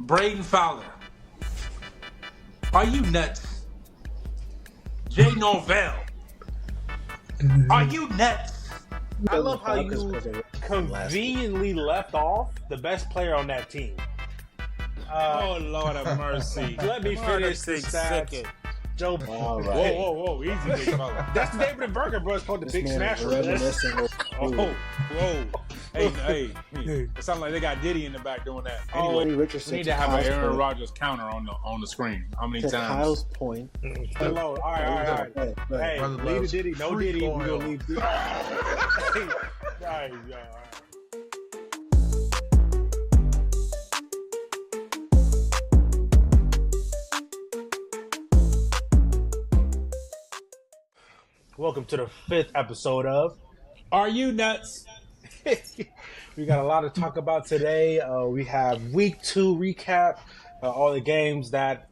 Braden Fowler. Are you nuts? Jay Norvell. Are you nuts? I love how you conveniently left off the best player on that team. Oh, Lord of mercy. Let me finish the stats. Joe. All right. Whoa. Easy, big fella. That's the David Burger, bro. It's called the This Big man is Smasher. reminiscing. Whoa. Hey. It sounds like they got Diddy in the back doing that. Anyway, Richardson we need to have an Aaron Rodgers counter on the screen. How many to times? Kyle's point. Hello. All right. Hey, Brother leave loves the Diddy. No free Diddy. oil. We're going to leave Diddy. All right. Welcome to the 5th episode of Are You Nuts? We got a lot to talk about today. We have week 2 recap, all the games that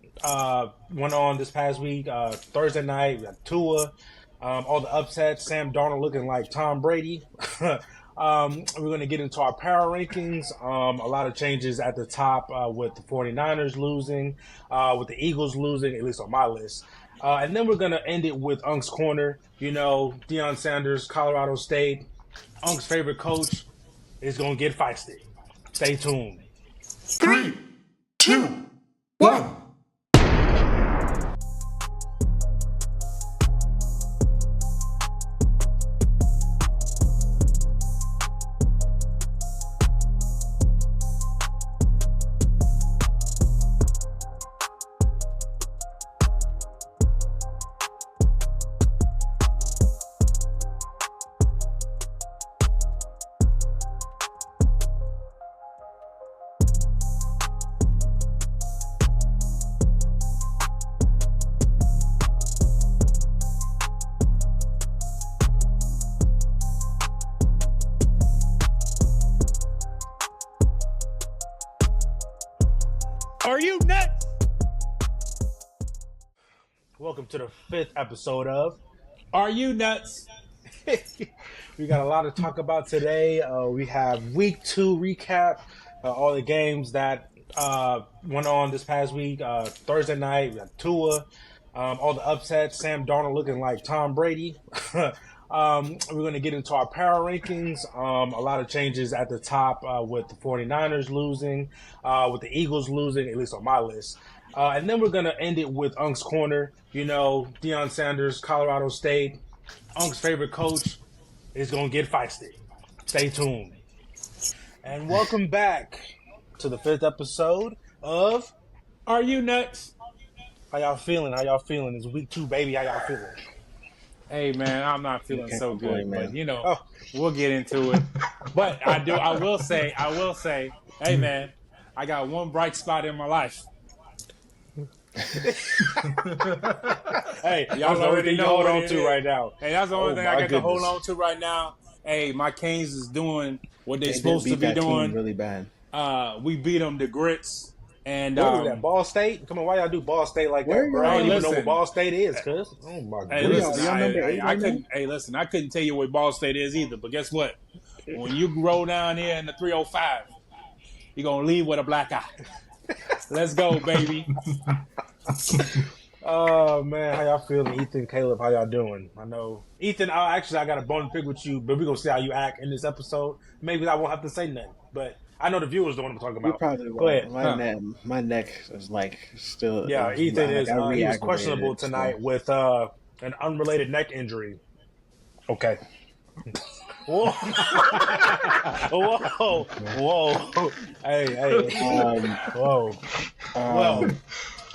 went on this past week. Thursday night, we got Tua, all the upsets, Sam Darnold looking like Tom Brady. We're going to get into our power rankings. A lot of changes at the top with the 49ers losing, with the Eagles losing, at least on my list. And then we're going to end it with Unk's Corner. You know, Deion Sanders, Colorado State. Unk's favorite coach is going to get feisty. Stay tuned. 3, 2, 1. Are you nuts? Welcome to the 5th episode of Are You Nuts? We got a lot to talk about today. We have week 2 recap, all the games that went on this past week. Thursday night, we got Tua, all the upsets, Sam Darnold looking like Tom Brady. We're going to get into our power rankings. A lot of changes at the top with the 49ers losing, with the Eagles losing, at least on my list. And then we're going to end it with Unk's Corner. You know, Deion Sanders, Colorado State. Unk's favorite coach is going to get feisty. Stay tuned. And welcome back to the 5th episode of Are You Nuts? How y'all feeling? It's week 2, baby. How y'all feeling? Hey, man, I'm not feeling Can't so complain, good, man. but, you know, we'll get into it. But I will say, hey, man, I got one bright spot in my life. Hey, Y'all already know hold what on it to is. right now. Hey, that's the only thing I my got to hold goodness. on to right now. Hey, my Canes is doing what they're They did supposed to beat be that team doing. really bad. We beat them to grits. And What was that, Ball State? Come on, why y'all do Ball State like Where that, bro? y'all- I don't Hey, even know listen. what Ball State is, cuz. Oh, my Hey, goodness. listen, y'all number 8 I right couldn't. Hey, listen, I couldn't tell you what Ball State is either. But guess what? When you roll down here in the 305, you're gonna leave with a black eye. Let's go, baby. Oh, man, how y'all feeling? Ethan, Caleb, how y'all doing? I know. Ethan, I got a bone to pick with you, but we're going to see how you act in this episode. Maybe I won't have to say nothing, but I know the viewers don't want to talk You about. probably Go ahead. My neck is like still. Yeah, Ethan is. I He was re-aggravated questionable it, so- tonight with an unrelated neck injury. Okay. Whoa. Whoa. Hey. Whoa. Well,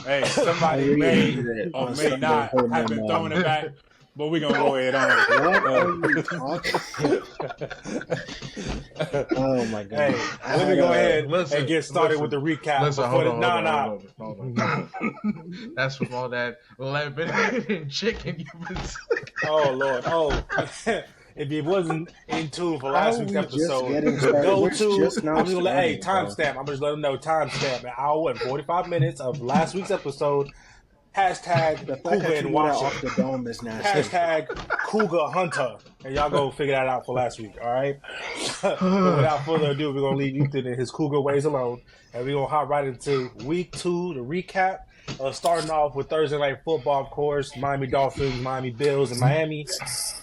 Hey, somebody may or may not have been throwing it back, but we're gonna go ahead on. What are you talking? Oh my god! Hey, let me go ahead and get started listen, with the recap. Listen, before hold the- on. That's from all that lemon and chicken you've been saying. Oh Lord. Oh, if you wasn't in tune for last week's episode, getting started? go We're to. just now I'm just gonna let, hey, starting, bro. timestamp. I'm just letting them know timestamp. An hour and 45 minutes of last week's episode. Hashtag The fact Cougar that you in knew that off Washington. the dome is nasty. Hashtag Cougar Hunter. And y'all go figure that out for last week, all right? But without further ado, we're going to leave Ethan in his Cougar ways alone. And we're going to hop right into week 2, the recap. Starting off with Thursday Night Football, of course. Miami Dolphins, Miami Bills, and Miami.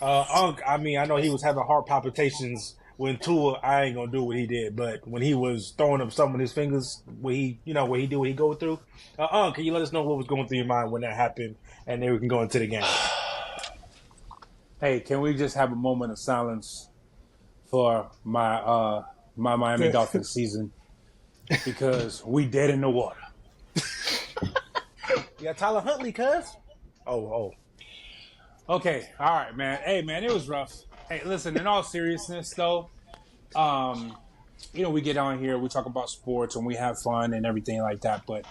Unc, I know he was having heart palpitations when Tua, I ain't going to do what he did. But when he was throwing up some of his fingers, what he go through. Unc, can you let us know what was going through your mind when that happened? And then we can go into the game. Hey, can we just have a moment of silence for my Miami Dolphins season? Because we dead in the water. You got Tyler Huntley, cuz. Oh. Okay, all right, man. Hey, man, it was rough. Hey, listen, in all seriousness, though, we get on here, we talk about sports, and we have fun and everything like that. But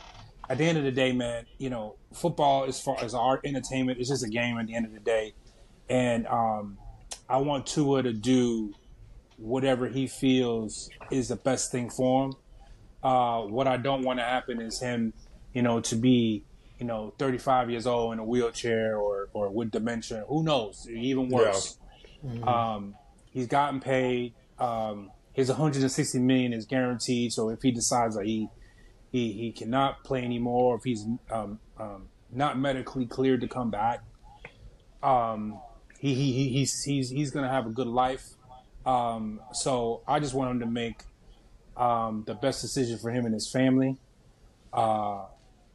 at the end of the day, man, football, as far as art, entertainment, it's just a game at the end of the day. And I want Tua to do whatever he feels is the best thing for him. What I don't want to happen is him, to be, 35 years old in a wheelchair or with dementia. Who knows? Even worse. Yeah. Mm-hmm. He's gotten paid. His $160 million is guaranteed. So if he decides that he cannot play anymore, if he's not medically cleared to come back, he's gonna have a good life. So I just want him to make the best decision for him and his family.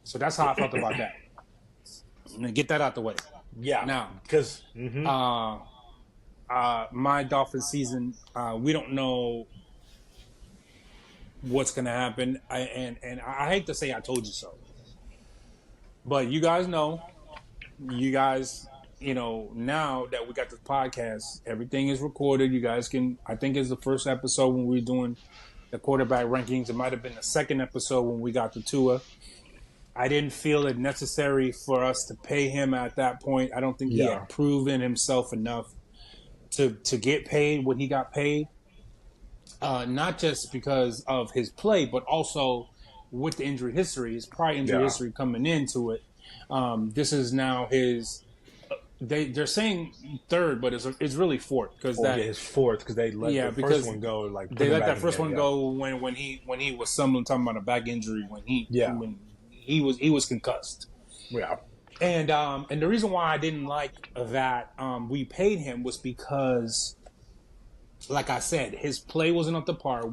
So that's how I felt about that. And get that out the way. Yeah. Now, because my Dolphins season, we don't know what's going to happen. And I hate to say I told you so. But you guys know. You guys, now that we got this podcast, everything is recorded. You guys can, I think it's the first episode when we were doing the quarterback rankings. It might have been the second episode when we got to Tua. I didn't feel it necessary for us to pay him at that point. I don't think he had proven himself enough to get paid what he got paid. Not just because of his play, but also with the injury history, his prior injury history coming into it. This is now his. They're saying third, but it's really fourth because it's fourth because they let the first one go. Like they let that first one go when he was someone talking about a back injury when he was concussed. Yeah. And the reason why I didn't like that we paid him was because, like I said, his play wasn't up to par.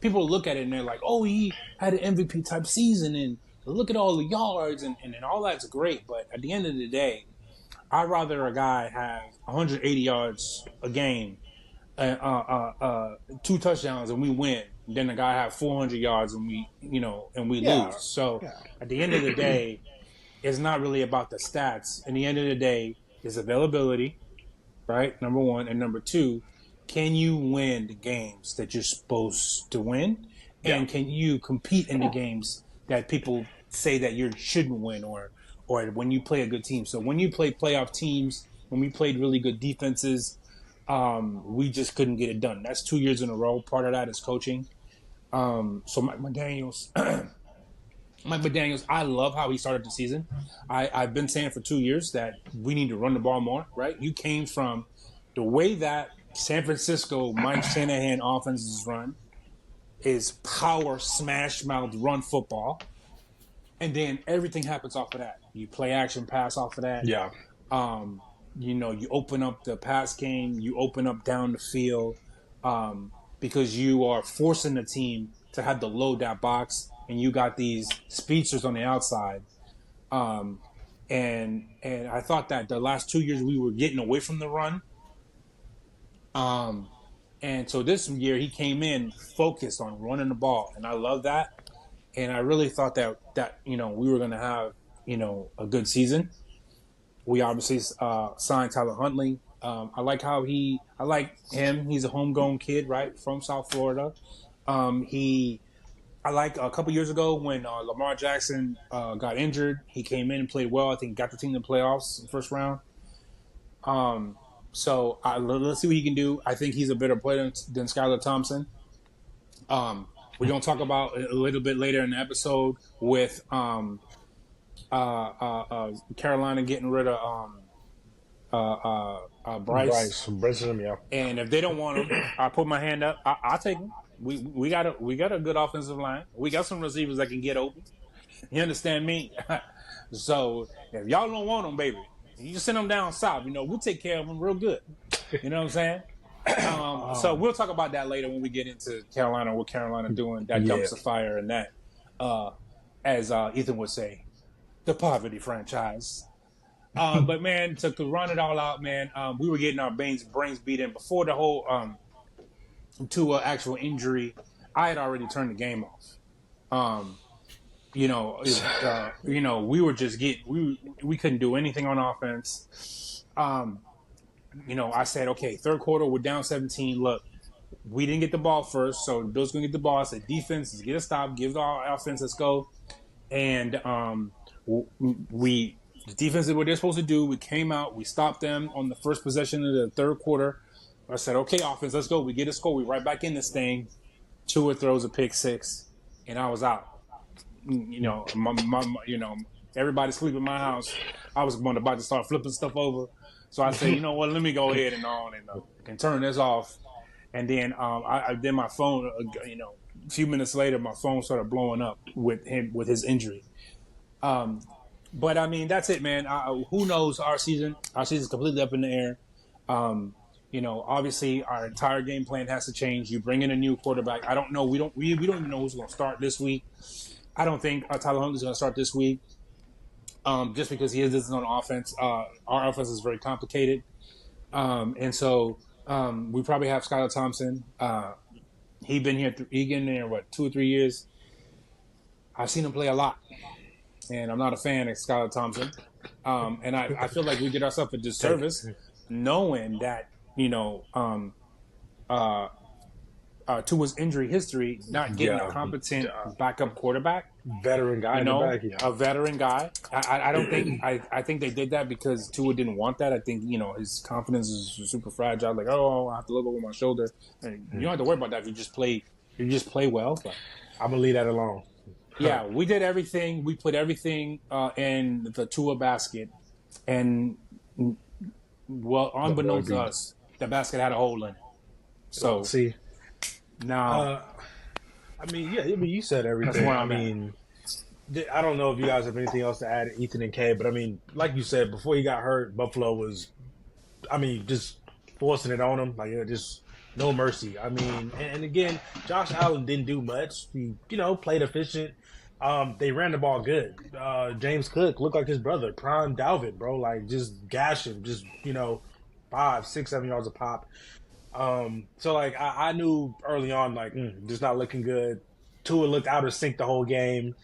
People look at it and they're like, oh, he had an MVP type season and look at all the yards and all that's great. But at the end of the day, I'd rather a guy have 180 yards a game, 2 touchdowns and we win, than a guy have 400 yards and we lose. So at the end of the day, it's not really about the stats. At the end of the day, it's availability, right? Number one. And number two, can you win the games that you're supposed to win? And can you compete in the games that people say that you shouldn't win or when you play a good team? So when you play playoff teams, when we played really good defenses, we just couldn't get it done. That's 2 years in a row. Part of that is coaching. So Mike McDaniels, I love how he started the season. I've been saying for 2 years that we need to run the ball more, right? You came from the way that San Francisco Mike Shanahan offenses run is power, smash mouth, run football. And then everything happens off of that. You play action pass off of that. Yeah. You open up the pass game. You open up down the field because you are forcing the team to have to load that box. And you got these speedsters on the outside. And I thought that the last 2 years we were getting away from the run. And so this year he came in focused on running the ball. And I love that. And I really thought that we were going to have, a good season. We obviously signed Tyler Huntley. I like him. He's a homegrown kid, right, from South Florida. I like a couple years ago when Lamar Jackson got injured, he came in and played well. I think got the team to the playoffs in the first round. So let's see what he can do. I think he's a better player than Skylar Thompson. We're going to talk about a little bit later in the episode with Carolina getting rid of Bryce. Bryson, yeah. And if they don't want him, I put my hand up. I'll take him. We got a good offensive line. We got some receivers that can get open. You understand me? So if y'all don't want them, baby, you just send them down south. We'll take care of them real good. You know what I'm saying? So we'll talk about that later when we get into Carolina, what Carolina doing, that dumpster fire and that. As Ethan would say, the poverty franchise. But man, to run it all out, man, we were getting our brains beat in before the whole to actual injury. I had already turned the game off. We were just we couldn't do anything on offense. I said, okay, third quarter, we're down 17. Look, we didn't get the ball first, so the Bills gonna get the ball. I said, defense, let's get a stop, give our offense, let's go. And the defense did what they're supposed to do. We came out, we stopped them on the first possession of the third quarter. I said, okay, offense, let's go. We get a score. We right back in this thing. Tua throws a pick six, and I was out. Everybody sleep in my house. I was about to start flipping stuff over. So I said, you know what? Let me go ahead and turn this off. And then then my phone, a few minutes later, my phone started blowing up with his injury. But I mean, that's it, man. Who knows our season? Our season's completely up in the air. Obviously, our entire game plan has to change. You bring in a new quarterback. I don't know. We don't even know who's going to start this week. I don't think Tyler Huntley's going to start this week, just because this is on offense. Our offense is very complicated, and so we probably have Skylar Thompson. He been here 2 or 3 years. I've seen him play a lot, and I'm not a fan of Skylar Thompson. And I feel like we did ourselves a disservice knowing that to his injury history, not getting a competent backup quarterback, veteran guy in the back, a veteran guy. I don't think I think they did that because Tua didn't want that. I think his confidence is super fragile. Like, oh, I have to look over my shoulder. And you don't have to worry about that if you just play well. But I'm gonna leave that alone. Yeah, we did everything. We put everything in the Tua basket, and unbeknownst to us, the basket had a hole in it. So see. Now, you said everything. I don't know if you guys have anything else to add, Ethan and Kay, but I mean, like you said, before he got hurt, Buffalo was, just forcing it on him, just no mercy. And again, Josh Allen didn't do much. He, played efficient. They ran the ball good. James Cook looked like his brother, prime Dalvin, bro. Just gash him, 5, 6, 7 yards a pop. So I knew early on, just not looking good. Tua looked out of sync the whole game.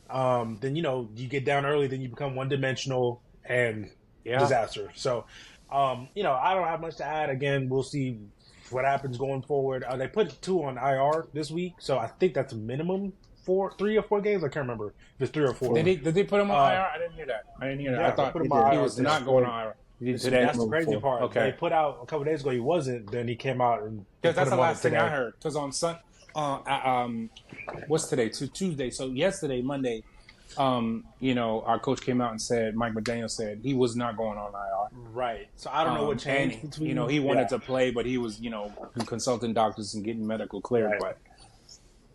Then, you get down early, then you become one-dimensional and disaster. So, I don't have much to add. Again, we'll see what happens going forward. They put Tua on IR this week, so I think that's a minimum 3 or 4 games. I can't remember if it's 3 or 4. Did they put him on IR? I didn't hear that. I thought he was not going on IR. Today. That's the crazy part. Okay. They put out a couple days ago he wasn't. Then he came out and that's the last thing I heard. Because on what's today? Tuesday. So yesterday, Monday, our coach came out and said, Mike McDaniel said he was not going on IR. Right. So I don't know what changed. And, he wanted to play, but he was consulting doctors and getting medical cleared. Right. But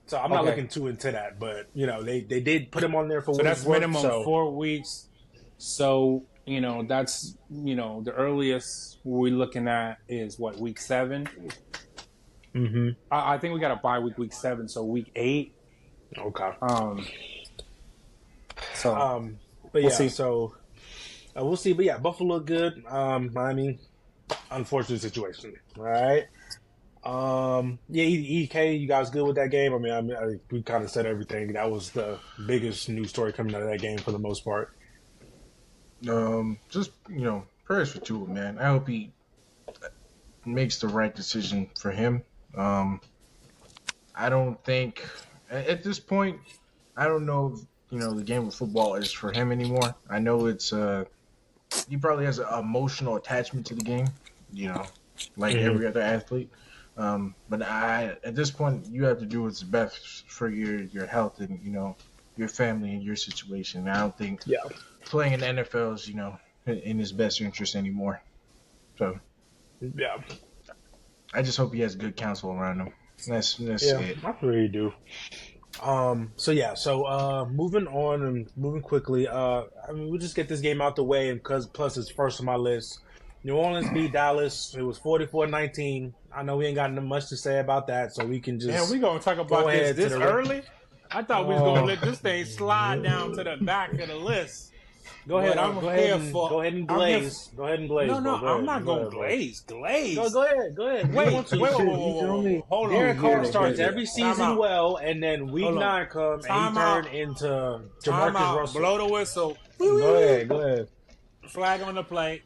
so I'm not looking too into that, but they did put him on there for. So that's minimum 4 weeks. So. That's, the earliest we're looking at is week 7? Mm-hmm. I think we got a bye week 7, so week 8. Okay. We'll see. So we'll see. But yeah, Buffalo looked good. Miami, unfortunate situation. All right. EK, you guys good with that game? We kind of said everything. That was the biggest news story coming out of that game for the most part. Prayers for Tua, man. I hope he makes the right decision for him. I don't think at this point, I don't know if, the game of football is for him anymore. I know it's he probably has an emotional attachment to the game, every other athlete. But at this point, you have to do what's best for your health and your family and your situation. I don't think Yeah. playing in the NFL is, in his best interest anymore. So Yeah. I just hope he has good counsel around him. That's Yeah, it. I really do. So moving on and moving quickly. We'll just get this game out the way, and because plus it's first on my list. New Orleans beat Dallas. It was 44-19. I know we ain't got much to say about that, so we can just. Man, we gonna talk go about ahead this to the early? I thought we was gonna Oh. let this thing slide down to the back of the list. Go ahead. But I'm Go here ahead and for- go ahead and I'm here glaze. Go ahead and glaze. No, bro. Go I'm ahead. not Go gonna ahead, bro. glaze. Glaze. Go ahead. Go ahead. Wait, You want to. Hold on. Derek Carr starts Yeah. every Time season out. well, and then week Hold on. 9 comes and Time he out. turned into Time Jamarcus out. Russell. Blow the whistle. Go ahead. Flag on the plate.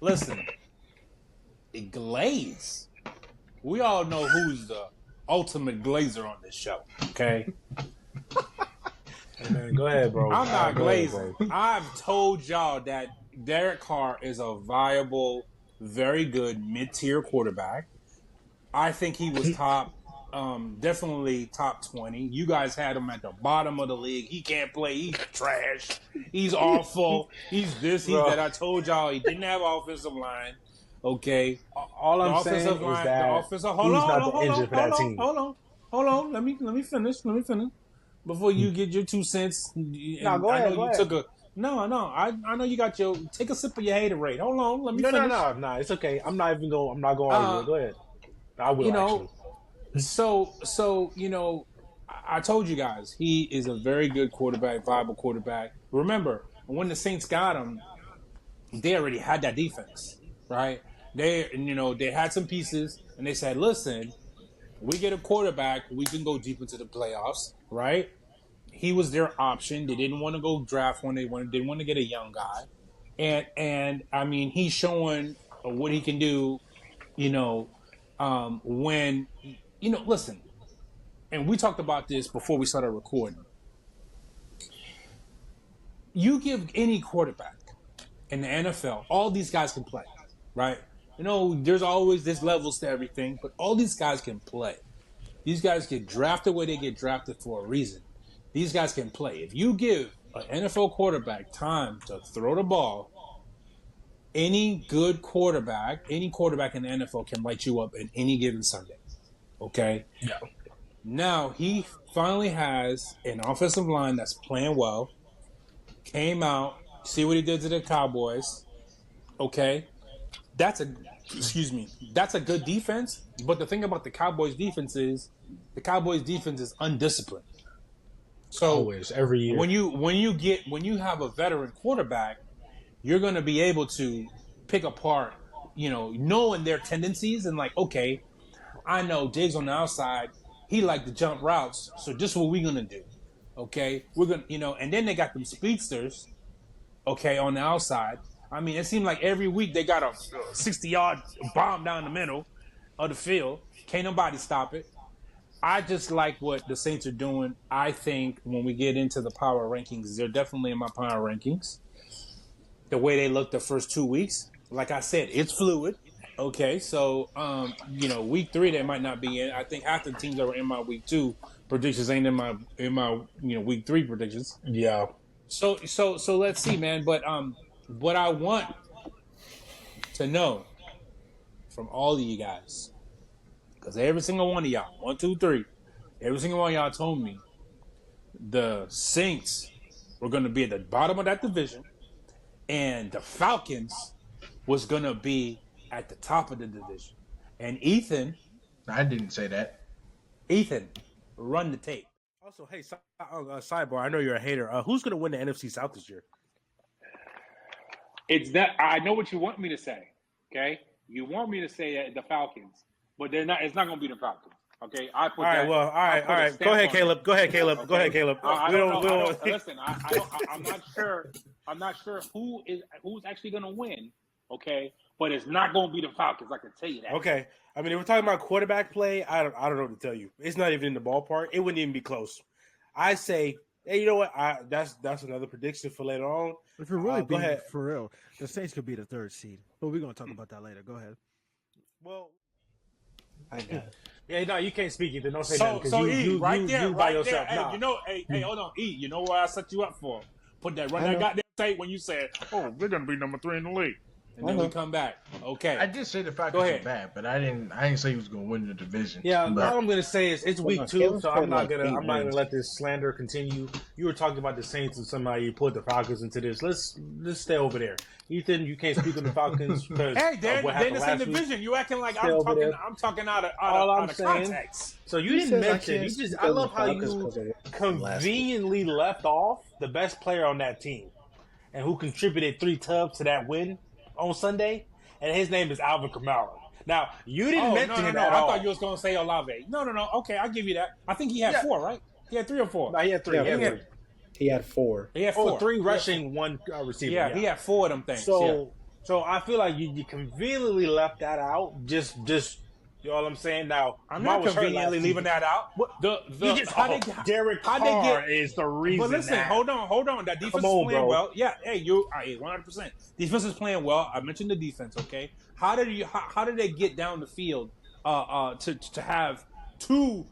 Listen, glaze. We all know who's the ultimate glazer on this show. Okay. Hey, man, go ahead, bro. I'm not Go ahead, glazing. bro. I've told y'all that Derek Carr is a viable, very good mid-tier quarterback. I think he was definitely top 20. You guys had him at the bottom of the league. He can't play. He's trash. He's awful. He's this. He's Bro. that. I told y'all he didn't have offensive line. Okay. All I'm saying is that he's not the engine for that team. Hold on. Let me finish. Before you get your 2 cents. No, go ahead. Go ahead. No. I know you got your. Take a sip of your haterade. Hold on. Let me finish. No. It's okay. I'm not going to argue. Go ahead. I will, actually. So I told you guys he is a very good quarterback, viable quarterback. Remember, when the Saints got him, they already had that defense, right? They had some pieces, and they said, "Listen, we get a quarterback, we can go deep into the playoffs, right?" He was their option. They didn't want to go draft one. They didn't want to get a young guy, and I mean, he's showing what he can do. When listen, and we talked about this before we started recording. You give any quarterback in the NFL, all these guys can play, right? There's there's levels to everything, but all these guys can play. These guys get drafted where they get drafted for a reason. These guys can play. If you give an NFL quarterback time to throw the ball, any good quarterback, any quarterback in the NFL can light you up in any given Sunday. Okay? Yeah. Now, he finally has an offensive line that's playing well. Came out, see what he did to the Cowboys. Okay? That's a good defense. But the thing about the Cowboys defense is undisciplined. So always, every year. When you have a veteran quarterback, you're going to be able to pick apart, knowing their tendencies and like, okay, I know Diggs on the outside, he like to jump routes, so this is what we're going to do. Okay? We're going to, and then they got them speedsters, okay, on the outside. I mean, it seemed like every week they got a 60-yard bomb down the middle of the field. Can't nobody stop it. I just like what the Saints are doing. I think when we get into the power rankings, they're definitely in my power rankings. The way they look the first 2 weeks, like I said, it's fluid. Okay, so week 3 they might not be in. I think half the teams that were in my week 2 predictions ain't in my week 3 predictions. Yeah. So let's see, man. But what I want to know from all of you guys, because every single one of y'all, 1, 2, 3, every single one of y'all told me the Saints were going to be at the bottom of that division, and the Falcons was going to be at the top of the division. And Ethan, I didn't say that. Ethan, run the tape. Also, hey, sidebar. I know you're a hater. Who's going to win the NFC South this year? It's that I know what you want me to say. Okay, you want me to say the Falcons, but they're not. It's not going to be the Falcons. Okay, I put. All right. Go ahead, Caleb. Okay? Listen, I'm not sure. I'm not sure who's actually going to win. Okay, but it's not going to be the Falcons. I can tell you that. Okay. I mean, if we're talking about quarterback play, I don't know what to tell you. It's not even in the ballpark. It wouldn't even be close. I say, hey, you know what? That's another prediction for later on. If you're really being ahead. for real, the Saints could be the 3rd seed, but we're gonna talk about that later. Go ahead. Well, I got it. Yeah, no, you can't speak either. Don't say So, nothing because so you, E, right you, there, you by right yourself. there. Hey, Nah. hey, hold on, E. You know what I set you up for? Run that goddamn tape when you said, "Oh, we're gonna be number 3 in the league," and then we come back. Okay. I did say the Falcons Go were ahead. bad, but I didn't say he was going to win the division. Yeah, but all I'm gonna say is it's week 2, Caleb so said I'm not like gonna 8 wins. let this slander continue. You were talking about the Saints and somehow you put the Falcons into this. Let's stay over there. Ethan, you can't speak on the Falcons because Hey, they're what in happened the same last week. division. You acting like Stay over there. I'm talking out of saying- context. So you He didn't says I mention. can't You speak just. I on the love how Falcons you 'cause of what happened last week. conveniently left off the best player on that team, and who contributed 3 tubs to that win on Sunday, and his name is Alvin Kamara. Now you didn't mention it no. at I all. thought you was gonna say Olave. No. Okay, I'll give you that. I think he had 4, right? He had 3 or 4. No, he had 3. Yeah, he had yeah. 3. He had 4. He had 4. 3 rushing, 1 receiver. Yeah, he had 4 of them things. So I feel like you conveniently left that out. Just you know what I'm saying. Now I'm Kamara not was hurt conveniently last leaving season. that out. Derek Carr is the reason. But listen, that. hold on. That defense Come is on, playing bro. well. Yeah, hey, 100%. Defense is playing well. I mentioned the defense. Okay, how did they get down the field? To have 2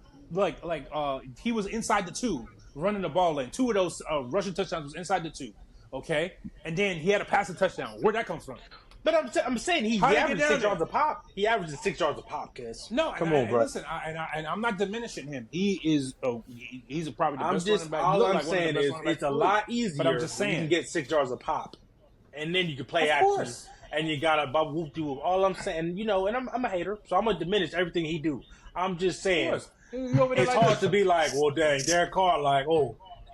he was inside the 2 running the ball lane. 2 of those rushing touchdowns was inside the 2. Okay, and then he had a passing touchdown. Where'd that come from? But I'm saying he How did he averaged get 6 down yards a pop. He averages 6 yards a pop, Kiss. No, come on, bro. Listen, I'm not diminishing him. He is he's probably the best running back. All Look I'm like one of the saying best is running backs it's a in the lot league. easier. But I'm just when you saying. can get 6 yards a pop, and then you can play Of action, course. and you got a whoop de whoop. All I'm saying, and I'm a hater, so I'm gonna diminish everything he do. I'm just saying. You over there It's like hard this. to be like, well, dang, Derek Carr,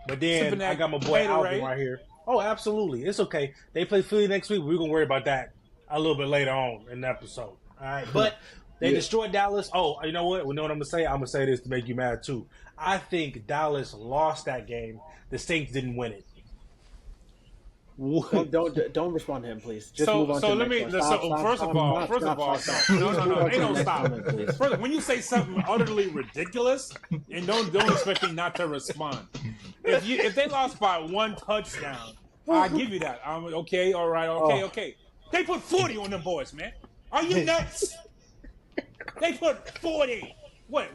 but then Sipping that I got my boy Alvin Gatorade. right here. Oh, absolutely. It's okay. They play Philly next week. We're going to worry about that a little bit later on in the episode. All right. But they destroyed Dallas. Oh, you know what? We know what I'm going to say? I'm going to say this to make you mad, too. I think Dallas lost that game. The Saints didn't win it. Don't respond to him, please. Just move on to the next one. First of all, no, ain't no stop. First, when you say something utterly ridiculous, and don't expect me not to respond. If they lost by 1 touchdown, I give you that. I'm okay, all right, okay. They put 40 on them boys, man. Are you nuts? They put 40. What?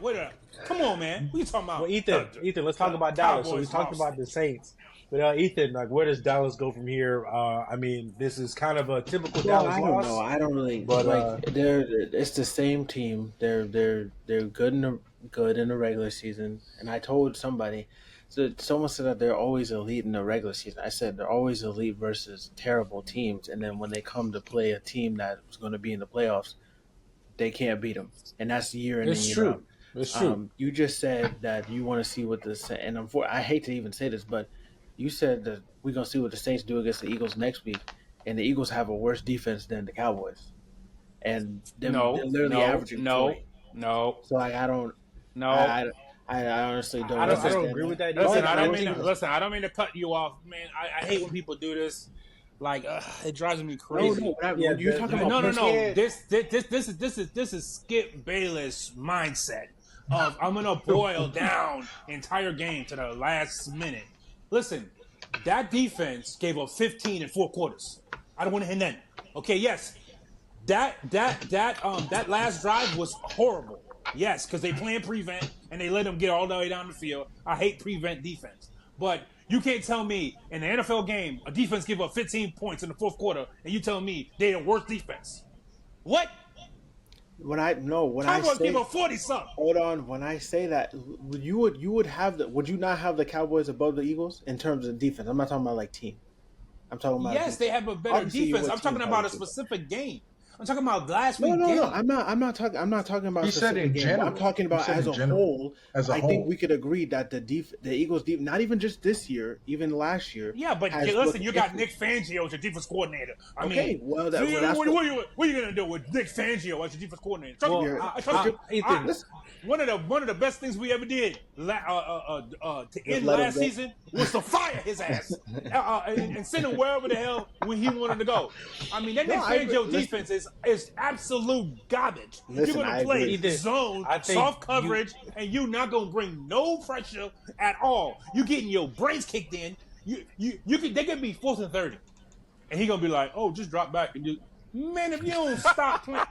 Come on, man. What you talking about? Well, Ethan, let's talk about Dallas. So we talked about the Saints. But Ethan, where does Dallas go from here? I mean, this is kind of a typical Dallas I don't loss. know. I don't really. But it's the same team. They're good in the regular season. And I told somebody, so someone said that they're always elite in the regular season. I said they're always elite versus terrible teams. And then when they come to play a team that's going to be in the playoffs, they can't beat them. And that's year in and year out. It's true. You just said that you want to see what I hate to even say this, but you said that we're going to see what the Saints do against the Eagles next week, and the Eagles have a worse defense than the Cowboys. And they're literally averaging 20. No. So, I don't – No. I honestly don't I don't agree with that. Listen, But I don't mean to cut you off, man. I hate when people do this. Like, it drives me crazy. You're talking about No. This is Skip Bayless mindset of I'm gonna boil down the entire game to the last minute. Listen, that defense gave up 15 in 4 quarters. I don't want to hear nothing. Okay, yes, that last drive was horrible. Yes, because they playing prevent and they let them get all the way down the field. I hate prevent defense, but you can't tell me in the NFL game a defense give up 15 points in the 4th quarter and you tell me they're the worst defense. What? Cowboys give up 40-something. Hold on. When I say that, would you not have the Cowboys above the Eagles in terms of defense? I'm not talking about like team. I'm talking about yes, they have a better defense. I'm talking about a specific game. I'm talking about last week's game. No. I'm not talking about. He said in general. I'm talking about as a whole. I think we could agree that the Eagles, not even just this year, even last year. Yeah, but listen, you got Nick Fangio as your defense coordinator. What are you gonna do with Nick Fangio as your defense coordinator? One of the best things we ever did to end last season was to fire his ass and send him wherever the hell he wanted to go. I mean, that Nick Fangio defense is absolute garbage. You're going to play zone, soft coverage, and you're not going to bring no pressure at all. You're getting your brains kicked in. They could be 4th and 30. And he's going to be like, just drop back and do. Man, if you don't stop playing,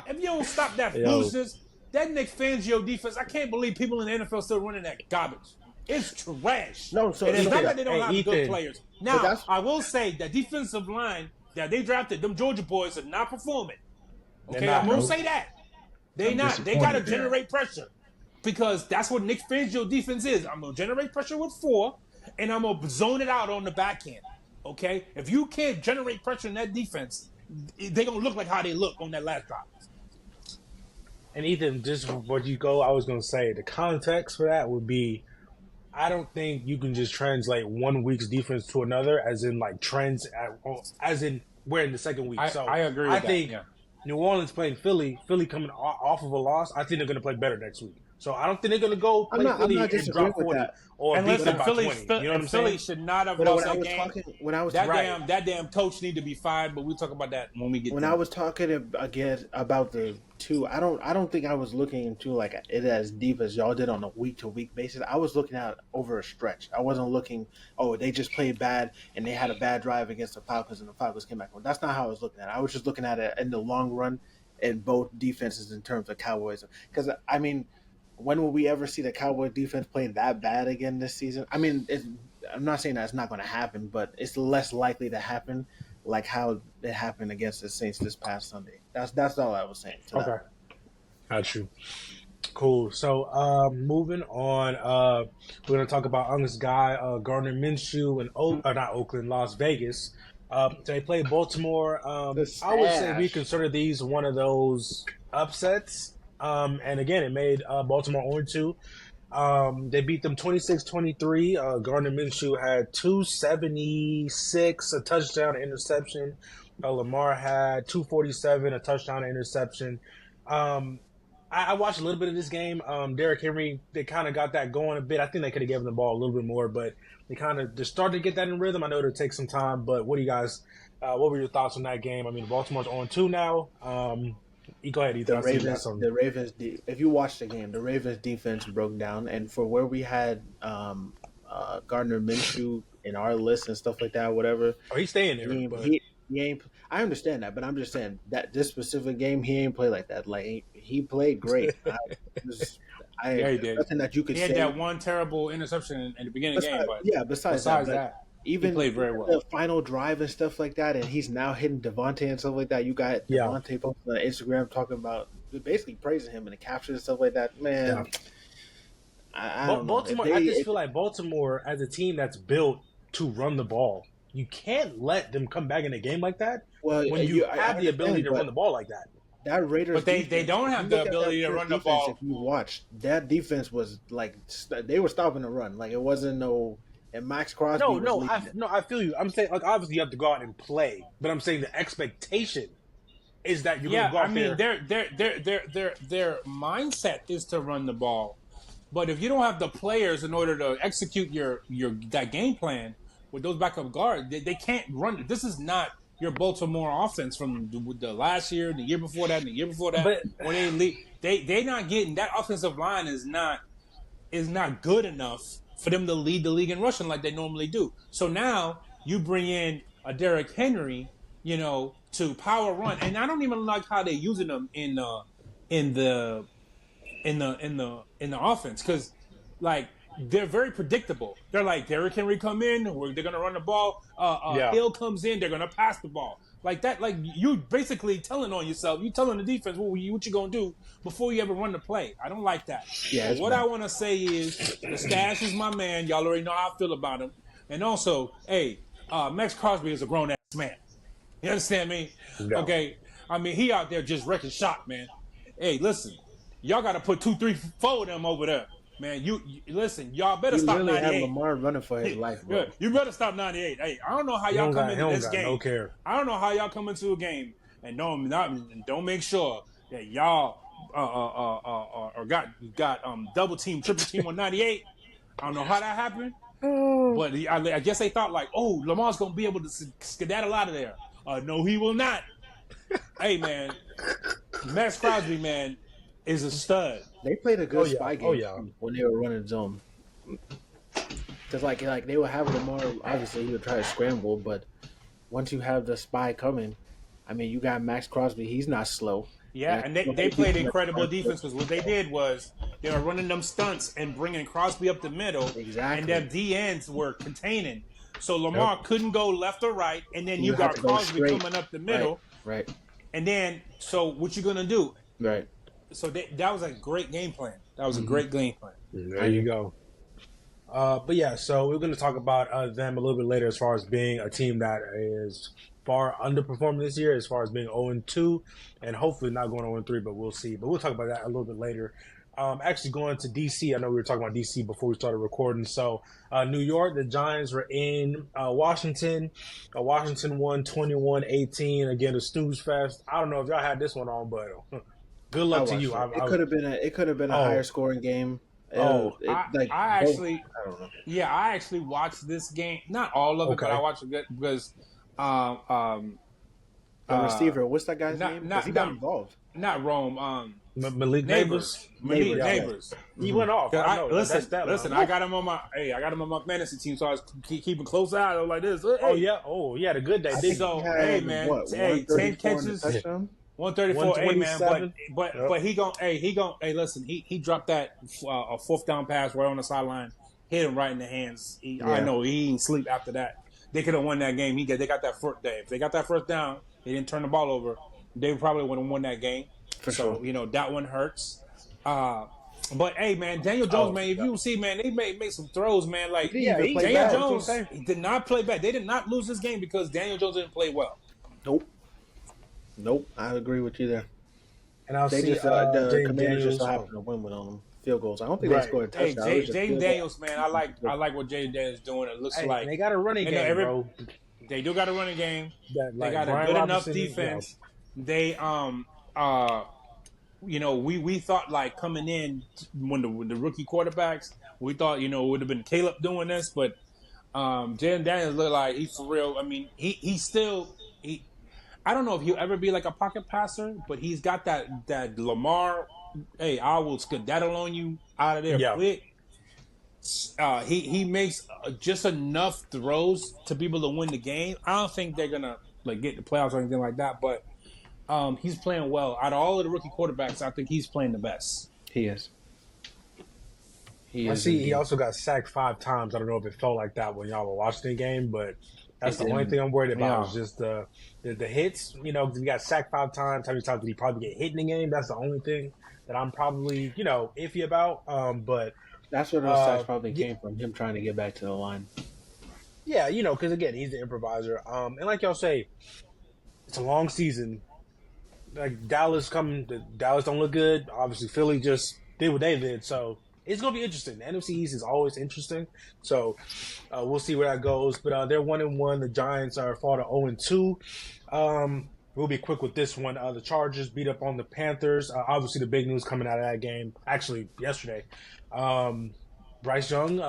if you don't stop that foolishness, that Nick Fangio defense, I can't believe people in the NFL still running that garbage. It's trash. No, so it is Ethan, not that they don't have Ethan, good players. Now, that's- I will say that defensive line that they drafted, them Georgia boys are not performing. Okay, not, I'm going bro. to say that. They I'm not. They got to disappointed there. generate pressure because that's what Nick Fangio defense is. I'm going to generate pressure with 4, and I'm going to zone it out on the back end. Okay? If you can't generate pressure in that defense, they're going to look like how they look on that last drive. And Ethan, just what you go, I was going to say, the context for that would be, I don't think you can just translate 1 week's defense to another, as in like trends, as in we're in the second week. I agree with I that, think yeah. New Orleans playing Philly coming off of a loss, I think they're going to play better next week. So I don't think they're going to go play Philly and disagreeing drop with 40 that. or And beat listen, them by Philly, 20. You know what I'm Philly saying? should not have But lost that game. That damn coach need to be fired. But we'll talk about that when we get. When I was talking again about the two, I don't think I was looking into like it as deep as y'all did on a week to week basis. I was looking at over a stretch. I wasn't looking. Oh, they just played bad and they had a bad drive against the Falcons and the Falcons came back. That's not how I was looking at it. I was just looking at it in the long run in both defenses in terms of Cowboys. Because I mean, when will we ever see the Cowboys defense play that bad again this season? I mean, I'm not saying that's not going to happen, but it's less likely to happen like how it happened against the Saints this past Sunday. That's all I was saying. Okay. Got you. Cool. So moving on, we're going to talk about on this guy, Gardner Minshew in not Oakland, Las Vegas. So they played Baltimore. I would say we consider these one of those upsets. And again, it made Baltimore 0-2. They beat them 26-23. Gardner Minshew had 276, a touchdown, an interception. Lamar had 247, a touchdown, an interception. I watched a little bit of this game. Derrick Henry, they kind of got that going a bit. I think they could have given the ball a little bit more, but they kind of just started to get that in rhythm. I know it'll take some time, but what do you guys? What were your thoughts on that game? I mean, Baltimore's 0-2 now. You go ahead, Ethan. The Ravens. If you watch the game, the Ravens defense broke down, and for where we had Gardner Minshew in our list and stuff like that, whatever. Oh, he's staying there. He ain't. I understand that, but I'm just saying that this specific game, he ain't play like that. Like he played great. Yeah, he did. Nothing that you could He say. had that one terrible interception in the beginning of the game, but besides that, even he played very well. The final drive and stuff like that, and he's now hitting Devontae and stuff like that. You got Devontae posting on Instagram talking about basically praising him in the capture and stuff like that. Man, I don't know. Baltimore. I just feel like Baltimore, as a team that's built to run the ball, you can't let them come back in a game like that. Well, when you have the ability to run the ball like that. That Raiders, but they don't have the ability to run the ball. If you watch, that defense was like they were stopping the run. Like it wasn't no. And Max Crosby. I feel you. I'm saying, like, obviously you have to go out and play, but I'm saying the expectation is that you're going to go out there. Their mindset is to run the ball, but if you don't have the players in order to execute your that game plan with those backup guards, they can't run. This is not your Baltimore offense from the last year, the year before that, and the year before that. But when they're not getting that offensive line is not good enough for them to lead the league in rushing like they normally do. So now you bring in a Derrick Henry, to power run, and I don't even like how they're using them in the offense because like they're very predictable. They're like Derrick Henry come in, they're gonna run the ball. Hill comes in, they're gonna pass the ball like that. Like you basically telling on yourself. You telling the defense what you gonna do before you ever run the play. I don't like that. Yeah. What I want to say is the Stash is my man. Y'all already know how I feel about him. And also, hey, Max Crosby is a grown ass man. You understand me? No. Okay. I mean, he out there just wrecking shop, man. Hey, listen, y'all got to put 2, 3, 4 of them over there. Man, you listen. Y'all better stop 98. You have Lamar running for his life, bro. You better stop 98. Hey, I don't know how y'all come into this game. No care. I don't know how y'all come into a game and don't make sure that y'all got double team, triple team on 98. I don't know how that happened, but I guess they thought like, oh, Lamar's gonna be able to skedaddle out of there. No, he will not. Hey, man, Max Crosby, man, is a stud. They played a good spy game when they were running zone. Because like they would have Lamar. Obviously, he would try to scramble, but once you have the spy coming, I mean, you got Max Crosby. He's not slow. Yeah, and they played incredible defense because what they did was they were running them stunts and bringing Crosby up the middle, Exactly. and their DNs were containing. So Lamar couldn't go left or right, and then you have got to go Crosby straight. coming up the middle. Right. And then, so what you gonna do? Right. So that was a great game plan. That was a great game plan. There you go. But yeah, so we're going to talk about them a little bit later as far as being a team that is far underperforming this year as far as being 0-2 and hopefully not going 0-3, but we'll see. But we'll talk about that a little bit later. Actually going to D.C., I know we were talking about D.C. before we started recording. So New York, the Giants were in Washington. Washington won 21-18. Again, the snooze fest. I don't know if y'all had this one on, but good luck to you. It could have been a higher scoring game. I actually watched this game. Not all of it, but I watched it because the receiver. What's that guy's name? He got involved. Not Rome. Malik Neighbors. Neighbors. He went off. Listen. I got him on my fantasy team, so I was keeping close eye. I was like this. Hey. He had a good day. So hey man, 10 catches. 134, hey man, but he listen, he dropped that a fourth down pass right on the sideline, hit him right in the hands. I know he didn't sleep after that. They could have won that game. They got that first day. If they got that first down, they didn't turn the ball over. They probably would have won that game. For sure. That one hurts. But hey man, Daniel Jones, man, if you see, man, they made some throws, man. Like Daniel Jones did not play bad. They did not lose this game because Daniel Jones didn't play well. Nope, I agree with you there. And I'll the Commanders just so happened to win with field goals. I don't think they scored a touchdown. Jaden Daniels, man, I like what Jaden Daniels doing. It looks like they got a running game, bro. They do got a running game. They got Brian a good Robinson, enough defense. They we thought like coming in when the rookie quarterbacks, we thought it would have been Caleb doing this, but Jaden Daniels looked like he's for real. I mean, he still. I don't know if he'll ever be like a pocket passer, but he's got that Lamar. Hey, I will skedaddle on you out of there quick. He makes just enough throws to be able to win the game. I don't think they're gonna like get the playoffs or anything like that, but he's playing well. Out of all of the rookie quarterbacks, I think he's playing the best. He is. He also got sacked 5 times. I don't know if it felt like that when y'all were watching the game, but that's the only thing I'm worried about is just the hits. He got sacked 5 times. How many times did he probably get hit in the game? That's the only thing that I'm probably, iffy about. But that's where those sacks probably came from, him trying to get back to the line. Yeah, because again, he's the improviser. And like y'all say, it's a long season. Like Dallas don't look good. Obviously, Philly just did what they did, so it's going to be interesting. The NFC East is always interesting, so we'll see where that goes. But they're 1-1. The Giants are fall to 0-2. We'll be quick with this one. The Chargers beat up on the Panthers. Obviously, the big news coming out of that game, actually yesterday, Bryce Young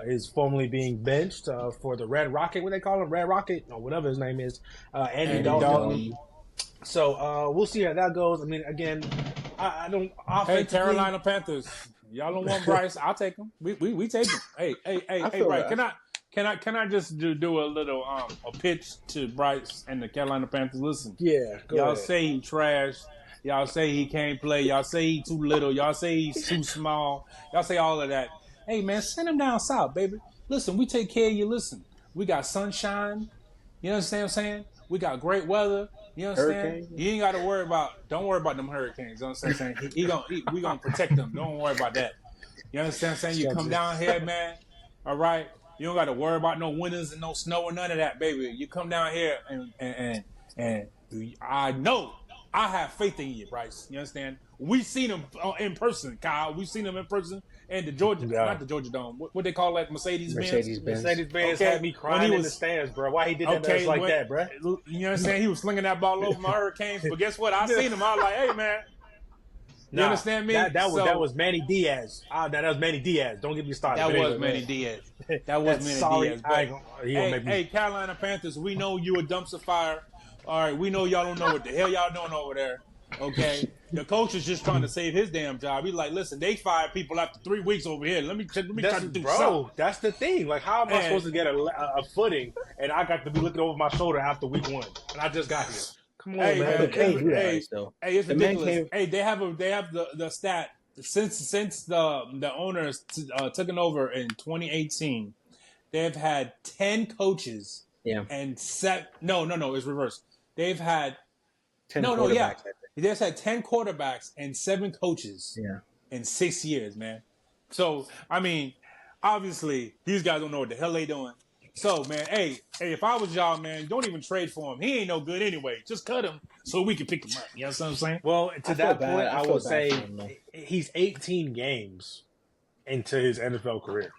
is formally being benched for the Red Rocket. What they call him, Red Rocket, or whatever his name is. Andy Dalton. So we'll see how that goes. I mean, again, I don't. Hey, Carolina Panthers. Y'all don't want Bryce? I'll take him. We take him. Hey, Bryce. Can I just do a little a pitch to Bryce and the Carolina Panthers? Listen. Yeah. Y'all say he trash. Y'all say he can't play. Y'all say he too little. Y'all say he's too small. Y'all say all of that. Hey man, send him down south, baby. Listen, we take care of you. Listen, we got sunshine. You understand what I'm saying? We got great weather. You understand? Hurricane. You ain't got to worry about. Don't worry about them hurricanes. You understand what I'm saying? We gonna protect them. Don't worry about that. You understand what I'm saying? You come down here, man. All right. You don't got to worry about no winters and no snow or none of that, baby. You come down here and I know I have faith in you, Bryce. You understand? We've seen him in person, Kyle. We've seen him in person. And the Georgia, not the Georgia Dome. What they call that? Mercedes-Benz. Mercedes-Benz had me crying in the stands, bro. Why he did that like that, bro? You understand? He was slinging that ball over my Hurricanes. But guess what? I seen him. I was like, hey, man. You understand me? That was Manny Diaz. That was Manny Diaz. Don't get me started. That was Manny Diaz. That was Manny Diaz. Hey, Carolina Panthers, we know you a dumpster fire. All right, we know y'all don't know what the hell y'all doing over there. Okay, the coach is just trying to save his damn job. He's like, listen, they fired people after 3 weeks over here. Let me try to do something. That's the thing. Like, how am I supposed to get a footing, and I got to be looking over my shoulder after week 1, and I just got here? Come on, Hey, man. man. Michael can't do that, Hey, though. hey, it's The man ridiculous. came. Hey, they have the stat since the owners took it over in 2018. They've had 10 coaches Yeah, and it's reversed. They've had 10 yeah. quarterbacks. I think. They've had 10 quarterbacks and 7 coaches Yeah. in 6 years, man. So I mean, obviously these guys don't know what the hell they doing. So man, hey, if I was y'all, man, don't even trade for him. He ain't no good anyway. Just cut him so we can pick him up. You know what I'm saying? Well, to that bad. point, I I feel will bad say for him, though. he's 18 games into his NFL career.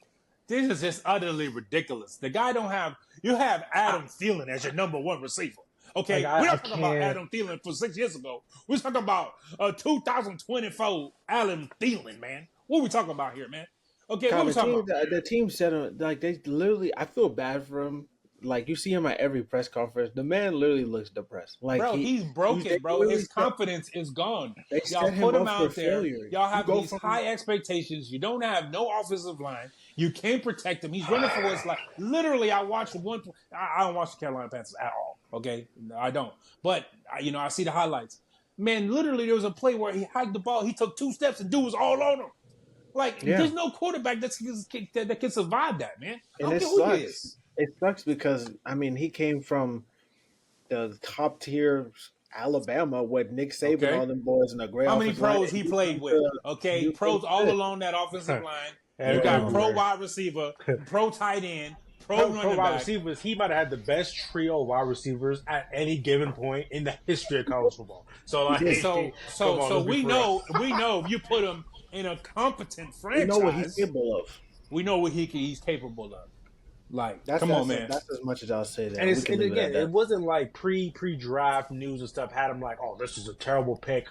This is just utterly ridiculous. The guy don't have. You have Adam Thielen as your number 1 receiver. Okay, Like, we're I not talking about can't- Adam Thielen for 6 years ago. We're talking about 2024 Adam Thielen, man. What are we talking about here, man? Okay, what are we talking about? The team said him like they literally. I feel bad for him. Like you see him at every press conference. The man literally looks depressed. Like Bro, he's broken, they bro. literally His confidence is gone. They Y'all set him put him up for out there. failure. Y'all have You go these from- high expectations. You don't have no offensive line. You can't protect him. He's running for his life. Literally, I watched one. I don't watch the Carolina Panthers at all. Okay, I don't. But I see the highlights. Man, literally, there was a play where he hiked the ball. He took 2 steps and dude was all on him. Like, Yeah. there's no quarterback that can survive that, man. I And don't it care who he sucks. is. It sucks because he came from the top tier Alabama with Nick Saban, Okay. all them boys, and a great. How many offensive line. pros he played with? Okay, you pros think all good. along that offensive line. Yeah, You got yeah. pro wide receiver, pro tight end, pro Pro running wide back. receivers, he might have had the best trio of wide receivers at any given point in the history of college football. So, like, So come on, let's be we for know real. if you put him in a competent franchise, You know what he's capable of. we know what he's capable of. Like, That's, come on, man. That's as much as I'll say that. And, We can leave it at again, that. it wasn't like pre-draft news and stuff had him like, oh, this is a terrible pick.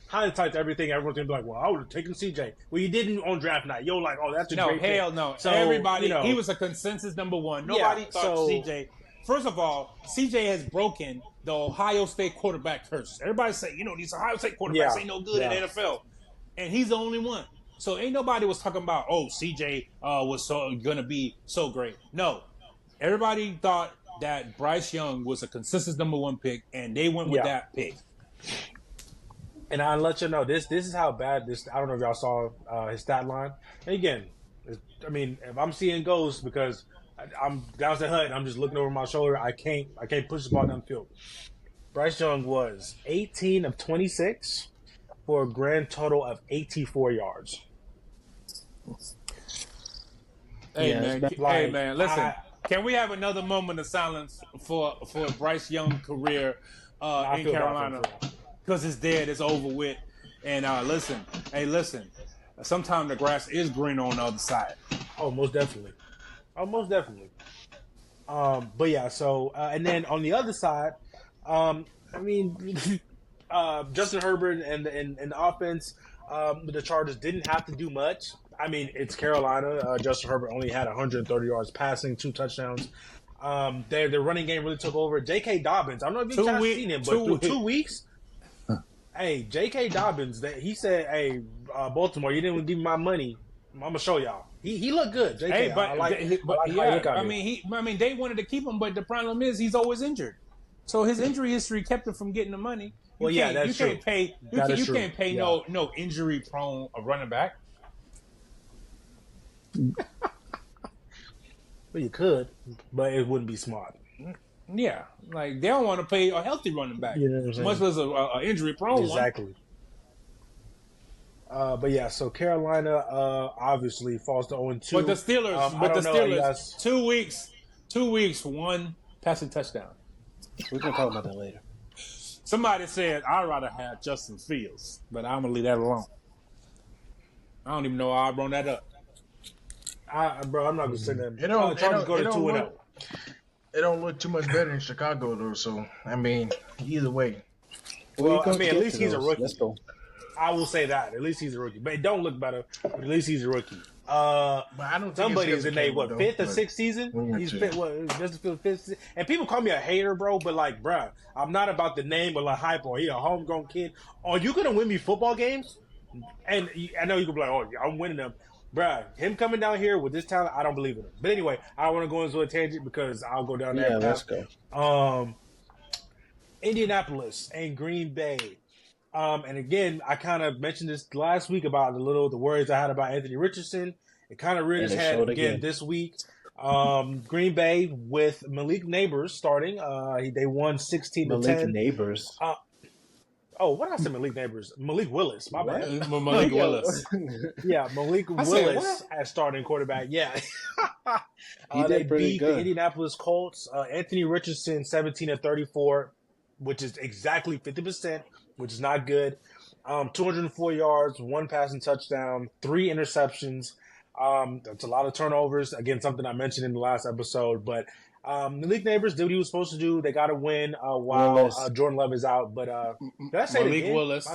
Hindsight to everything, everyone's gonna be like, well, I would have taken CJ. Well, you didn't on draft night. You're like, oh, that's a No, great pick. hell no. So, Everybody, he was a consensus number 1. Nobody Yeah, thought so- CJ. First of all, CJ has broken the Ohio State quarterback curse. Everybody say, these Ohio State quarterbacks Yeah, ain't no good in yeah. the NFL, and he's the only one. So ain't nobody was talking about, oh, CJ was gonna be so great. No, everybody thought that Bryce Young was a consensus number 1 pick, and they went with Yeah. that pick. And I'll let you know, this is how bad this. I don't know if y'all saw his stat line. And again, if I'm seeing ghosts because I'm down to the hut and I'm just looking over my shoulder, I can't push the ball down the field. Bryce Young was 18 of 26 for a grand total of 84 yards. Hey Yeah, man, it's listen. Can we have another moment of silence for Bryce Young's career I in feel bad for Carolina? him. Because it's dead, it's over with. And listen. Sometimes the grass is green on the other side. Oh, most definitely. But yeah, so and then on the other side, Justin Herbert and the offense, the Chargers didn't have to do much. It's Carolina. Justin Herbert only had 130 yards passing, 2 touchdowns. Their running game really took over. J.K. Dobbins, I don't know if you guys seen him, but through 2 weeks, hey, J.K. Dobbins, he said, hey, Baltimore, you didn't give me my money. I'm gonna show y'all. He looked good. JK, Hey, but I like how he look out here. they wanted to keep him, but the problem is he's always injured. So his injury history kept him from getting the money. Well, yeah, that's true. You can't pay no injury prone a running back. Well, you could, but it wouldn't be smart. Yeah, like they don't want to pay a healthy running back, You know what I'm saying? much less a injury prone one. Exactly. But yeah, so Carolina obviously falls to 0-2. But the Steelers, I don't know, you guys- 2 weeks, 1 passing touchdown. We can talk about that later. Somebody said I'd rather have Justin Fields, but I'm gonna leave that alone. I don't even know how I brought that up. Bro, I'm not gonna say that. It don't- Chargers it go to don't 2-0. look- It don't look too much better in Chicago though. So either way. Well, We at get least to he's a those. rookie. Let's go. I will say that. At least he's a rookie. But it don't look better. But at least he's a rookie. But I don't think Somebody it's is in their Caleb, though, 5th or but 6th season. we'll He's get to Justin Fields 5th season. And people call me a hater, bro. But like, bruh, I'm not about the name or like hype or he a homegrown kid. Are you gonna win me football games? And I know you can be like, oh, I'm winning them. Bruh, him coming down here with this talent, I don't believe in him. But anyway, I don't want to go into a tangent because I'll go down that Yeah, let's path. go. Indianapolis and Green Bay. And again, I kind of mentioned this last week about the words I had about Anthony Richardson. It kind of reared its head again this week. Green Bay with Malik Neighbors starting. They won 16-10. Malik Neighbors. What did I say? Malik Neighbors. Malik Willis. My bad. Malik Willis. Yeah, Malik Willis as starting quarterback. Yeah. They beat the Indianapolis Colts. Anthony Richardson, 17-34, which is exactly 50%, which is not good. 204 yards, 1 passing touchdown, 3 interceptions. That's a lot of turnovers. Again, something I mentioned in the last episode. But Malik Neighbors did what he was supposed to do. They got to win while Jordan Love is out. But did I say Malik it again? Willis.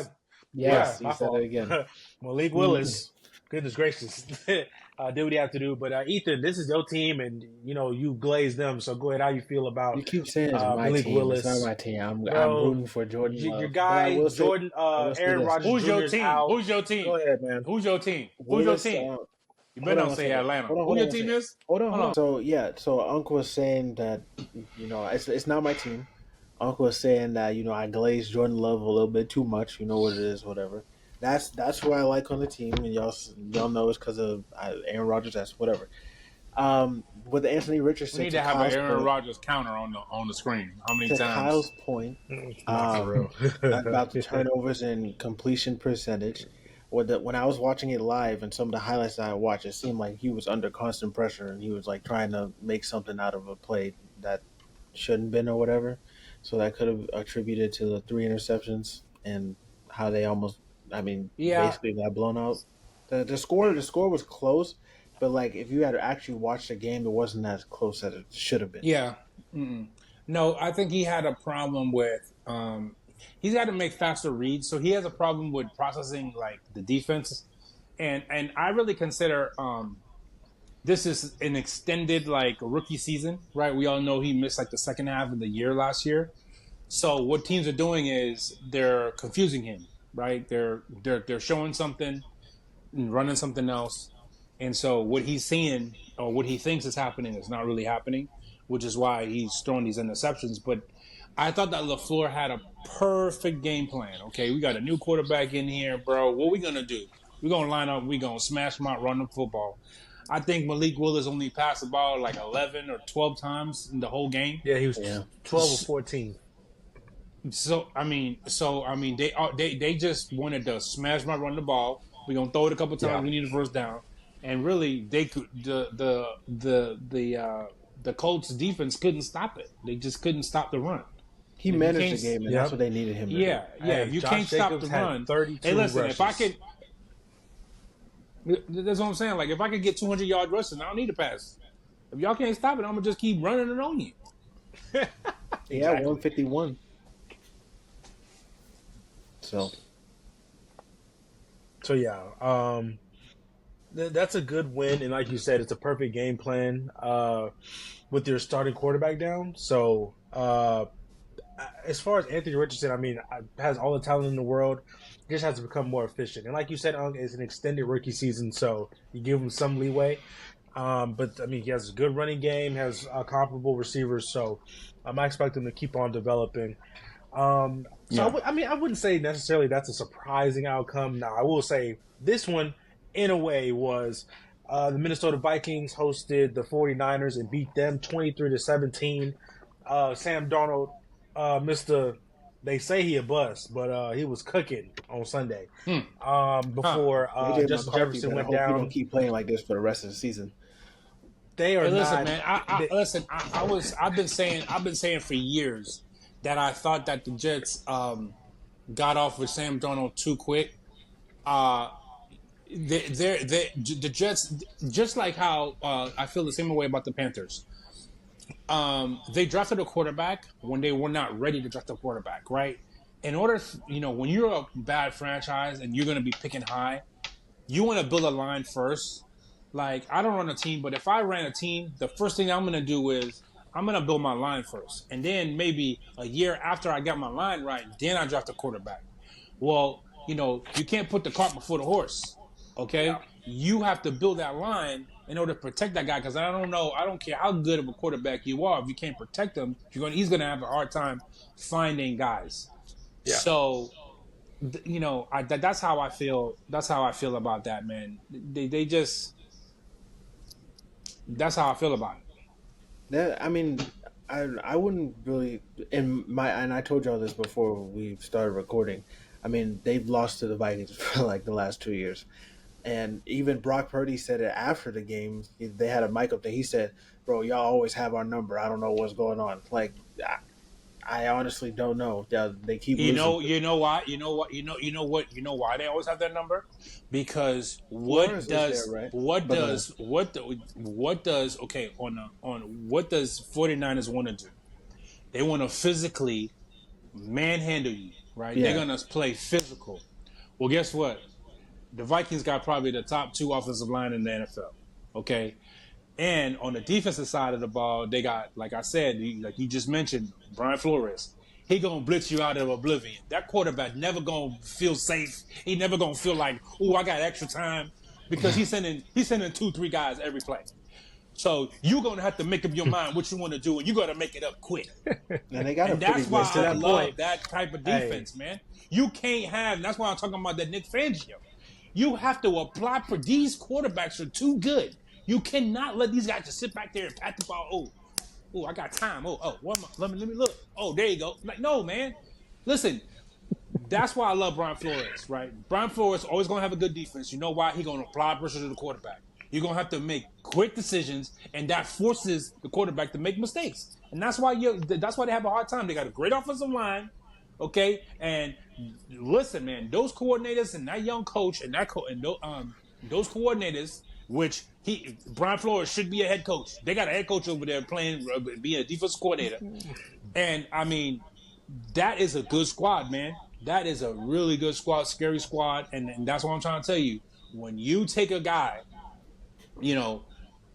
Yes, you said it again. Malik Willis. Goodness gracious. Did what he had to do. But Ethan, this is your team, and you glazed them. So go ahead. How you feel about? You keep saying it's my Malik team. Willis. It's not my team. I'm rooting for Jordan. Your guy, Jordan, Aaron Rodgers. Who's your team? Out. Who's your team? Go ahead, man. Who's your team? Who's your team? You better not say Atlanta. Who your team is? Hold on. So Uncle was saying that it's not my team. Uncle was saying that I glazed Jordan Love a little bit too much. You know what it is, whatever. That's who I like on the team, and y'all know it's because of Aaron Rodgers. That's whatever. With Anthony Richardson, we need to have an Aaron Rodgers counter on the screen. How many times? Kyle's point about the turnovers and completion percentage. When I was watching it live and some of the highlights that I watched, it seemed like he was under constant pressure and he was like trying to make something out of a play that shouldn't been or whatever. So that could have attributed to the 3 interceptions and how they almost, basically got blown out. The score was close, but like if you had actually watched the game, it wasn't as close as it should have been. Yeah. Mm-mm. No, I think he had a problem with. He's got to make faster reads, so he has a problem with processing like the defense, and I really consider this is an extended like rookie season, right? We all know he missed like the second half of the year last year, so what teams are doing is they're confusing him, right? They're showing something and running something else, and so what he's seeing or what he thinks is happening is not really happening, which is why he's throwing these interceptions, but. I thought that LaFleur had a perfect game plan. Okay, we got a new quarterback in here, bro. What we going to do? We're going to line up. We're going to smash them out, run the football. I think Malik Willis only passed the ball like 11 or 12 times in the whole game. Yeah, he was 12 or 14. So they just wanted to smash my run the ball. We're going to throw it a couple times. Yeah. We need a first down. And really, they could the Colts defense couldn't stop it. They just couldn't stop the run. He managed the game, and that's what they needed him to do. Yeah. If you can't stop the run. Hey, listen, rushes. If I could, that's what I'm saying. Like, if I could get 200 yard rushes, I don't need to pass. If y'all can't stop it, I'm gonna just keep running it on you. Yeah, 151. So yeah, that's a good win, and like you said, it's a perfect game plan with your starting quarterback down. So. As far as Anthony Richardson, has all the talent in the world. He just has to become more efficient. And like you said, it's an extended rookie season, so you give him some leeway. But he has a good running game, has comparable receivers, so I expect him to keep on developing. I wouldn't say necessarily that's a surprising outcome. Now, I will say this one, in a way, was the Minnesota Vikings hosted the 49ers and beat them 23-17. Sam Darnold, they say he a bust, but he was cooking on Sunday. Before Justin Jefferson went down. We don't keep playing like this for the rest of the season. They are listen, not. Man, I've been saying for years that I thought that the Jets got off with Sam Darnold too quick. The Jets, just like how I feel the same way about the Panthers. They drafted a quarterback when they were not ready to draft a quarterback, right? In order, when you're a bad franchise and you're going to be picking high, you want to build a line first. Like, I don't run a team, but if I ran a team, the first thing I'm going to do is I'm going to build my line first. And then maybe a year after I got my line right, then I draft a quarterback. Well, you can't put the cart before the horse, okay? Yeah. You have to build that line in order to protect that guy. Because I don't care how good of a quarterback you are, if you can't protect him, he's going to have a hard time finding guys. Yeah. So, that's how I feel. That's how I feel about that, man. They just. That's how I feel about it. I mean, I wouldn't really and I told y'all this before we started recording. I mean, they've lost to the Vikings for like the last 2 years. And even Brock Purdy said it after the game. They had a mic up there. He said, "Bro, y'all always have our number. I don't know what's going on." Like, I honestly don't know. They keep losing. You know why? You know why they always have that number? Because what does 49ers want to do? They want to physically manhandle you, right? Yeah. They're gonna play physical. Well, guess what? The Vikings got probably the top 2 offensive line in the NFL. Okay. And on the defensive side of the ball, they got, like I said, like you just mentioned, Brian Flores. He gonna blitz you out of oblivion. That quarterback never gonna feel safe. He never gonna feel like, oh, I got extra time, because he's sending 2-3 guys every play. So you're gonna have to make up your mind what you want to do, and you gotta make it up quick. And they got and that's why I love point. that type of defense, man. You can't have. That's why I'm talking about that Nick Fangio. You have to apply for these quarterbacks are too good. You cannot let these guys just sit back there and pat the ball. Oh, I got time. Let me look. Oh, there you go. Like, no, man. Listen, that's why I love Brian Flores, right? Brian Flores always going to have a good defense. You know why? He's going to apply pressure to the quarterback. You're going to have to make quick decisions, and that forces the quarterback to make mistakes. And that's why they have a hard time. They got a great offensive line, okay? And listen, man, those coordinators and that young coach and those coordinators, which Brian Flores should be a head coach. They got a head coach over there being a defensive coordinator. And, I mean, that is a good squad, man. That is a really good squad, scary squad. And that's what I'm trying to tell you. When you take a guy,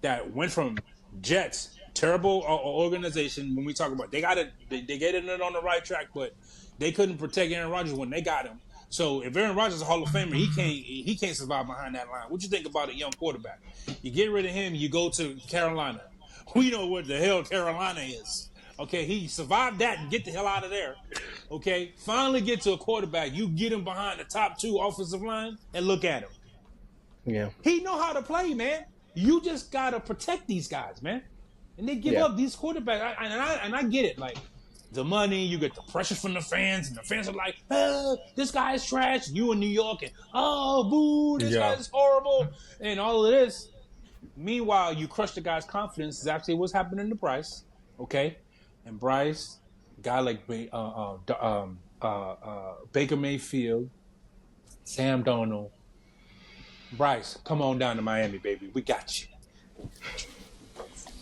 that went from Jets, terrible organization, when we talk about they get it on the right track, but they couldn't protect Aaron Rodgers when they got him. So if Aaron Rodgers is a Hall of Famer, he can't survive behind that line. What you think about a young quarterback? You get rid of him, you go to Carolina. We know what the hell Carolina is. Okay, he survived that and get the hell out of there. Okay, finally get to a quarterback. You get him behind the top 2 offensive line and look at him. Yeah, he know how to play, man. You just gotta protect these guys, man. And they give up these quarterbacks. And I get it. Like, the money, you get the pressure from the fans, and the fans are like, oh, this guy is trash. You in New York, and boo, this guy is horrible, and all of this. Meanwhile, you crush the guy's confidence. Is actually what's happening to Bryce, okay? And Bryce, a guy like Baker Mayfield, Sam Darnold. Bryce, come on down to Miami, baby. We got you.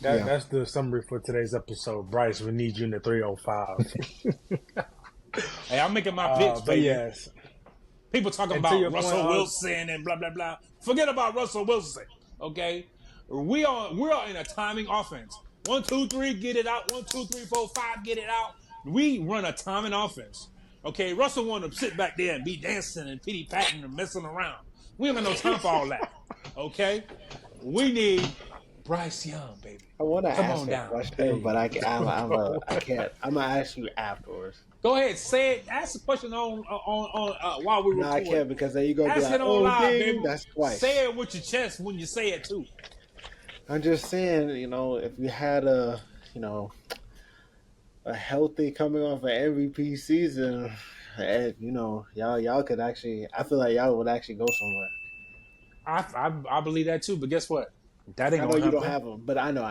That's the summary for today's episode. Bryce, we need you in the 305. Hey, I'm making my pitch, but baby. yes. People talking about Russell Wilson and blah, blah, blah. Forget about Russell Wilson, okay? We are in a timing offense. 1, 2, 3, get it out. 1, 2, 3, 4, 5, get it out. We run a timing offense, okay? Russell want to sit back there and be dancing and pity-patting and messing around. We don't got no time for all that, okay? We need Bryce Young, baby. I want to ask on a down. question, but I can't. I'm gonna ask you afterwards. Go ahead, say it. Ask the question on while we record. No, I can't, because then you go be Ask like, it on "Oh, live, dang, baby. that's twice." Say it with your chest when you say it too. I'm just saying, if you had a healthy coming off an MVP season, y'all could actually. I feel like y'all would actually go somewhere. I believe that too, but guess what? That ain't I know gonna you happen. don't have them, but I know.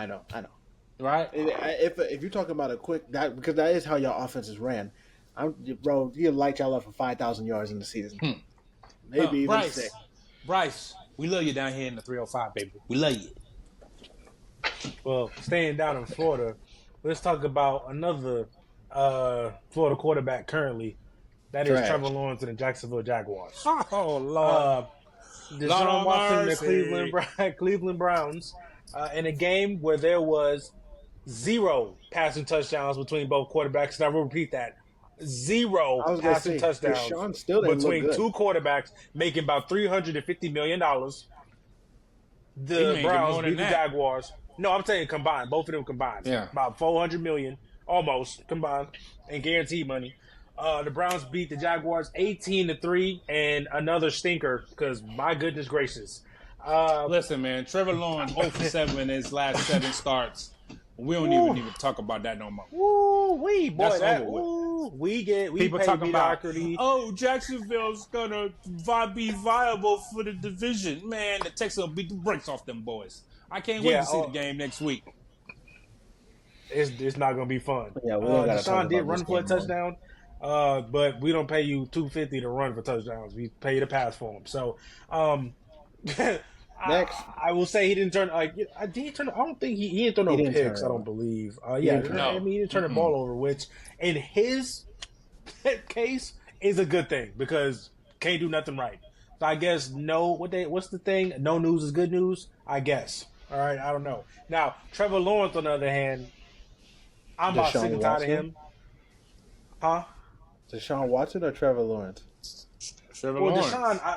Right? If you're talking about because that is how y'all offenses ran, bro, you light y'all up for 5,000 yards in the season, maybe even Bryce, 6. Bryce, we love you down here in the 305, baby. We love you. Well, staying down in Florida, let's talk about another Florida quarterback currently. That is Trevor Lawrence and the Jacksonville Jaguars. Oh, Lord. Deshaun Watson and the Cleveland Browns in a game where there was 0 passing touchdowns between both quarterbacks. And I will repeat that. 0 passing touchdowns still between 2 quarterbacks making about $350 million. the making Browns more beat than the that. Jaguars. No, I'm saying combined. Both of them combined. Yeah. About $400 million, almost combined, in guaranteed money. The Browns beat the Jaguars 18-3, and another stinker because my goodness gracious. Listen, man, Trevor Lawrence 0 for 7 in his last 7 starts. We don't Woo. even need to talk about that no more. Woo wee, boy, That's that over with. we People pay talking about, mediocrity. oh, Jacksonville's gonna be viable for the division. Man, the Texans will beat the brakes off them boys. I can't wait to see the game next week. It's not gonna be fun. Yeah, we don't gotta talk Deshaun did about run this for a game, touchdown, but we don't pay you $250 to run for touchdowns. We pay you to pass for them. So, Next. I will say he didn't turn. Did he turn? I don't think he didn't throw no didn't picks. turn I don't believe. No. I mean, he didn't turn the ball over, which in his case is a good thing because can't do nothing right. So I guess what's the thing? No news is good news. I guess. All right, I don't know. Now Trevor Lawrence, on the other hand, I'm about sick and tired of him. Huh? Deshaun Watson or Trevor Lawrence? Trevor Well, Lawrence.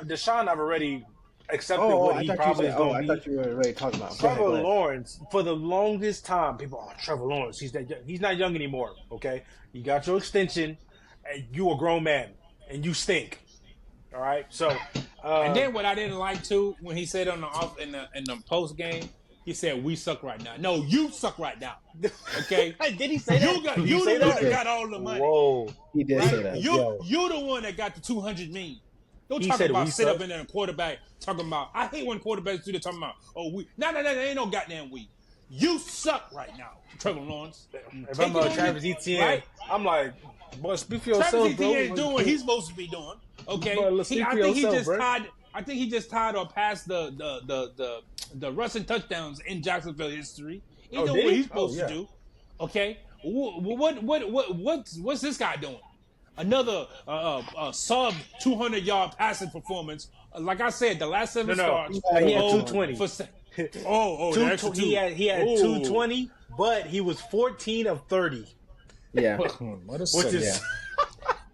Deshaun, I've already accepted what he probably is going to be. I thought you were already talking about Trevor Lawrence, for the longest time, people, Trevor Lawrence, he's not young anymore, okay? You got your extension, and you a grown man, and you stink, all right? So, and then what I didn't like, too, when he said in the post game, he said, we suck right now. No, you suck right now, okay? Did he say that? You the one that got all the money. Whoa. He did say that. You the one that got the $200 million. Don't talk about sit up in there and quarterback talking about. I hate when quarterbacks do the talking about. Oh, we no, ain't no goddamn we. You suck right now, Trevor Lawrence. If I'm Travis Etienne, right? I'm like, boy, speak for yourself, Travis bro. Etienne doing what he's supposed to be doing. Okay, bro, I think he just tied or passed the rushing touchdowns in Jacksonville history. He doing what he's supposed to do. Okay, what's this guy doing? Another sub 200-yard passing performance. Like I said, the last 7 starts. He had 220. He had 220, but he was 14 of 30. Yeah, which is.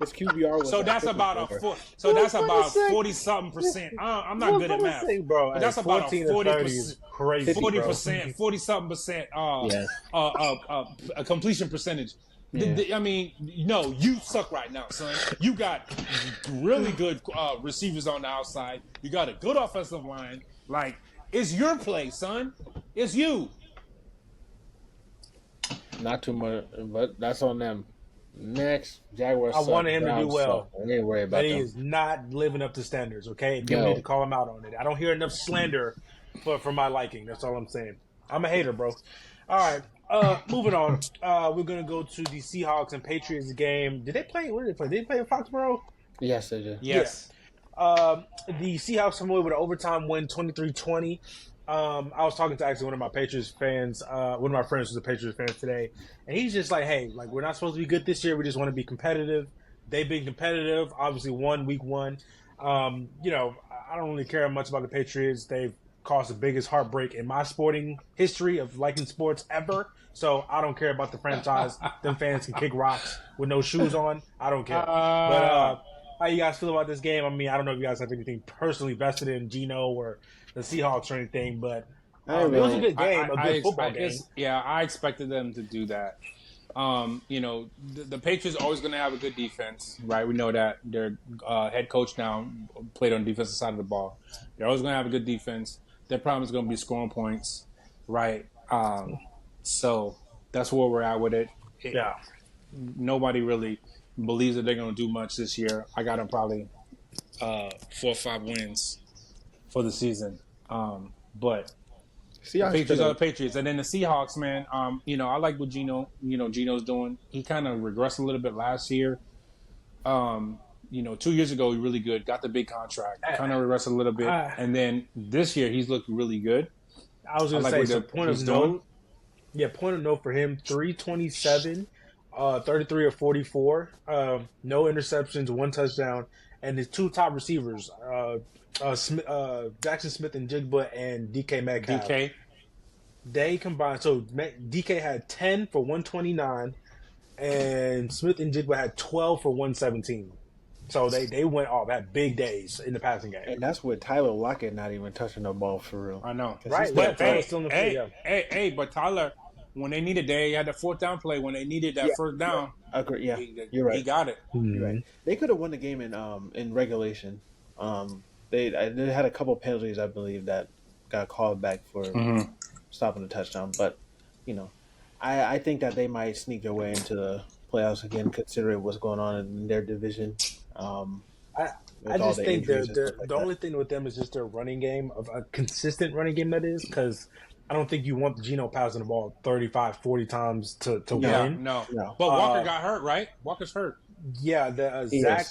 His QBR was that's about 40-something%. I'm not good at math, bro. But that's about 40%. Crazy, 40%, 40-something%. A completion percentage. Yeah. I mean, no, you suck right now, son. You got really good receivers on the outside. You got a good offensive line. Like, it's your play, son. It's you. Not too much, but that's on them. Next, Jaguars. I wanted him to do well. I ain't worried about but that. He is not living up to standards, okay? People need to call him out on it. I don't hear enough slander for my liking. That's all I'm saying. I'm a hater, bro. All right. Moving on. We're gonna go to the Seahawks and Patriots game. Did they play? Where did they play? Did they play in Foxborough? Yes, they did. Yes. Yeah. The Seahawks come away with an overtime win, 23-20. I was talking to actually one of my Patriots fans. One of my friends was a Patriots fan today, and he's just like, "Hey, like we're not supposed to be good this year. We just want to be competitive." They've been competitive. Obviously, won week 1. I don't really care much about the Patriots. They've caused the biggest heartbreak in my sporting history of liking sports ever. So I don't care about the franchise. Them fans can kick rocks with no shoes on. I don't care. But how you guys feel about this game? I mean, I don't know if you guys have anything personally vested in Geno or the Seahawks or anything, but it was a good game, a good football game. Yeah, I expected them to do that. The Patriots are always going to have a good defense, right? We know that. Their head coach now played on the defensive side of the ball. They're always going to have a good defense. Their problem is going to be scoring points, right? So that's where we're at with it. Yeah. Nobody really believes that they're going to do much this year. I got them probably 4 or 5 wins for the season. But the Patriots are the Patriots. And then the Seahawks, man, I like what Geno's doing. He kind of regressed a little bit last year. 2 years ago, he was really good. Got the big contract. Kind of regressed a little bit. And then this year, he's looked really good. I was going to say, so point of note. Yeah, point of note for him, 327, 33 or 44, no interceptions, 1 touchdown, and his 2 top receivers, Jackson Smith and Jigba and DK Metcalf. They combined. So DK had 10 for 129, and Smith and Jigba had 12 for 117. So they went off, had big days in the passing game. And that's with Tyler Lockett not even touching the ball for real. I know. Right, But Tyler's still in the field, yeah. hey, but Tyler, when they needed, they had the fourth down play. When they needed that first down, Agree. Yeah, you're right. He got it. You're right. They could have won the game in regulation. They had a couple penalties, I believe, that got called back for stopping the touchdown. But I think that they might sneak their way into the playoffs again, considering what's going on in their division. I just think the only thing with them is just their running game, of a consistent running game, that is, because I don't think you want Geno passing the ball 35, 40 times to win. No. But Walker got hurt, right? Walker's hurt. Yeah, Zach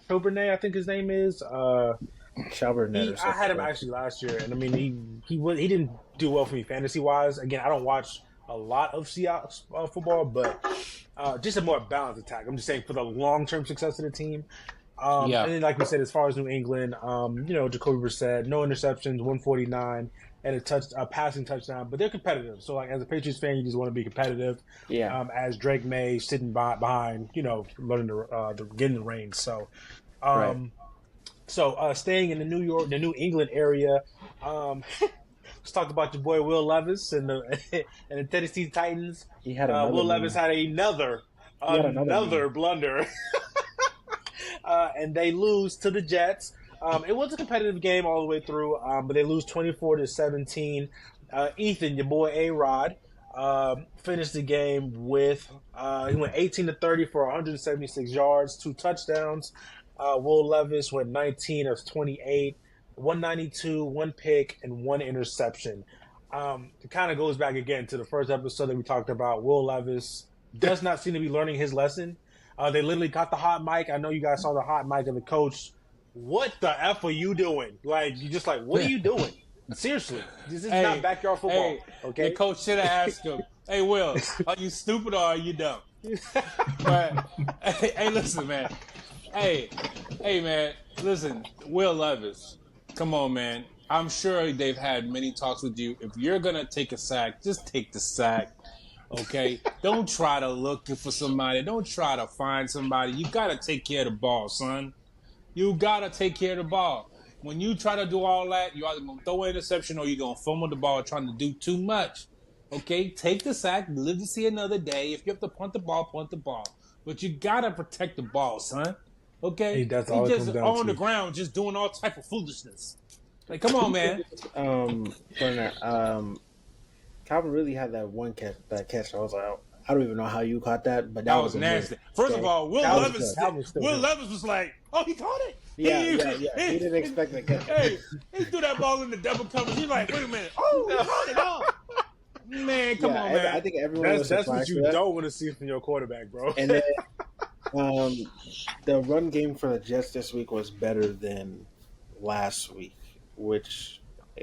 Charbonnet, I think his name is. Charbonnet. I had him actually last year, and I mean he didn't do well for me fantasy wise. Again, I don't watch a lot of Seahawks football, but just a more balanced attack. I'm just saying for the long term success of the team. And then, like we said, as far as New England, Jacoby Brissett, no interceptions, 149, and a passing touchdown. But they're competitive. So, like, as a Patriots fan, you just want to be competitive. Yeah. As Drake May sitting behind, learning to get in the reins. So, staying in the New England area, let's talk about your boy Will Levis and the Tennessee Titans. He had Will Levis had another blunder. And they lose to the Jets. It was a competitive game all the way through, but they lose 24-17. Ethan, your boy A-Rod, finished the game with he went 18-30 for 176 yards, 2 touchdowns. Will Levis went 19 of 28, 192, 1 pick, and 1 interception. It kind of goes back again to the first episode that we talked about. Will Levis does not seem to be learning his lesson. They literally got the hot mic. I know you guys saw the hot mic of the coach. What the F are you doing? Like, you're just like, what are you doing? Seriously. This is not backyard football. Okay. The coach should have asked him, hey, Will, are you stupid or are you dumb? But, hey, listen, man. Hey, man, listen, Will Levis, come on, man. I'm sure they've had many talks with you. If you're going to take a sack, just take the sack. Okay, don't try to look for somebody. Don't try to find somebody. You got to take care of the ball, son. You got to take care of the ball. When you try to do all that, you're either going to throw an interception or you're going to fumble the ball trying to do too much. Okay, take the sack, live to see another day. If you have to punt the ball, punt the ball. But you got to protect the ball, son. Okay? That's all He it just comes down on to. the ground just doing all type of foolishness. Like, come on, man. Calvin really had that one catch. I was like, I don't even know how you caught that, but that was nasty. amazing. First of all, Will Levis was like, "Oh, he caught it." Yeah. He didn't expect that catch. Hey, he threw that ball in the double coverage. He's like, "Wait a minute! Oh, he caught it! Oh, man, come on, man!" I think everyone was that's what surprised you for that. don't want to see from your quarterback, bro. And then the run game for the Jets this week was better than last week, which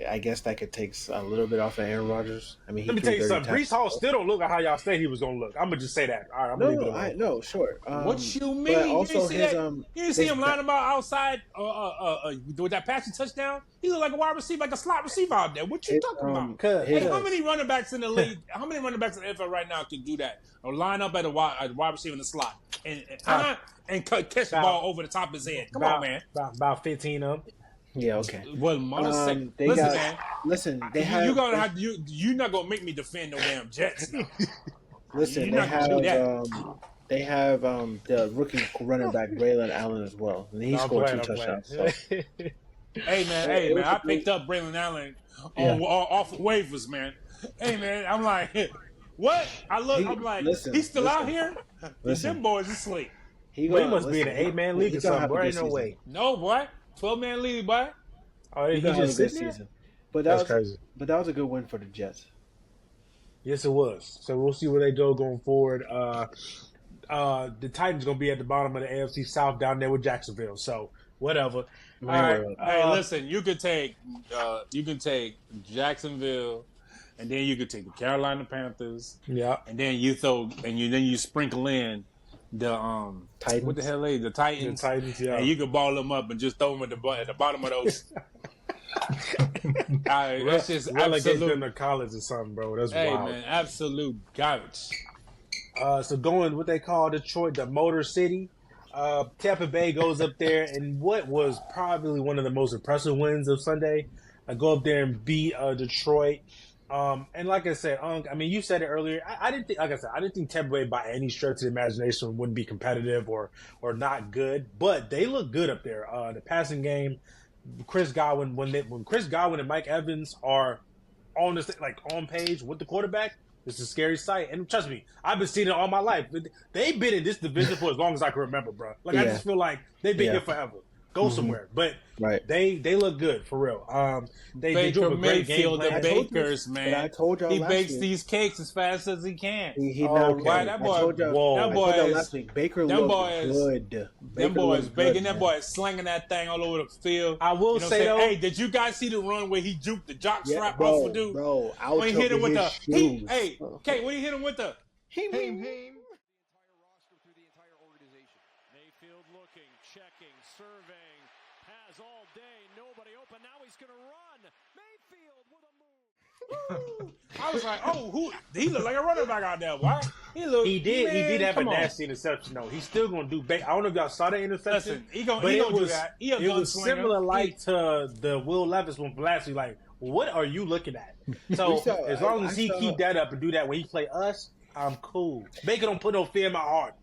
I guess that could take a little bit off of Aaron Rodgers. I mean, Let me tell you something. Brees Hall still don't look like how y'all said he was going to look. I'm going to just say that. All right, I'm going to leave it alone. No, sure. What you mean? Also you didn't see him lining about outside with that passing touchdown? He looked like a wide receiver, like a slot receiver out there. What you talking about? Hey, how many running backs in the league? How many running backs in the NFL right now can do that? Or line up at a wide receiver in the slot and catch the ball over the top of his head? Come on, man. About 15 of them. Yeah, okay. Well, man. You're not gonna make me defend no damn Jets. Now. Listen, they have the rookie running back Braylon Allen as well, and he scored 2 touchdowns. So. Hey man, I picked up Braylon Allen off of waivers, man. Hey man, I'm like, what? I'm like, he's still out here. Them boys asleep. He must be in an 8-man league or something. There ain't no way. No, boy. 12-man league, boy. Oh, he just this season. But that's crazy. But that was a good win for the Jets. Yes, it was. So we'll see where they go going forward. The Titans going to be at the bottom of the AFC South down there with Jacksonville. So whatever. All right. Hey, listen. You could take Jacksonville, and then you could take the Carolina Panthers. Yeah. And then you sprinkle in the Titans. What the hell is the Titans? The Titans, yeah. And you can ball them up and just throw them at the bottom of those. That's just relegate them to college or something, bro. That's wild. Hey man, absolute garbage. So going what they call Detroit, the Motor City. Tampa Bay goes up there, and what was probably one of the most impressive wins of Sunday, go up there and beat Detroit. And like I said, I mean, you said it earlier. I didn't think, like I said, I didn't think Tampa Bay by any stretch of the imagination wouldn't be competitive or not good, but they look good up there. The passing game, Chris Godwin, when Chris Godwin and Mike Evans are on this on page with the quarterback, it's a scary sight. And trust me, I've been seeing it all my life. They've been in this division for as long as I can remember, bro. I just feel like they've been here forever. Go somewhere, but they look good for real. They do a great Mayfield, game plan. the bakers, man. I told y'all he last bakes week. these cakes as fast as he can. He not boy, that boy, I told y'all last week. Baker looked good. Them boys baking. That boy is slinging that thing all over the field. I will say though, hey, did you guys see the run where he juked the jock strap bro, off the dude? Bro, when he hit him with the shoes. Kate, when he hit him with the Heem. Mayfield looking, checking, surveying, has all day, nobody open. Now he's going to run. Mayfield with a move. I was like, oh, he looked like a running back out there. Why? He did have a nasty interception though. He's still gonna do. I don't know if y'all saw the interception. Listen, he gonna do that. It was similar to the Will Levis one from last week. Like, what are you looking at? So as long as he keep that up and do that when he play us, I'm cool. Baker don't put no fear in my heart.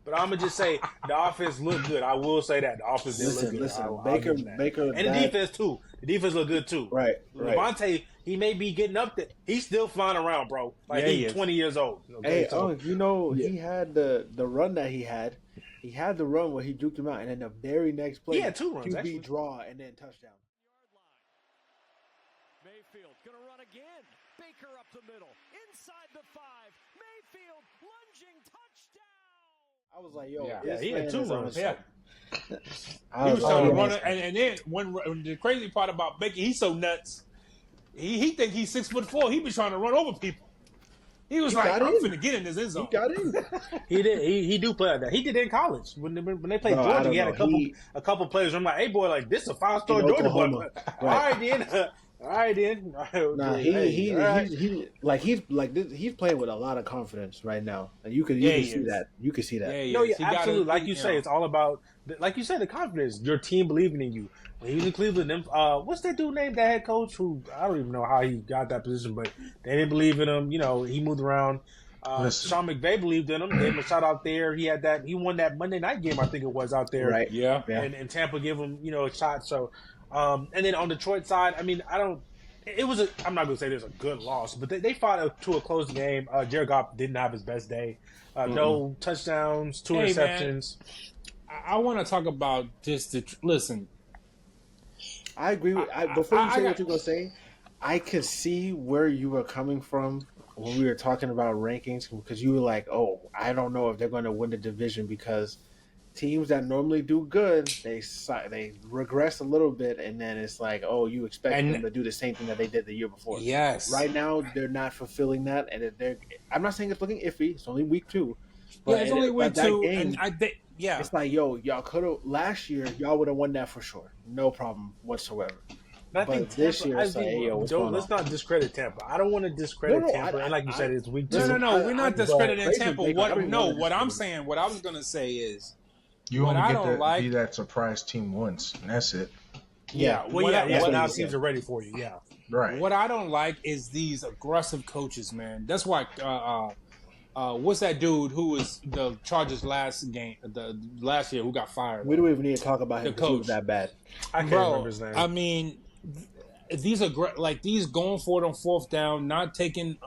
But I'm gonna just say the offense looked good. I will say that the offense did look good. Listen, Baker, and the defense too. The defense looked good too. Right. Levante, he may be getting up there. He's still flying around, bro. Like he's 20 years old. Okay, he had the run that he had. He had the run where he juked him out, and then the very next play, he had 2 runs. QB Actually. draw and then touchdown. Mayfield gonna run again. Baker up the middle, inside the 5. Mayfield lunging touchdown. I was like, yo, he had 2 runs. Yeah. I He was trying to run it. it, and then when the crazy part about Baker, he's so nuts. He think he's 6'4". He be trying to run over people. He was like, I'm finna get in this end zone. He got in. He did. He do play like that. He did in college when they played Georgia. He had a couple players. I'm like, hey boy, like this is a 5-star Georgia boy. All right then. All right then. Nah, he's playing with a lot of confidence right now, and you can see that. You can see that. Absolutely. Like you say, it's all about, like you said, the confidence. Your team believing in you. When he was in Cleveland, what's that dude named, that head coach? Who I don't even know how he got that position, but they didn't believe in him. You know, he moved around. Sean McVay believed in him. Gave him a shot out there. He won that Monday night game, I think it was, out there. Right. Yeah. And Tampa gave him, a shot. So, and then on Detroit side, I mean, I'm not going to say there's a good loss, but they fought to a close game. Jared Goff didn't have his best day. No touchdowns, 2 interceptions. Man, I want to talk about this. Listen. I agree with before you say what you're going to say, I can see where you were coming from when we were talking about rankings, because you were like, oh, I don't know if they're going to win the division because teams that normally do good, they regress a little bit, and then it's like, oh, you expect them to do the same thing that they did the year before. Yes. Right now, they're not fulfilling that, and I'm not saying it's looking iffy. It's only week 2. But it's only week 2, game, and it's like, yo, y'all could have last year. Y'all would have won that for sure, no problem whatsoever. But I think this year, it's like, hey, yo, let's not discredit Tampa. I don't want to discredit Tampa. And like you said, it's week 2. No, we're not discrediting Tampa. What I'm saying, what I was going to say is, you only get to be be that surprise team once, and that's it. Now teams are ready for you. Yeah, right. What I don't like is these aggressive coaches, man. That's why. What's that dude who was the Chargers last year who got fired? We don't even need to talk about him because he was that bad. I can't remember his name. I mean, these are like these going for it on 4th down, not taking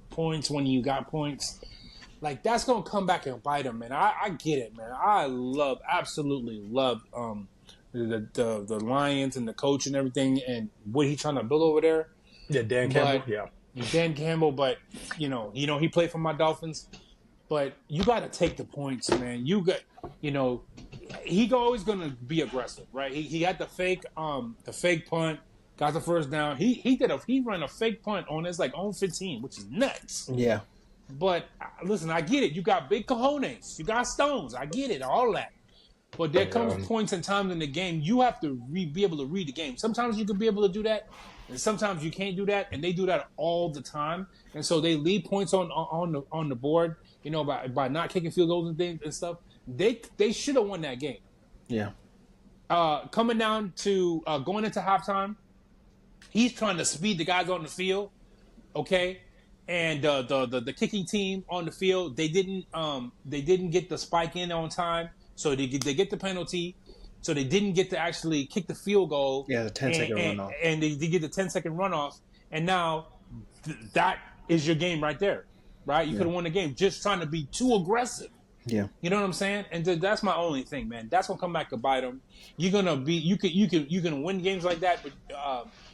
points when you got points. Like, that's going to come back and bite him, man. I get it, man. I absolutely love the Lions and the coach and everything and what he's trying to build over there. Yeah, Dan Campbell. Dan Campbell, but, he played for my Dolphins. But you got to take the points, man. He always going to be aggressive, right? He had the fake punt, got the 1st down. He ran a fake punt on his, own 15, which is nuts. Yeah. But listen, I get it. You got big cojones. You got stones. I get it. All that. But there comes points and times in the game you have to be able to read the game. Sometimes you can be able to do that, and sometimes you can't do that. And they do that all the time. And so they leave points on the board, by not kicking field goals and things and stuff. they should have won that game. Yeah. Coming down to going into halftime, he's trying to speed the guys on the field, okay? And the kicking team on the field, they didn't get the spike in on time, so they get the penalty, so they didn't get to actually kick the field goal. Yeah, the 10-second runoff. And they get the 10-second runoff, and now that is your game right there, right? You could have won the game just trying to be too aggressive. Yeah. You know what I'm saying? And that's my only thing, man. That's gonna come back to bite them. You can win games like that, but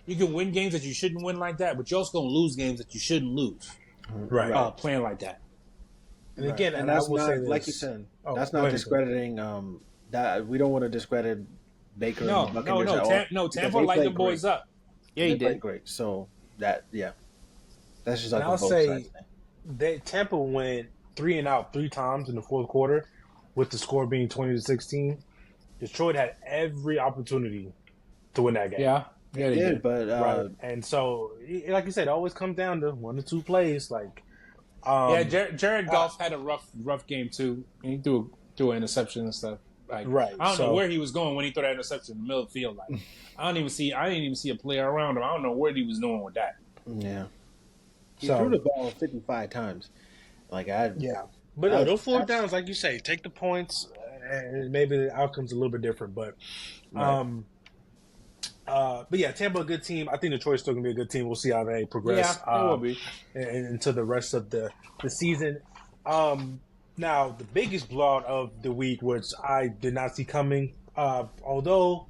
you can win games that you shouldn't win like that, but you're also gonna lose games that you shouldn't lose. Right. Playing like that. And again, and that's I will not say this, like you said, that's not discrediting. That we don't want to discredit Baker. No, and Buccaneers at all, Tampa light the boys great. up. Yeah, he did great. So that's just like I'll both say sides. Tampa went 3 and out 3 times in the fourth quarter, with the score being 20-16. Detroit had every opportunity to win that game. Yeah, they did. But right. And so, like you said, it always comes down to 1 or 2 plays. Like, Jared Goff had a rough game too. He threw an interception and stuff. Like, right. I don't know where he was going when he threw that interception in the middle of the field. Like, I didn't even see a player around him. I don't know what he was doing with that. Yeah. He threw the ball 55 times. But those 4 downs, like you say, take the points, and maybe the outcome's a little bit different. But, Tampa a good team. I think Detroit's still gonna be a good team. We'll see how they progress. Yeah, it will be into the rest of the season. Now the biggest blowout of the week, which I did not see coming, although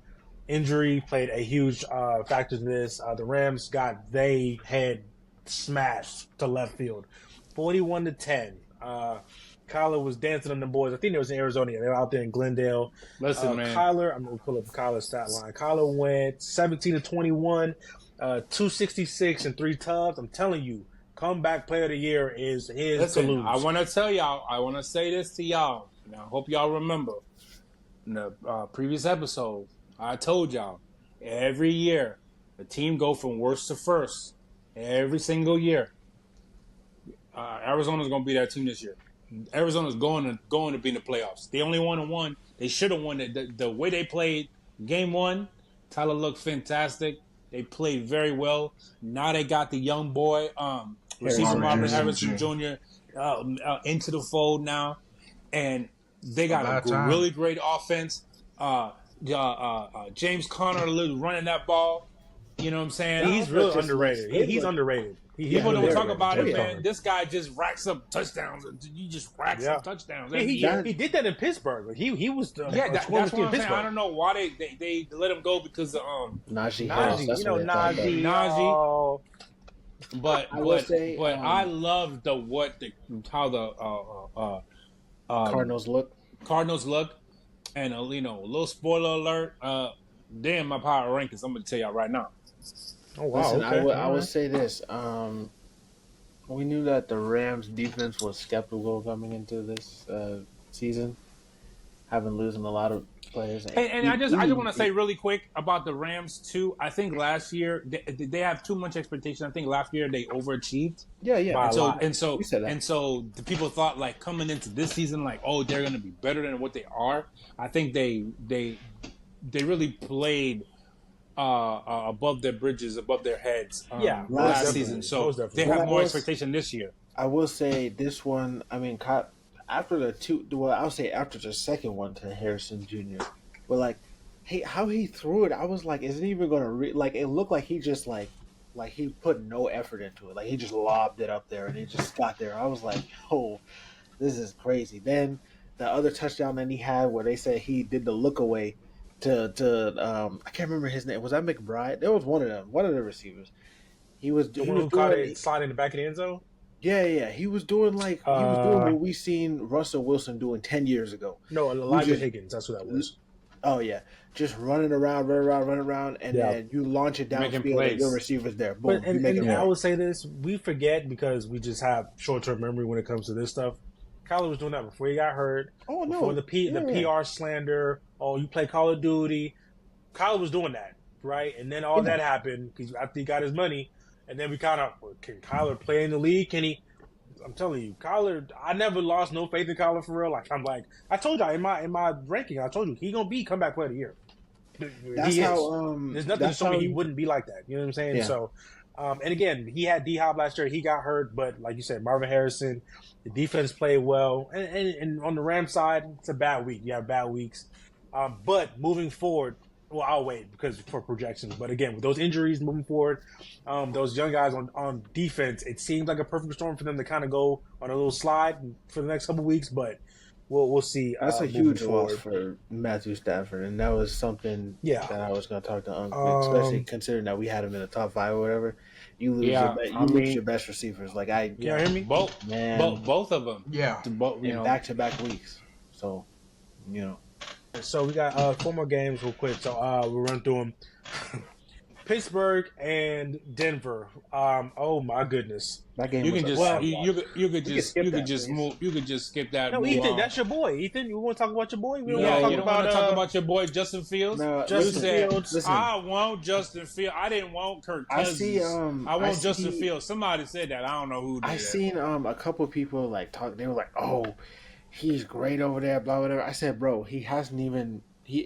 injury played a huge factor in this. The Rams got they head smashed to left field, 41-10. Kyler was dancing on the boys. I think it was in Arizona. They were out there in Glendale. Listen, man. Kyler, I'm going to pull up Kyler's stat line. Kyler went 17-21, 266 and 3 tubs. I'm telling you, comeback player of the year is his to lose. I want to tell y'all, I want to say this to y'all, and I hope y'all remember. In the previous episode, I told y'all, every year, the team go from worst to first. Every single year. Arizona's going to be that team this year. Arizona's going to be in the playoffs. They only won. They should have won it. The way they played game 1, Tyler looked fantastic. They played very well. Now they got the young boy, receiver Marvin Harrison Jr. Into the fold now, and they got a really great offense. James Conner running that ball. You know what I'm saying? He's really underrated. He's underrated. People don't talk about it, man. This guy just racks up touchdowns. He just racks up touchdowns. He did that in Pittsburgh. He was that's what I'm saying. I don't know why they let him go because of Najee. Najee. But I love how the Cardinals look, and a little spoiler alert. Damn, my power rankings. I'm gonna tell y'all right now. Oh wow! Listen, okay. I would say this. We knew that the Rams defense was skeptical coming into this season, having losing a lot of players. And I just want to say really quick about the Rams too. I think last year they have too much expectation. I think last year they overachieved. Yeah. And so the people thought like coming into this season like, oh, they're going to be better than what they are. I think they really played above their bridges, above their heads. Last season. So they have more expectation this year. I will say this one. I mean, after the two. Well, I'll say after the second one to Harrison Jr. But like, how he threw it, I was like, is it even going to like? It looked like he just like he put no effort into it. Like he just lobbed it up there and it just got there. I was like, oh, this is crazy. Then the other touchdown that he had, where they said he did the look away. To I can't remember his name. Was that McBride? There was one of the receivers. He was caught it sliding in the back of the end zone. Yeah. He was doing what we seen Russell Wilson doing 10 years ago. No, Elijah Higgins. That's what that was. Oh yeah, just running around, and then you launch it downfield and your receivers there. Boom. And I would say this: we forget because we just have short-term memory when it comes to this stuff. Kyler was doing that before he got hurt. Oh no! Before the PR slander. Oh, you play Call of Duty. Kyler was doing that, right? And then all that happened because after he got his money, and then we kind of, can Kyler play in the league? Can he? I'm telling you, Kyler. I never lost no faith in Kyler for real. Like I told y'all in my ranking, I told you he gonna be comeback player of the year. That's He how. is. There's nothing to show me he wouldn't be like that. You know what I'm saying? Yeah. So, and again, he had D-Hop last year. He got hurt, but like you said, Marvin Harrison, the defense played well. And on the Rams side, it's a bad week. You have bad weeks. But moving forward, well, I'll wait because for projections. But again, with those injuries moving forward, those young guys on defense, it seems like a perfect storm for them to kind of go on a little slide for the next couple of weeks. But we'll see. That's a huge loss for Matthew Stafford, and that was something that I was going to talk to Uncle, especially considering that we had him in the top 5 or whatever. You lose, lose your best receivers. Like can you hear me? Both of them. Yeah, in back-to-back weeks. So, So we got 4 more games real quick. So we'll run through them. Pittsburgh and Denver. Oh my goodness. That game you was can just you could just skip that. No, Ethan, that's your boy. Ethan, you want to talk about your boy? You don't want to talk about your boy Justin Fields. No, Justin Fields. Listen. I want Justin Fields. I didn't want Kirk Cousins. I want Justin Fields. Somebody said that. I don't know who did. I seen a couple people talk. They were like, "Oh, he's great over there." Blah blah blah. I said, "Bro, he hasn't even."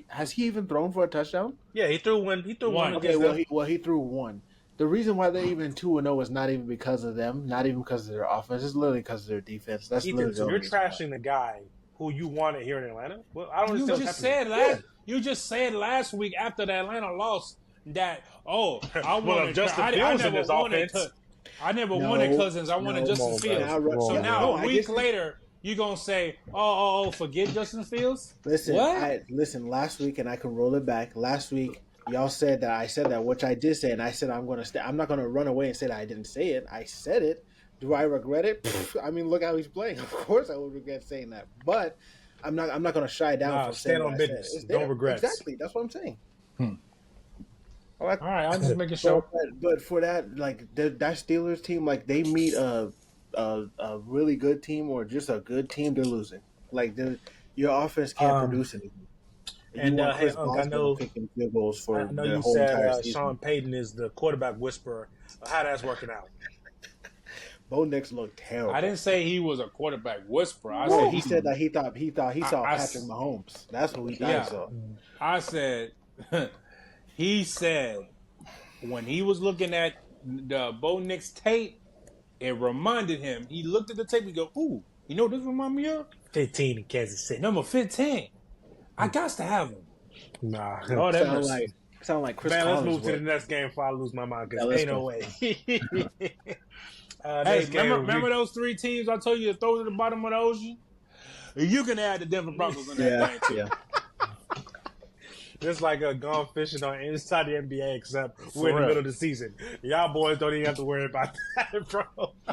Has he even thrown for a touchdown? Yeah, he threw one. He threw one. Okay, he threw one. The reason why they're even 2-0 is not even because of them, not even because of their offense. It's literally because of their defense. That's Ethan, so you're trashing the guy who you wanted here in Atlanta. Well, I don't understand. You just said last week after the Atlanta loss that I wanted Justin Fields in his offense. I never wanted Cousins. I wanted Justin Fields. So now a week later. You gonna say, forget Justin Fields? Listen, what? Listen. Last week, and I can roll it back. Last week, y'all said that I said that, which I did say, and I said I'm gonna stay. I'm not gonna run away and say that I didn't say it. I said it. Do I regret it? I mean, look how he's playing. Of course, I would regret saying that, but I'm not gonna shy down. From stand on business. Don't regret. Exactly. That's what I'm saying. All right, I'm just making sure. But for that, that Steelers team, they meet a really good team or just a good team, they're losing. Your offense can't produce anything. And I know kicking field goals for I know the you whole entire said season. Sean Payton is the quarterback whisperer. How that's working out? Bo Nix looked terrible. I didn't say he was a quarterback whisperer. He said that he thought he saw Patrick Mahomes. That's what he thought he saw. I said he said when he was looking at the Bo Nix tape, it reminded him. He looked at the tape and go, "Ooh, you know what this remind me of? 15 in Kansas City. Number 15. I got to have him." Nah. Oh, that sound like Chris Man, Collins. let's move to the next game before I lose my mind because ain't no way. Hey, remember those 3 teams I told you to throw to the bottom of the ocean? You can add the Denver Broncos in that thing too. Yeah. Just like gone fishing on inside the NBA, except we're in the middle of the season. Y'all boys don't even have to worry about that, bro.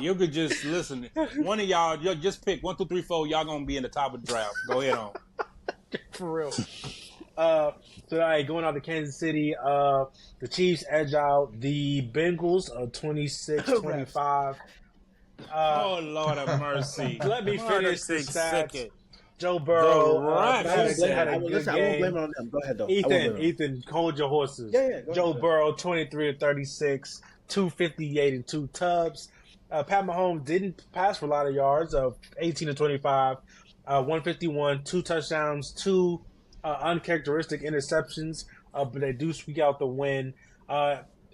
You could just listen. One of y'all just pick 1, 2, 3, 4. Y'all gonna be in the top of the draft. Go ahead on. For real. So, all right, going out to Kansas City. The Chiefs edge out the Bengals 26-25. Oh, Lord have mercy. Let me finish the stats. Second. Joe Burrow Right. had a good Listen, I won't game. blame it on them. Go ahead, though. Ethan, hold your horses. Yeah, go Joe ahead. Burrow, 23-36, 258 and 2 tubs. Pat Mahomes didn't pass for a lot of yards, 18-25, 151, 2 touchdowns, 2 uncharacteristic interceptions, but they do squeak out the win.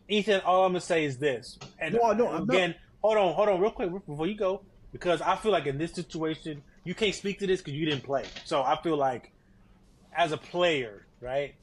Ethan, all I'm going to say is this. And again, hold on real quick before you go, because I feel like in this situation, you can't speak to this because you didn't play. So I feel like as a player, right?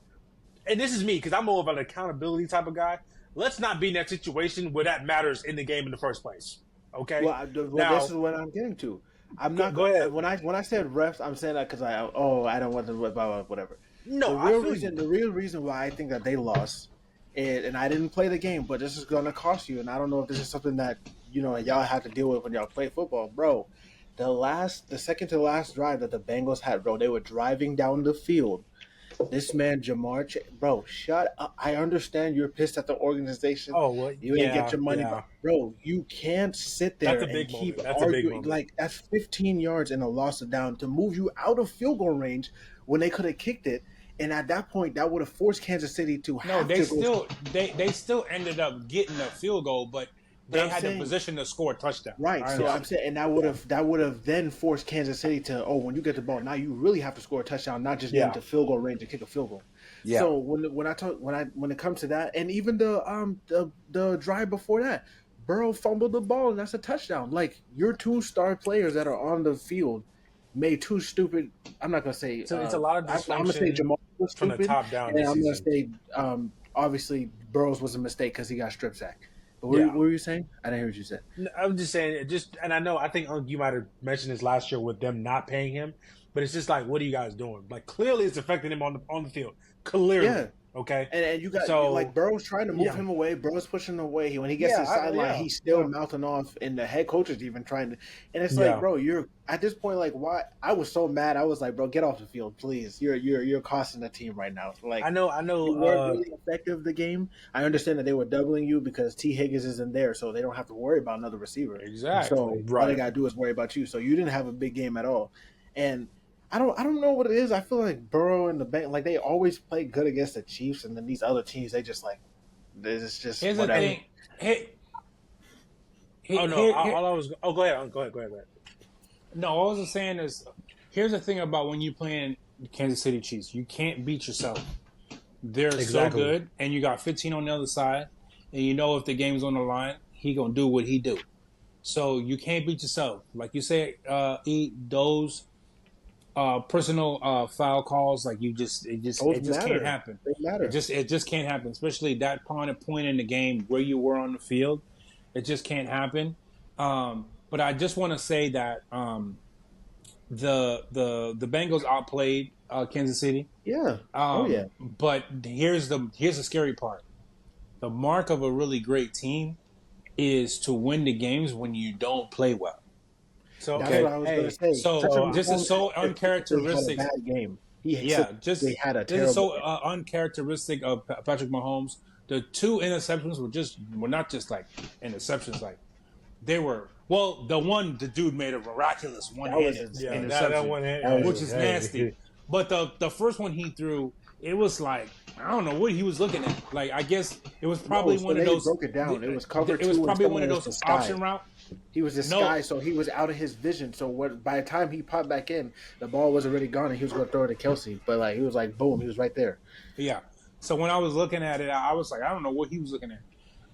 And this is me because I'm more of an accountability type of guy. Let's not be in that situation where that matters in the game in the first place. Okay? Well, now, this is what I'm getting to. I'm not go ahead. When I said refs, I'm saying that because I don't want to blah, blah, whatever. No, the real reason why I think that they lost, and I didn't play the game, but this is going to cost you. And I don't know if this is something that y'all have to deal with when y'all play football, bro. The second to last drive that the Bengals had, bro, they were driving down the field. This man, Jamar, bro, shut up. I understand you're pissed at the organization. Oh, well, you didn't get your money back. Bro, you can't sit there and keep arguing. That's 15 yards and a loss of down to move you out of field goal range when they could have kicked it. And at that point, that would have forced Kansas City to have they still ended up getting a field goal, but they I'm had the saying- position to score a touchdown. Right. I So understand. I'm saying, and that would have then forced Kansas City to, when you get the ball, now you really have to score a touchdown, not just get Yeah. into field goal range and kick a field goal. Yeah. So when it comes to that, and even the drive before that, Burrow fumbled the ball and that's a touchdown. Like your two star players that are on the field made two stupid. I'm not gonna say. It's a lot of I'm gonna say dysfunction Jamal was from stupid, the top down and this I'm gonna season. say obviously Burrows was a mistake because he got strip sacked. But Yeah. what were you saying? I didn't hear what you said. I'm just saying, and I think you might have mentioned this last year with them not paying him, but it's just like, what are you guys doing? Like, clearly it's affecting him on the field. Clearly. Yeah. Okay. And you got So- like Burrow's trying to move Yeah. him away. Burrow's pushing him away. When he gets to the Yeah, sideline, yeah, he's still yeah. mouthing off, and the head coach is even trying to. And it's Yeah. like, bro, you're at this point. Like, why? I was so mad. I was like, bro, get off the field, please. You're costing the team right now. Like, I know. you weren't really effective the game. I understand that they were doubling you because T. Higgins isn't there, so they don't have to worry about another receiver. Exactly. So all Right. they gotta do is worry about you. So you didn't have a big game at all, and I don't know what it is. I feel like Burrow and the bank, like they always play good against the Chiefs, and then these other teams, they just like it's just Here's whatever. the thing. Oh no! All I was. Oh, go ahead. Go ahead. No, all I was saying is, here's the thing about when you playing the Kansas City Chiefs, you can't beat yourself. They're Exactly. so good, and you got 15 on the other side, and you know if the game's on the line, he gonna do what he do. So you can't beat yourself. Like you said, those personal foul calls, like it just matter. can't happen. They matter. It just can't happen, especially that point in the game where you were on the field. It just can't happen. But I just want to say that the Bengals outplayed Kansas City. Yeah. Yeah. But here's the scary part. The mark of a really great team is to win the games when you don't play well. So That's what I was gonna say. So this is so uncharacteristic. He had a bad game. He They had a terrible this is so game. uncharacteristic of Patrick Mahomes. The two interceptions were not just like interceptions, like they were. Well, the dude made a miraculous one-handed insane. interception, that one, which is nasty. But the first one he threw, it was like I don't know what he was looking at. Like I guess it was probably one of those. Broke it down. It was cover It was two, probably and one of someone was those the sky. option route. He was the No. sky, so he was out of his vision. So by the time he popped back in, the ball was already gone, and he was going to throw it to Kelsey. But like he was like, boom, he was right there. Yeah. So when I was looking at it, I was like, I don't know what he was looking at.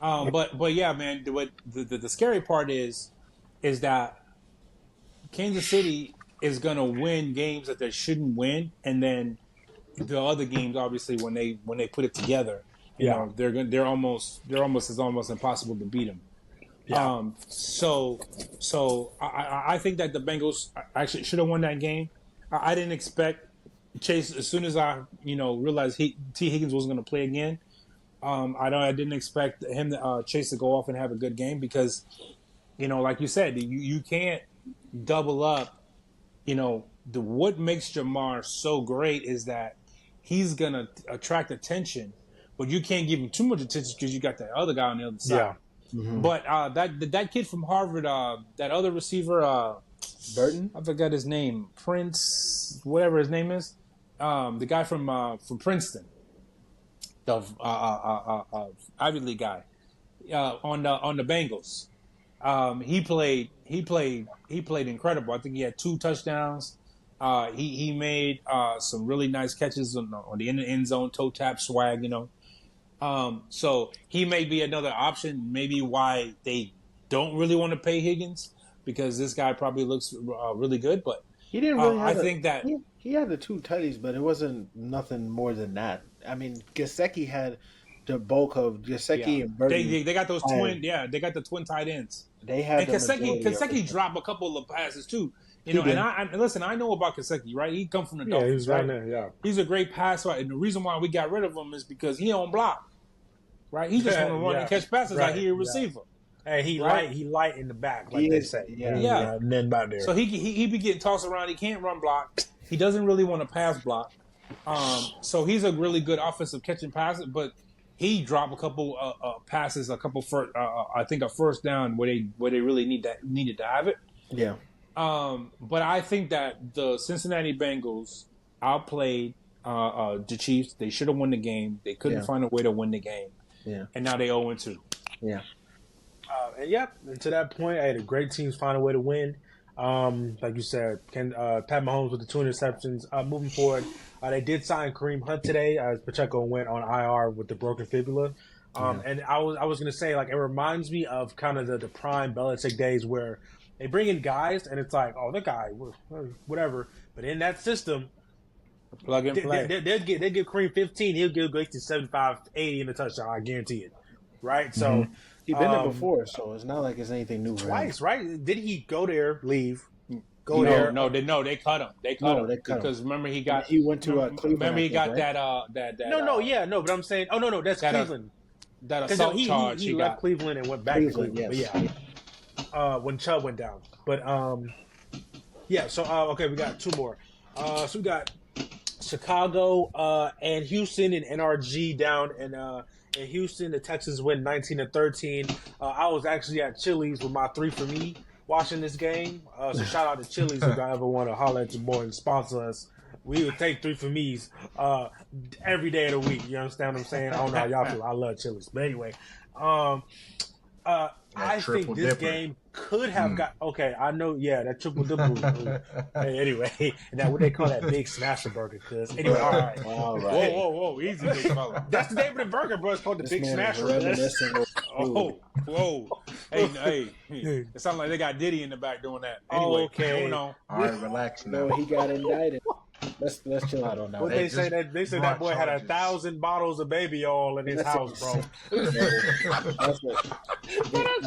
But yeah, man. What the scary part is that Kansas City is gonna win games that they shouldn't win, and then the other games, obviously, when they put it together, you know, they're almost impossible to beat them. Yeah. So I think that the Bengals actually should have won that game. I didn't expect Chase as soon as I realized T. Higgins wasn't going to play again. I didn't expect him to Chase to go off and have a good game because, like you said, you can't double up. What makes Jamar so great is that he's gonna attract attention, but you can't give him too much attention because you got that other guy on the other side. Yeah. Mm-hmm. But that kid from Harvard, that other receiver, Burton? I forgot his name, Prince, whatever his name is, the guy from Princeton, the Ivy League guy, on the Bengals. He played incredible. I think he had 2 touchdowns. He made some really nice catches on the end zone, toe tap swag, So he may be another option, maybe why they don't really want to pay Higgins, because this guy probably looks really good. But He didn't really have think that he had the 2 tutties, but it wasn't nothing more than that. I mean, Gesicki had the bulk of Gesicki and Burton. they got those twin, they got the twin tight ends. They had And the majority of Kaseki it. dropped a couple of passes too. He did. And I listen, I know about Kaseki, right? He come from the Yeah, Dolphins, he was right? right there. Yeah. He's a great passer, and the reason why we got rid of him is because he don't block, right? He just want to run and catch passes like he a receiver. Hey, he light in the back, like He they is, say. yeah. And then back there. So he be getting tossed around. He can't run block. He doesn't really want to pass block. So he's a really good offensive catching passer, but he dropped a couple passes, I think a first down where they really needed to have it. Yeah. But I think that the Cincinnati Bengals outplayed the Chiefs. They should have won the game. They couldn't find a way to win the game. Yeah. And now they 0-2. Yeah. And to that point, hey, the great teams find a way to win. Like you said, Pat Mahomes with the 2 interceptions. Moving forward, they did sign Kareem Hunt today as Pacheco went on IR with the broken fibula. And I was gonna say, like, it reminds me of kind of the prime Belichick days where they bring in guys and it's like, oh, the guy, whatever. But in that system, Plug and play. They'll give Kareem 15. He'll give Gracie 75, 80 in the touchdown. I guarantee it. Right? So He's been there before, so it's not like it's anything new for him. twice, right? Did he go there, leave, go No, there? no, they cut him. They cut him because remember he went to Cleveland. Remember he got right? that. But I'm saying, that's that, Cleveland. That assault charge he left Cleveland and went back to Cleveland. Yes. But yeah, when Chubb went down. But yeah. So okay, we got 2 more. So we got Chicago and Houston and NRG down in Houston. The Texans win 19-13. I was actually at Chili's with my 3 for me watching this game. So shout out to Chili's if y'all ever want to holler at your boy and sponsor us. We would take 3 for me's every day of the week. You understand what I'm saying? I don't know how y'all feel. I love Chili's. But anyway, I think this game could have got okay. I know, that triple double. Hey, anyway, now what they call that big smasher burger? Because anyway, all right. Whoa, easy, big fella. That's the name of the burger, bro. It's called the big smasher. Whoa. Hey, it sounds like they got Diddy in the back doing that. Anyway, moving on. All right, relax now. No, he got indicted. Let's chill out on that. What they say that boy had 1,000 bottles of baby oil in his house, bro. That's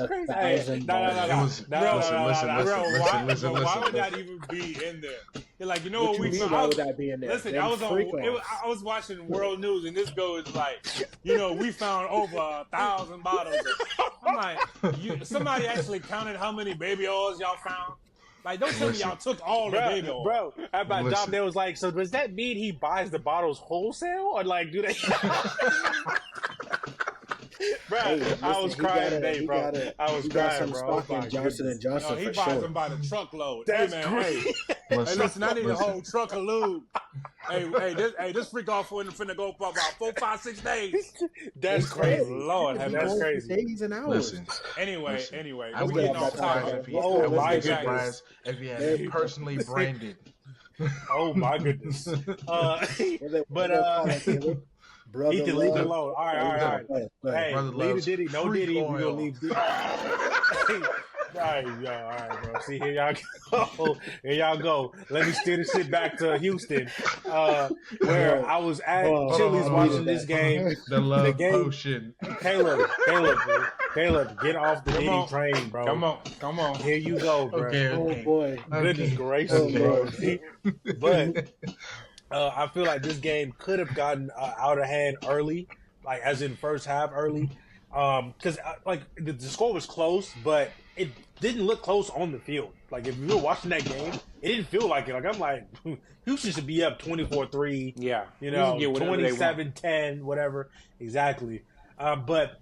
crazy. Listen. Why would that even be in there? You're like, you know what we mean? Why would that be in there? Listen, I was watching World News and this goes like, we found over 1,000 bottles. I'm like, somebody actually counted how many baby oils y'all found? Like, don't tell me y'all took all the baby oil. Bro, about Dom, they was like, so does that mean he buys the bottles wholesale? Or like, do they... Bro, I was crying today, bro. I was crying, bro. Johnson & Johnson, he buys them by the truckload. That's hey, man, great. Hey, listen, I need a whole truck of lube. This freak off finna go for about 4, 5, 6 days. That's crazy. Lord, that's crazy. Days and hours. Anyway, I we wouldn't getting be off surprised topic. if he had personally branded. Oh my goodness. But he can leave it alone. All right. Hey, leave Diddy. No Diddy. We're gonna leave Diddy. All right, bro. See, here y'all go. Let me steer the shit back to Houston, where I was at Chili's watching this game. The game. Potion. Caleb, get off the Diddy train, bro. Come on. Here you go, bro. Okay. Oh boy. Goodness gracious, bro. But I feel like this game could have gotten out of hand early, like as in first half early, because like the score was close, but it didn't look close on the field. Like if you were watching that game, it didn't feel like it. Like I'm like, Houston should be up 24-3. Yeah, 27-10, whatever. Exactly. But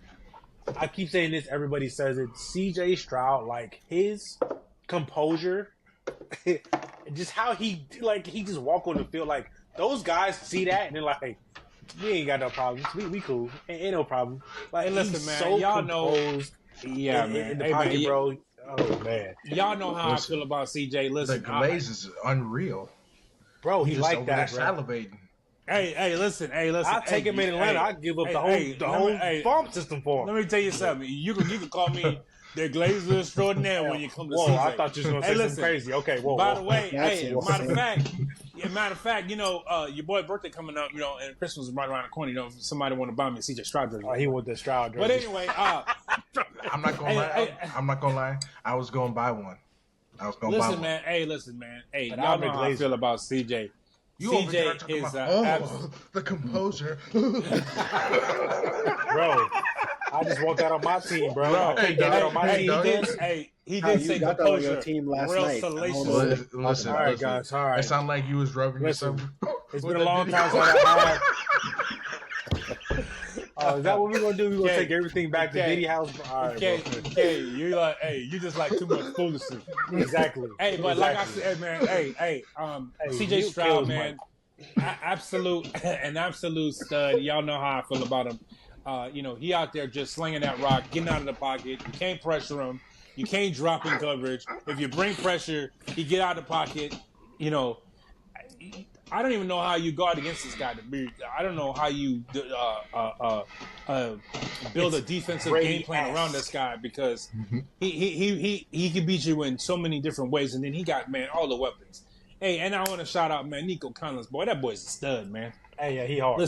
I keep saying this. Everybody says it. C.J. Stroud, like his composure. Just how he just walk on the field, like those guys see that and they're like, we ain't got no problems, we cool, ain't no problem. Like, hey, listen, he's man, so y'all composed, man, in the pocket, bro. Oh man, y'all know how I feel about CJ. Listen, the glaze is unreal, bro. He like that, bro. Salivating. Hey, listen. I'll take him in Atlanta. I'll give up the whole farm system for him. Let me tell you something. You can call me the Glazer extraordinaire when you come to CJ. Whoa, I thought you was going to say something crazy. Okay, whoa. By the way, matter of fact, your boy birthday coming up, and Christmas is right around the corner. Somebody want to buy me a CJ Stroud jersey. He want the Stroud jersey. But anyway, I'm not gonna lie. I'm not gonna lie. I was gonna buy one. Listen, man. Hey, y'all know how I feel about CJ. CJ is the composer. Bro, I just want that on my team, bro. I can't get that on my team. He did say composure. Your team last real night. salacious. Listen, all right, guys. All right. It sounded like you was rubbing yourself. It's been a long time since I had. Is that what we're gonna do? We're gonna take everything back to Diddy house. All right, okay, you just like too much foolishness. Exactly. Hey, but like I said, man, CJ Stroud, man, an absolute stud. Y'all know how I feel about him. he out there just slinging that rock, getting out of the pocket. You can't pressure him. You can't drop in coverage. If you bring pressure, he get out of the pocket. I don't even know how you guard against this guy. I don't know how you build a defensive game plan around this guy because he can beat you in so many different ways, and then he got all the weapons. Hey, and I want to shout out Nico Collins, boy. That boy's a stud, man. Hey, yeah, he hard.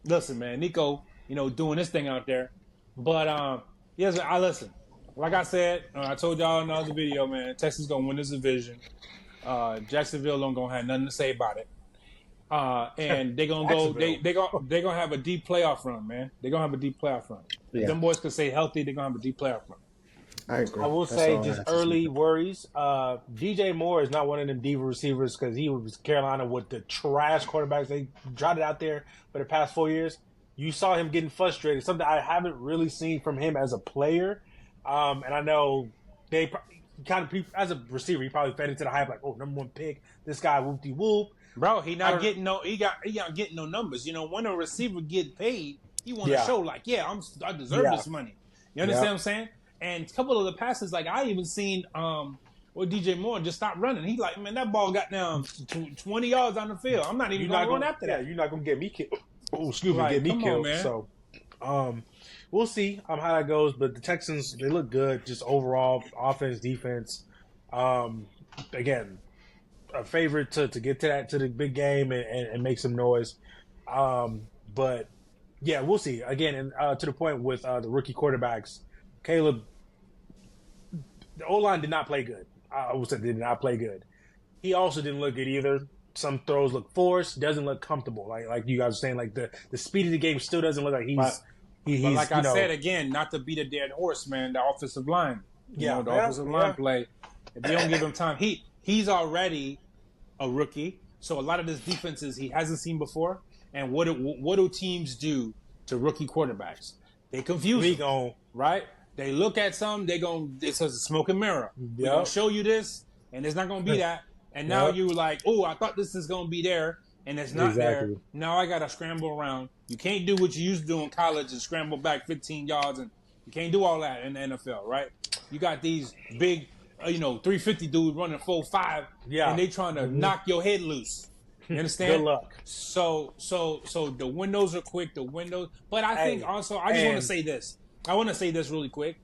Listen, man. Nico, doing this thing out there, but yes, I listen. Like I said, I told y'all in the other video, man. Texas gonna win this division. Jacksonville don't gonna have nothing to say about it. And they're gonna go. They're gonna have a deep playoff run, man. They're gonna have a deep playoff run. If them boys can stay healthy, they're gonna have a deep playoff run. I agree. I will say just early worries. DJ Moore is not one of them diva receivers because he was Carolina with the trash quarterbacks. They trotted out there for the past 4 years. You saw him getting frustrated, something I haven't really seen from him as a player. And I know they kind of, as a receiver, he probably fed into the hype like, oh, number 1 pick, this guy whoop-de-whoop. Bro, he not getting no numbers. When a receiver get paid, he want to show like, I deserve this money. You understand what I'm saying? And a couple of the passes, like I even seen DJ Moore just stop running. He like, man, that ball got down 20 yards on the field. I'm not even going to run after that. You're not going to get me killed. Oh, excuse me, get me killed. Man. So, we'll see how that goes. But the Texans, they look good, just overall offense, defense. Again, a favorite to get to the big game and make some noise. But yeah, we'll see. Again, and to the point with the rookie quarterbacks, Caleb, the O-line did not play good. I would say they did not play good. He also didn't look good either. Some throws look forced, doesn't look comfortable. Like you guys were saying, like the speed of the game still doesn't look like he's. But like I said again, not to beat a dead horse, man. The offensive line, the offensive line play. If they don't give him time, he's already a rookie. So a lot of this defenses he hasn't seen before. And what do teams do to rookie quarterbacks? They confuse them, right? They look at some, it's a smoke and mirror. We're going to show you this, and it's not going to be that. And now you're like, oh, I thought this is going to be there, and it's not there. Now I got to scramble around. You can't do what you used to do in college and scramble back 15 yards, and you can't do all that in the NFL, right? You got these big, 350 dudes running 4.5, and they trying to knock your head loose. You understand? Good luck. So the windows are quick. But I think also I just want to say this. I want to say this really quick.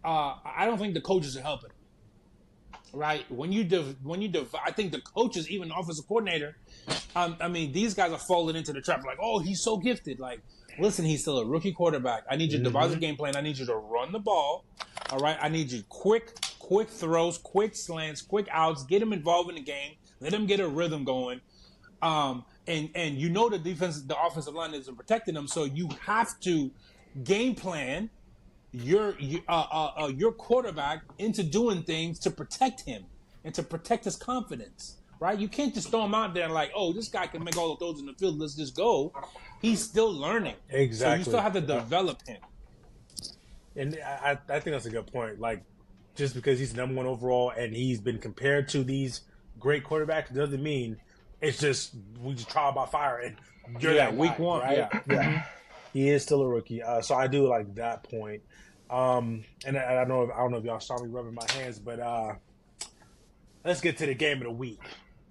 I don't think the coaches are helping. Right? I think the coaches, even the offensive coordinator, these guys are falling into the trap. Like, oh, he's so gifted. Like, listen, he's still a rookie quarterback. I need you to devise a game plan. I need you to run the ball. All right? I need you quick throws, quick slants, quick outs. Get him involved in the game. Let him get a rhythm going. And the offensive line isn't protecting them, so you have to game plan your quarterback into doing things to protect him and to protect his confidence, right? You can't just throw him out there like, oh, this guy can make all of those in the field. Let's just go. He's still learning. Exactly. So you still have to develop him. And I think that's a good point. Like, just because he's number 1 overall and he's been compared to these great quarterbacks doesn't mean it's just we just trial by fire and you're that week guy, 1, right? Yeah. He is still a rookie, so I do like that point. And I don't know if y'all saw me rubbing my hands, but let's get to the game of the week.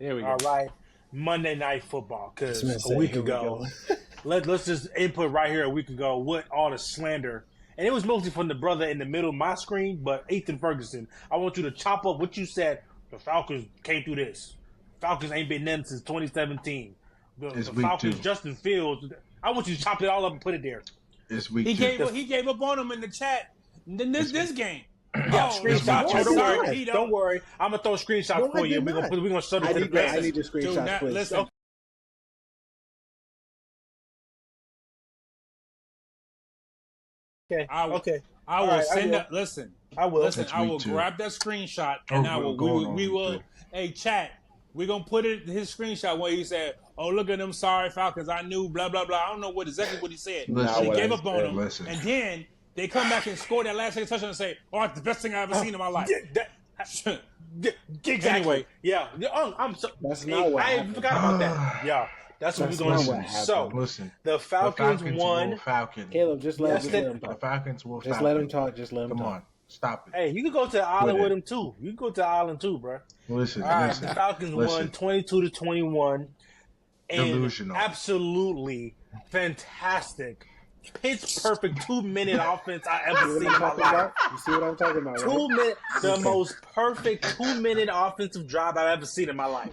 There we go. All right, Monday Night Football. Because a week ago, let's just input right here. A week ago, what all the slander, and it was mostly from the brother in the middle of my screen, but Ethan Ferguson. I want you to chop up what you said. The Falcons can't do this. Falcons ain't been them since 2017. The Falcons, 2. Justin Fields. I want you to chop it all up and put it there. It's week 2. He gave up on him in the chat. This game. Screenshots. Don't worry. I'm gonna throw screenshots for you. We're gonna shut it to the page. I need the screenshots, please. Listen. Okay. I will send that. Listen. I will. Listen. I will grab that screenshot and we will. Hey, chat. We're going to put his screenshot where he said, oh, look at them sorry Falcons. I knew, blah, blah, blah. I don't know exactly what he said. He gave up on them. And then they come back and score that last second touchdown and say, oh, it's the best thing I've ever seen in my life. Exactly. Anyway. Yeah. I'm so. That's not what I happened. forgot about that. Yeah. That's what we're going not to what do. happened. So, Listen, the Falcons won. will Falcon. Caleb, just let him The talk. Falcons will Just Falcon. let him talk. Just let him Come talk. on, stop it. Hey, you can go to the island Quit with it. him too. You can go to the island too, bro. Listen, All right, listen. the Falcons won 22-21. And Delusional. absolutely fantastic, pitch perfect 2-minute offense I ever See seen what in my I'm talking life. about? You see what I'm talking about, right? 2 minute, the most perfect 2-minute offensive drive I've ever seen in my life.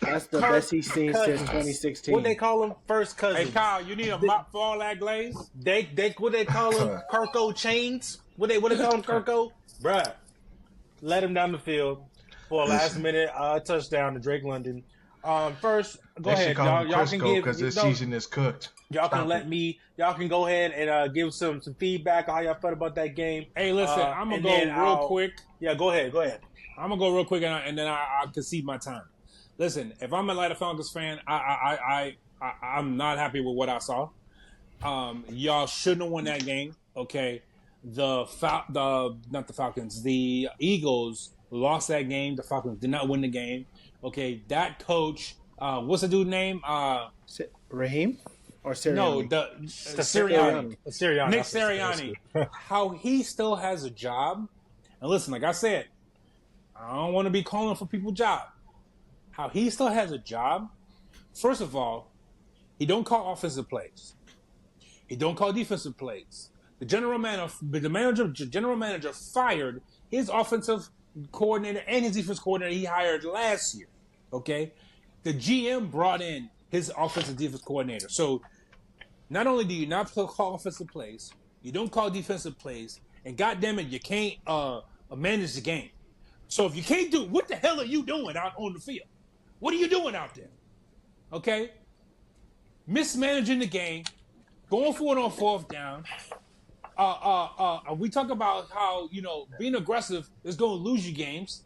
That's the Kirk best he's seen Cousins. since 2016. What they call him? First cousins. Hey, Kyle, you need a mop for all that glaze? They what they call him? Kirko chains. What they call him? Kirko, bruh. Let him down the field for a last minute touchdown to Drake London. First, go They should ahead, call y'all. him Y'all can Crisco give because this season is cooked. Y'all can Stop let it. me. Y'all can go ahead and give some feedback on how y'all felt about that game. Hey, listen, I'm going to go real quick. Yeah, go ahead. I'm going to go real quick, and then I'll concede my time. Listen, if I'm a Atlanta Falcons fan, I'm not happy with what I saw. Y'all shouldn't have won that game, okay? Not the Falcons. The Eagles lost that game. The Falcons did not win the game. Okay, that coach, what's the dude's name? Raheem or Sirianni? No, the Sirianni. Sirianni. Nick Sirianni. How he still has a job. And listen, like I said, I don't want to be calling for people's job. How he still has a job. First of all, he don't call offensive plays. He don't call defensive plays. The general manager fired his offensive coordinator and his defense coordinator he hired last year. Okay, the GM brought in his offensive defense coordinator. So not only do you not call offensive plays, you don't call defensive plays, and goddamn it, you can't manage the game. So if you can't do, what the hell are you doing out on the field? What are you doing out there? Okay, mismanaging the game, going for it on fourth down. We talk about how, being aggressive is going to lose you games.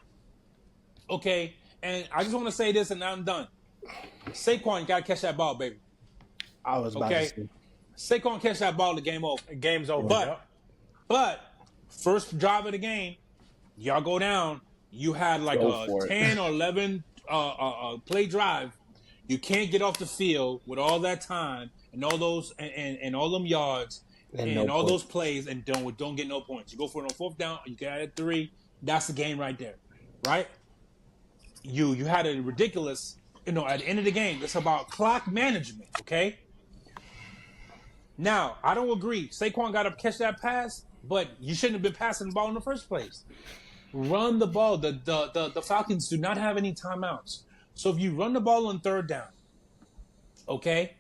Okay, and I just want to say this, and I'm done. Saquon, you got to catch that ball, baby. I was about to say. Saquon catch that ball, the game over. Game's over. But first drive of the game, y'all go down. You had like a 10 or 11 play drive. You can't get off the field with all that time and all those and all them yards and all those plays and don't get no points. You go for it on fourth down. You get it at 3. That's the game right there, right? You had a ridiculous. At the end of the game, it's about clock management. Okay. Now I don't agree. Saquon got to catch that pass, but you shouldn't have been passing the ball in the first place. Run the ball. The Falcons do not have any timeouts. So if you run the ball on third down, okay,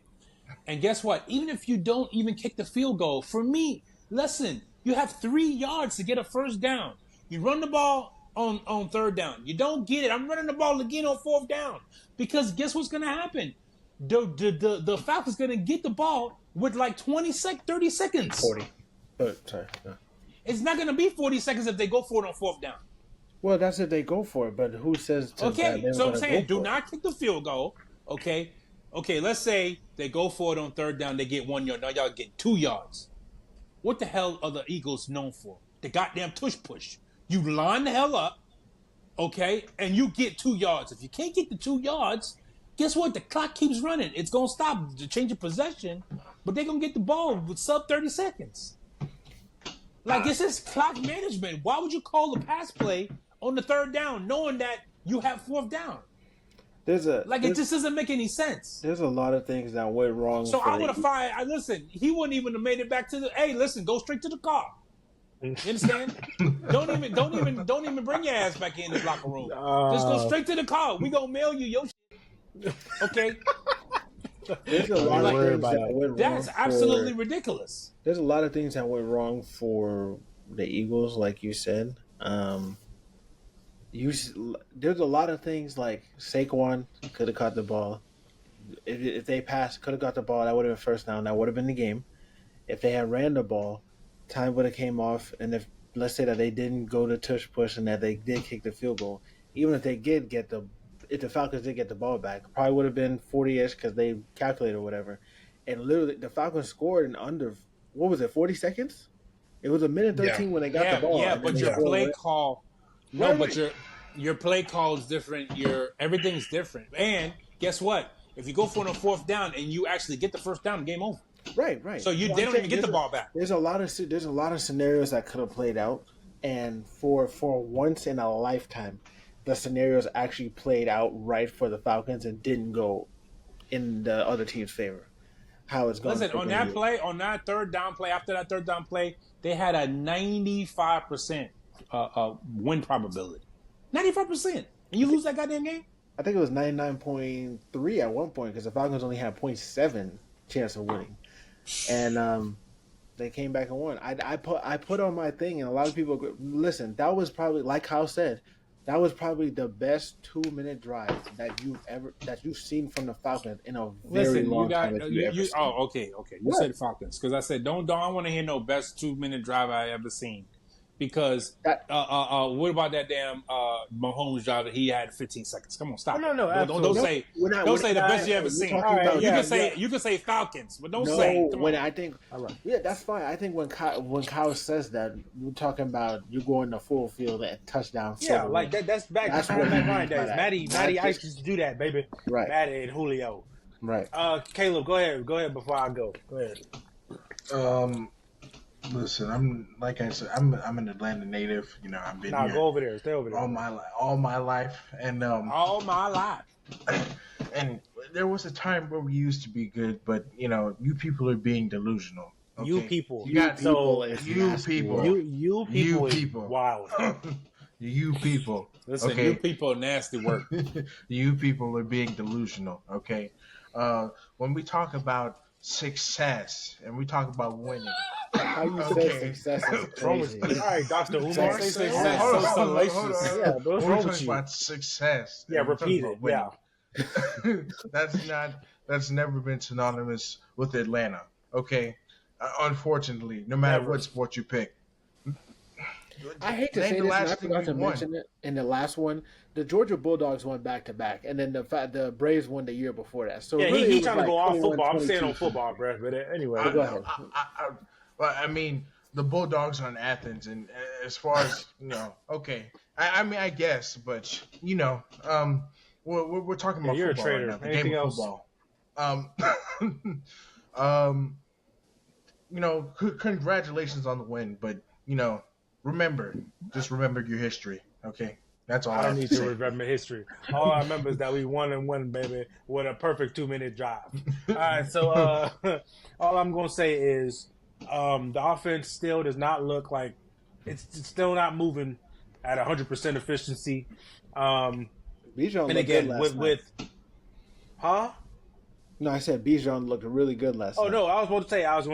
and guess what? Even if you don't even kick the field goal, for me, listen, you have 3 yards to get a first down. You run the ball on third down. You don't get it. I'm running the ball again on fourth down because guess what's going to happen? The Falcons going to get the ball with like 30 seconds. 40. Sorry. No. It's not going to be 40 seconds if they go for it on fourth down. Well, that's if they go for it, but who says to Okay, that so I'm saying do not kick the field goal, okay? Okay, let's say they go for it on third down, they get 1 yard. Now y'all get 2 yards. What the hell are the Eagles known for? The goddamn tush push. You line the hell up, okay, and you get 2 yards. If you can't get the 2 yards, guess what? The clock keeps running. It's going to stop the change of possession, but they're going to get the ball with sub 30 seconds. Like, this is clock management. Why would you call the pass play on the third down knowing that you have fourth down? It just doesn't make any sense. There's a lot of things that went wrong. So I would have fired. Listen, he wouldn't even have made it back to the. Hey, listen, go straight to the car. You understand? don't even bring your ass back in this locker room. Just go straight to the car. We gonna mail you your shit. Okay. There's a lot of things that went wrong. That's absolutely ridiculous. There's a lot of things that went wrong for the Eagles, like you said. There's a lot of things like Saquon could have caught the ball. If they passed, could have got the ball, that would have been first down. That would have been the game. If they had ran the ball, time would have came off. And if let's say that they didn't go to tush push and that they did kick the field goal, even if they did if the Falcons did get the ball back, probably would have been 40-ish because they calculated or whatever. And literally, the Falcons scored in under 40 seconds? It was a minute 13 when they got the ball. Yeah, but your play call No, but your play call is different. Everything's different. And guess what? If you go for a fourth down and you actually get the first down, game over. Right. So they don't even get the ball back. There's a lot of scenarios that could have played out, and for once in a lifetime, the scenarios actually played out right for the Falcons and didn't go in the other team's favor. How it's going. Listen, on that third down play, after that third down play, they had a 95% win probability. 95%. And you lose that goddamn game? I think it was 99.3 at one point because the Falcons only had 0.7 chance of winning, and they came back and won. I put on my thing, and a lot of people listen. That was probably, like Kyle said, that was probably the best 2-minute drive that you've seen from the Falcons in a very long time. Okay. You said Falcons because I said don't want to hear no best 2-minute drive I ever seen. Because what about that damn Mahomes drive that he had 15 seconds? Come on, stop. No, don't say the best you ever seen. You can say Falcons, but don't say. That's fine. I think when Kyle says that, we're talking about you going the full field and touchdown. Yeah, like that. That's back. That's back line days. Matty Ice used to do that, baby. Right. Matty and Julio. Right. Caleb, go ahead before I go. Go ahead. Listen, I'm an Atlanta native. You know, I've been here. Go over there. Stay over there. All my life, and all my life. And there was a time where we used to be good, but you know, you people are being delusional. Okay? You people. You people. Wow. You people. Listen, okay? you people are nasty work. You people are being delusional. Okay. When we talk about success and we talk about winning. How you say success is crazy. All right, Dr. Umar. Success Hold so on. salacious. Yeah, bro, what's We're wrong talking with you? about success. Yeah, repeat it. Yeah. That's never been synonymous with Atlanta. Okay. Unfortunately, no matter what sport you pick. I hate to say this, and I forgot to mention it in the last one. The Georgia Bulldogs won back-to-back, and then the Braves won the year before that. So yeah, really he's trying to go off 21, football. I'm staying 22. on football, bro. But anyway, go ahead. I mean, the Bulldogs are in Athens, and as far as okay. I mean, I guess, but we're talking about you're football a traitor. right now. The Anything game of else? football. Congratulations on the win, but just remember your history. Okay, that's all. I don't need to remember history. All I remember is that we won and won, baby, with a perfect 2-minute drive. All right, so all I'm gonna say is the offense still does not look like it's still not moving at 100% efficiency. Bijan and again, with No, I said Bijan looked really good last night. Oh no, I was going to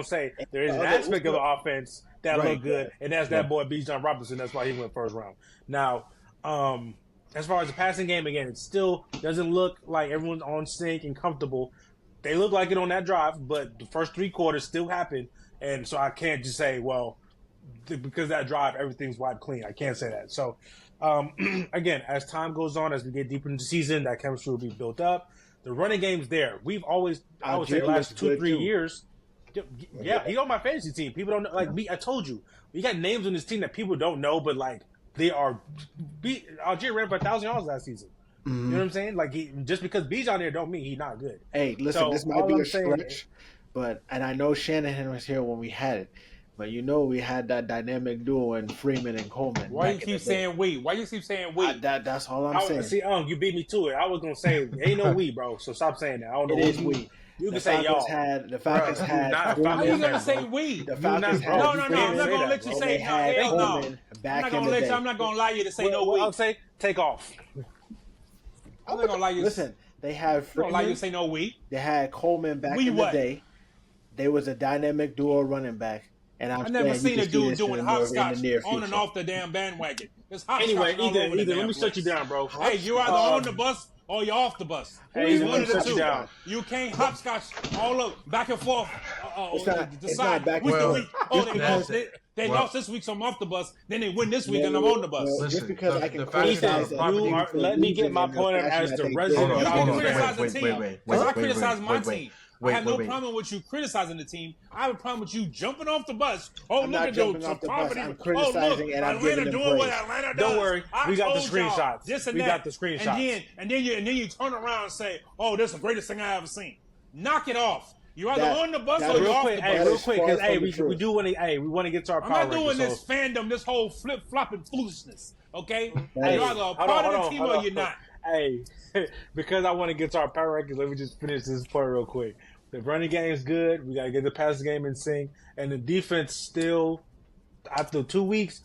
say there is an aspect of the offense that looked good, and that's that boy Bijan Robinson. That's why he went first round. Now, as far as the passing game, again, it still doesn't look like everyone's on sync and comfortable. They look like it on that drive, but the first 3 quarters still happened, and so I can't just say, well, because that drive, everything's wiped clean. I can't say that. So, again, as time goes on, as we get deeper into the season, that chemistry will be built up. The running game's there. We've always, I would say, the last 2-3 years. Yeah, he's on my fantasy team. People don't know. Like me, I told you, we got names on this team that people don't know, but like they are. Algier ran for 1,000 yards last season. Mm-hmm. You know what I'm saying? Like just because B's on there don't mean he's not good. Hey, listen, this might be a stretch, and I know Shanahan was here when we had it. But we had that dynamic duo in Freeman and Coleman. Why you keep saying we? Why you keep saying we? That's all I'm saying. See, you beat me to it. I was gonna say ain't no we, bro. So stop saying that. I don't know. It is we. You can say y'all. The Falcons had. How you gonna say we? The Falcons had. No. I'm not gonna let you say no. I'm not gonna allow you to say no we. I'll say take off. I'm not gonna allow you. Listen, they had. I'm not allow you to say no we. They had Coleman back in the day. There was a dynamic duo running back. And I never seen a dude doing hopscotch on and off the damn bandwagon. Anyway, either let me shut you down, bro. Hey, you're either on the bus or you're off the bus. Hey, one of the two. You can't hopscotch all up back and forth. Decide which the week. Oh, they lost this week, so I'm off the bus. Then they win this week, and I'm on the bus. Just because I can criticize let me get my point as the resident. I criticize the team. I criticize my team. I have no problem with you criticizing the team. I have a problem with you jumping off the bus. Oh, I'm look not at jumping those off the bus. poverty. I'm criticizing and I'm giving Atlanta them doing what praise. Atlanta does. Don't worry, we got the screenshots. This and we that. got the screenshots. And then you turn around and say, "Oh, this is the greatest thing I ever seen." Knock it off. You're either on the bus or you're off the bus. Real quick, because we do want to. We want to get to our power. I'm not doing this fandom, this whole flip flopping foolishness. Okay, you're either a part of the team or you're not. Hey, because I want to get to our power rankings, let me just finish this part real quick. The running game is good. We got to get the pass game in sync, and the defense still. After 2 weeks,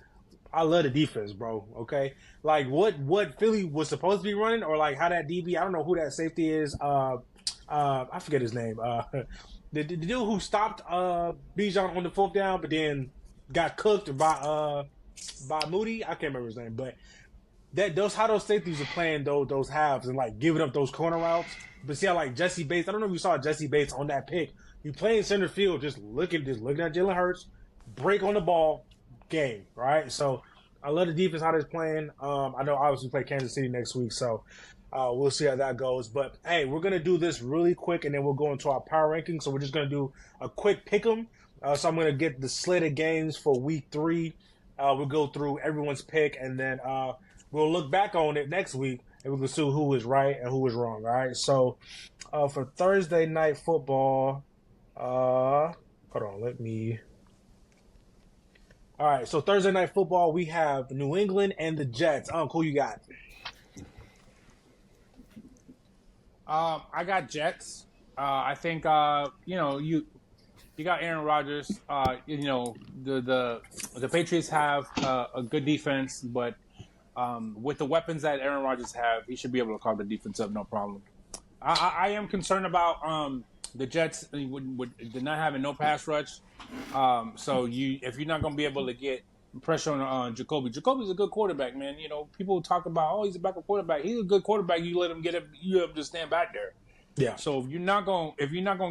I love the defense, bro. Okay, like what Philly was supposed to be running, or like how that DB. I don't know who that safety is. I forget his name. The dude who stopped Bijan on the 4th down, but then got cooked by Moody. I can't remember his name, but how those safeties are playing those halves and like giving up those corner routes. But see how like Jesse Bates. I don't know if you saw Jesse Bates on that pick. He playing center field, just looking at Jalen Hurts, break on the ball, game. Right. So I love the defense how they're playing. I know obviously we play Kansas City next week, so. We'll see how that goes. But, hey, we're going to do this really quick, and then we'll go into our power rankings. So we're just going to do a quick pick 'em. So I'm going to get the slate of games for week 3. We'll go through everyone's pick, and then we'll look back on it next week, and we can see who was right and who was wrong, all right? So for Thursday night football, hold on, all right, so Thursday night football, we have New England and the Jets. Who you got? I got Jets. I think you got Aaron Rodgers. The Patriots have a good defense, but with the weapons that Aaron Rodgers have, he should be able to call the defense up no problem. I am concerned about the Jets with not having no pass rush. So if you're not going to be able to get pressure on Jacoby's a good quarterback, man. You know, people talk about, oh, he's a backup quarterback. He's a good quarterback. You let him get it, you have to stand back there. Yeah. So if you're not gonna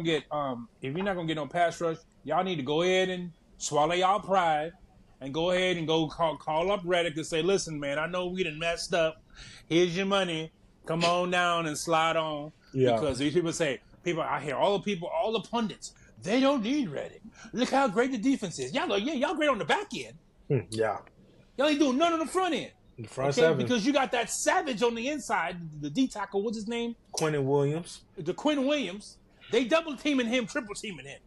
get no pass rush, y'all need to go ahead and swallow y'all pride and go ahead and go call up Reddick and say, listen, man, I know we done messed up. Here's your money. Come on down and slide on. Yeah. Because these people I hear all the pundits, they don't need Reddick. Look how great the defense is. Y'all great on the back end. Yeah. Y'all ain't doing none on the front end. The front seven. Because you got that savage on the inside, the D tackle, what's his name? Quentin Williams. They double teaming him, triple teaming him.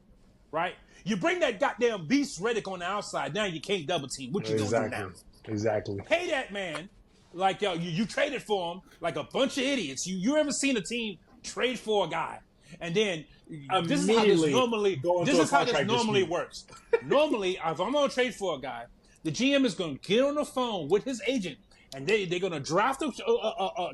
Right? You bring that goddamn beast Reddick on the outside, now you can't double team. What you gonna do now? Exactly. Pay that man like you traded for him like a bunch of idiots. You ever seen a team trade for a guy and then this is how this normally works. Normally, if I'm gonna trade for a guy, the GM is going to get on the phone with his agent, and they're going to draft a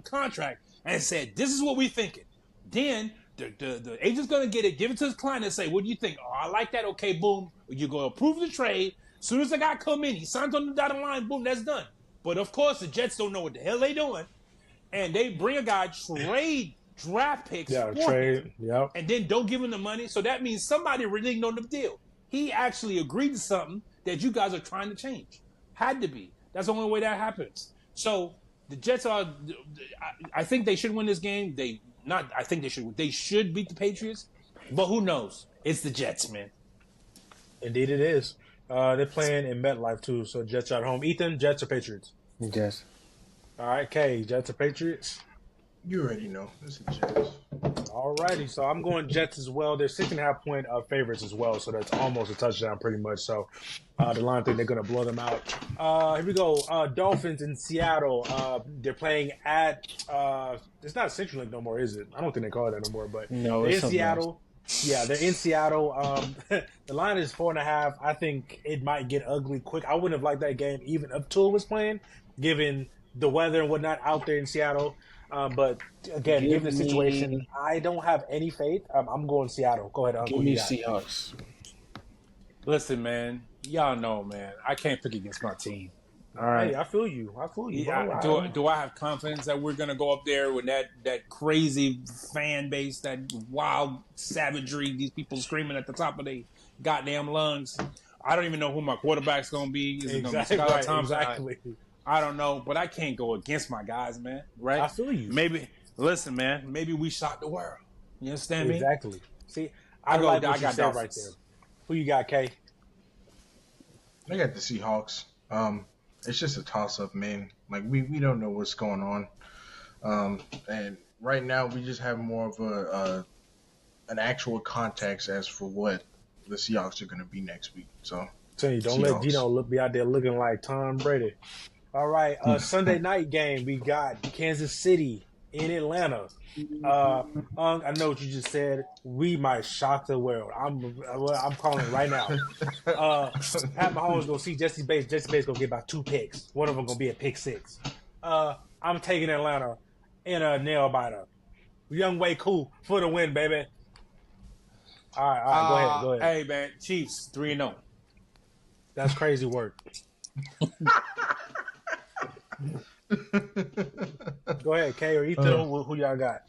contract and say, this is what we're thinking. Then the agent's going to get it, give it to his client, and say, what do you think? Oh, I like that. Okay, boom. You're going to approve the trade. As soon as the guy come in, he signs on the dotted line, boom, that's done. But, of course, the Jets don't know what the hell they doing, and they bring a guy, trade draft picks for him, and then don't give him the money. So that means somebody reneged on the deal. He actually agreed to something that you guys are trying to change. Had to be. That's the only way that happens. So the Jets I think they should win this game. They should beat the Patriots. But who knows? It's the Jets, man. Indeed it is. They're playing in MetLife too, so Jets are at home. Ethan, Jets or Patriots? Jets. All right, Kay, Jets or Patriots? You already know. It's the Jets. Alrighty, so I'm going Jets as well. They're 6.5 point favorites as well, so that's almost a touchdown pretty much. So the line think they're going to blow them out. Here we go. Dolphins in Seattle. They're playing at it's not CenturyLink no more, is it? I don't think they call it that no more, but no, they're in Seattle. Yeah, they're in Seattle. The line is 4.5. I think it might get ugly quick. I wouldn't have liked that game even up Tua was playing, given the weather and whatnot out there in Seattle. But again, given the situation, I don't have any faith. I'm going Seattle. Go ahead, Uncle. Give me Seahawks. Listen, man. Y'all know, man. I can't pick against my team. All right. Hey, I feel you. Yeah, do I have confidence that we're gonna go up there with that crazy fan base, that wild savagery, these people screaming at the top of their goddamn lungs? I don't even know who my quarterback's gonna be. Is it gonna be Skylar Thompson? Exactly. I don't know, but I can't go against my guys, man. Right? I feel you. Maybe we shock the world. You understand me? Exactly. See, I like what I you got said right Dolphins. there. Who you got, Kay? I got the Seahawks. It's just a toss-up, man. Like we don't know what's going on. And right now we just have more of an actual context as for what the Seahawks are going to be next week. So Tell you, don't let Seahawks. Gino be out there looking like Tom Brady. All right, Sunday night game, we got Kansas City in Atlanta. I know what you just said. We might shock the world. I'm calling it right now. Pat Mahomes gonna see Jesse Bates. Jesse Bates gonna get about 2 picks. One of them gonna be a pick 6. I'm taking Atlanta in a nail biter. Young Way Cool for the win, baby. All right, go ahead. Hey man, Chiefs 3-0. That's crazy work. Go ahead, Kay or Ethan. Who y'all got?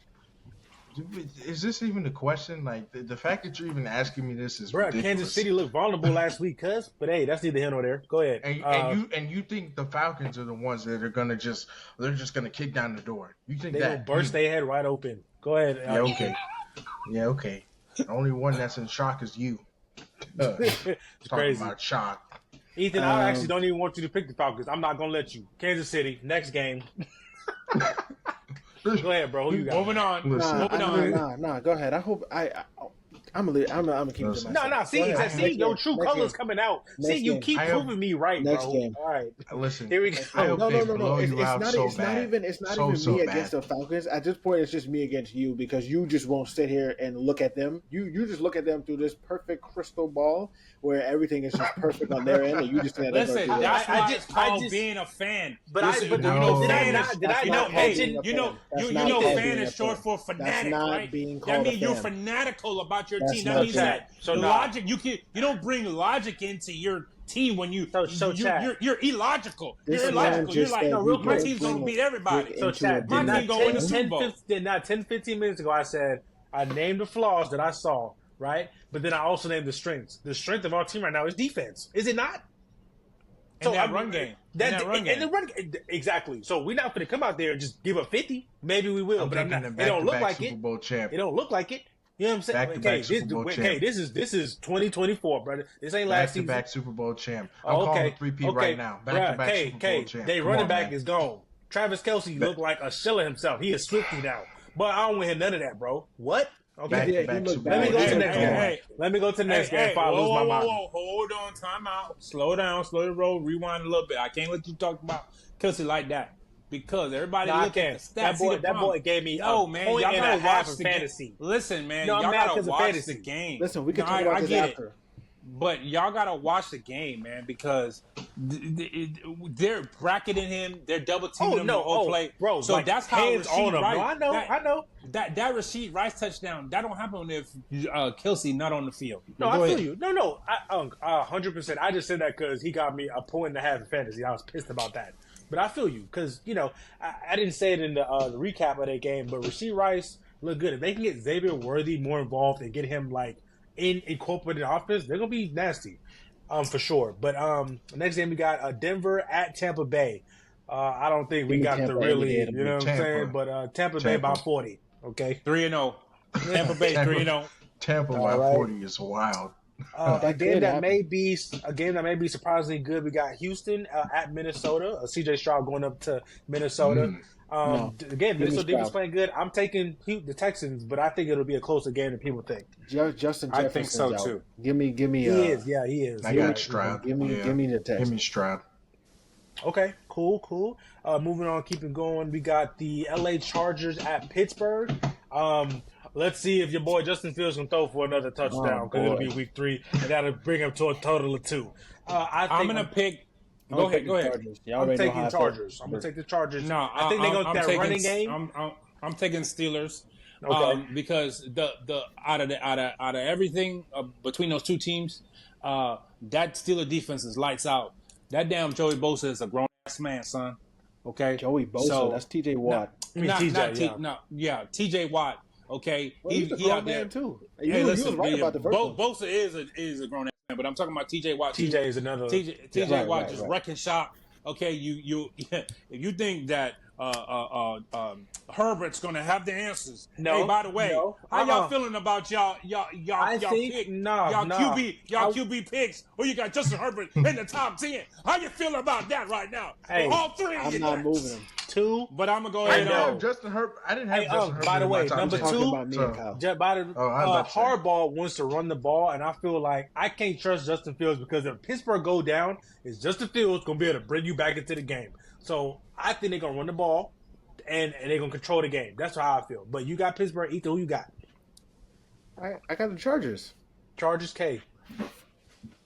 Is this even a question? Like the fact that you're even asking me this is Bro, ridiculous. Kansas City looked vulnerable last week, cuz. But hey, that's neither here nor there. Go ahead. And you think the Falcons are the ones that are gonna they're just gonna kick down the door? You think they gonna burst their head right open? Go ahead. Yeah, okay. Yeah, okay. The only one that's in shock is you. It's Talking crazy. about shock. Ethan, I actually don't even want you to pick the Falcons. I'm not gonna let you. Kansas City, next game. Go ahead, bro. Who you got? Moving on. Nah. Go ahead. I hope I'm gonna keep it to myself. No. See, Go ahead. see your true Next colors game. coming out. Next See, you game. keep proving me right, Next bro. game. All right. Listen, Here we go. I hope No. they blow you out so It's not bad. even So me bad. against the Falcons. At this point, it's just me against you because you just won't sit here and look at them. You just look at them through this perfect crystal ball where everything is just perfect on their end, and you just think that Listen, they're gonna do that's it. why it's called being a fan. But Listen, did I not mention? That's you not know, called fan being is a short fan. for fanatic, That's not right? being That called a means you're fan. fanatical about your That's team. not That means true. that So the now- logic you don't bring logic into your team when you you're illogical. This You're man illogical. You're just like, said no, you my can't team's gonna bring beat it everybody. So, into Chad, a my did team gonna win the Super Bowl. 15 minutes ago, I said I named the flaws that I saw, right? But then I also named the strengths. The strength of our team right now is defense. Is it not? In that run game. Exactly. So we're not going to come out there and just give up 50. Maybe we will, but I'm not. It don't look like Super it. Bowl champ. It don't look like it. You know what I'm saying? Back-to-back Super Bowl champ. This is 2024, brother. This ain't last season. Back-to-back Super Bowl champ. I'm calling the 3P right now. Back-to-back Super Bowl champ. They Come running on, back man. is gone. Travis Kelce looked like a shell of himself. He is Swifty now. But I don't want to hear none of that, bro. What? Okay. Back-to-back Super Let me Bowl go to the champ. next game. Let me go to the next game before I lose my mind. Hold on, time out. Slow down, slow the roll, rewind a little bit. I can't let you talk about Kelsey like that because everybody No, I look at can't. the stats. That boy gave me no, a man, point y'all and gotta a half watch of the fantasy. game. Listen, man, No, I'm y'all mad gotta 'cause of watch fantasy. the game. Listen, we can No, talk about I this get after. it. But y'all gotta watch the game, man, because they're bracketing him, they're double teaming him the whole play, bro. So like, that's how hands on Rasheed him. Rice. No, I know. That Rasheed Rice touchdown, that don't happen if Kelsey not on the field. No, Go I feel ahead. you. No, 100%. I just said that because he got me a point and a half in fantasy. I was pissed about that. But I feel you because, I didn't say it in the recap of that game, but Rasheed Rice looked good. If they can get Xavier Worthy more involved and get him, incorporated offense, they're going to be nasty for sure. But next game we got Denver at Tampa Bay. I don't think we got Tampa the really, any day. you know what I'm saying? But Tampa Bay by 40. Okay. 3-0. Tampa Bay 3-0. Tampa by 40 is wild. A game that may be surprisingly good. We got Houston at Minnesota. CJ Stroud going up to Minnesota. Again, Minnesota defense playing good. I'm taking the Texans, but I think it'll be a closer game than people think. Justin Jefferson's I think so out. too. Give me. He is. Yeah, he is. I got Stroud. Give me the Texans. Give me Stroud. Okay, cool. Moving on, keeping going. We got the LA Chargers at Pittsburgh. Let's see if your boy Justin Fields can throw for another touchdown because it'll be week 3, and that'll bring him to a total of 2. I'm gonna pick. Go ahead. I'm taking Chargers. I'm gonna take the Chargers. No, I think they're gonna that running game. I'm taking Steelers. Okay. Because the out of everything between those two teams, that Steeler defense is lights out. That damn Joey Bosa is a grown ass man, son. Okay, Joey Bosa. That's T.J. Watt. T.J. Watt. Okay, well, he's a grown out there man too. Hey, listen, was right about the first one. Bosa is a grown ass man, but I'm talking about T.J. Watt. T.J. is another. T.J. Watt just wrecking shop. Okay, if you think that Herbert's going to have the answers. No, Hey, by the way, no, how y'all feeling about y'all think pick, no, y'all no. QB picks? Or you got Justin Herbert in the top 10? How you feeling about that right now? Hey, all three of I'm you not guys. moving him. 2. But I'm gonna go I ahead didn't and have Justin Herbert. I didn't have Hey, Justin Herbert. by the in my way, top number 10. Talking 2, about me and Kyle. by the Oh, I was about to say. Harbaugh wants to run the ball, and I feel like I can't trust Justin Fields because if Pittsburgh go down, is Justin Fields gonna be able to bring you back into the game? So I think they're gonna run the ball, and they're gonna control the game. That's how I feel. But you got Pittsburgh. Ethan, who you got? I got the Chargers. Chargers, K.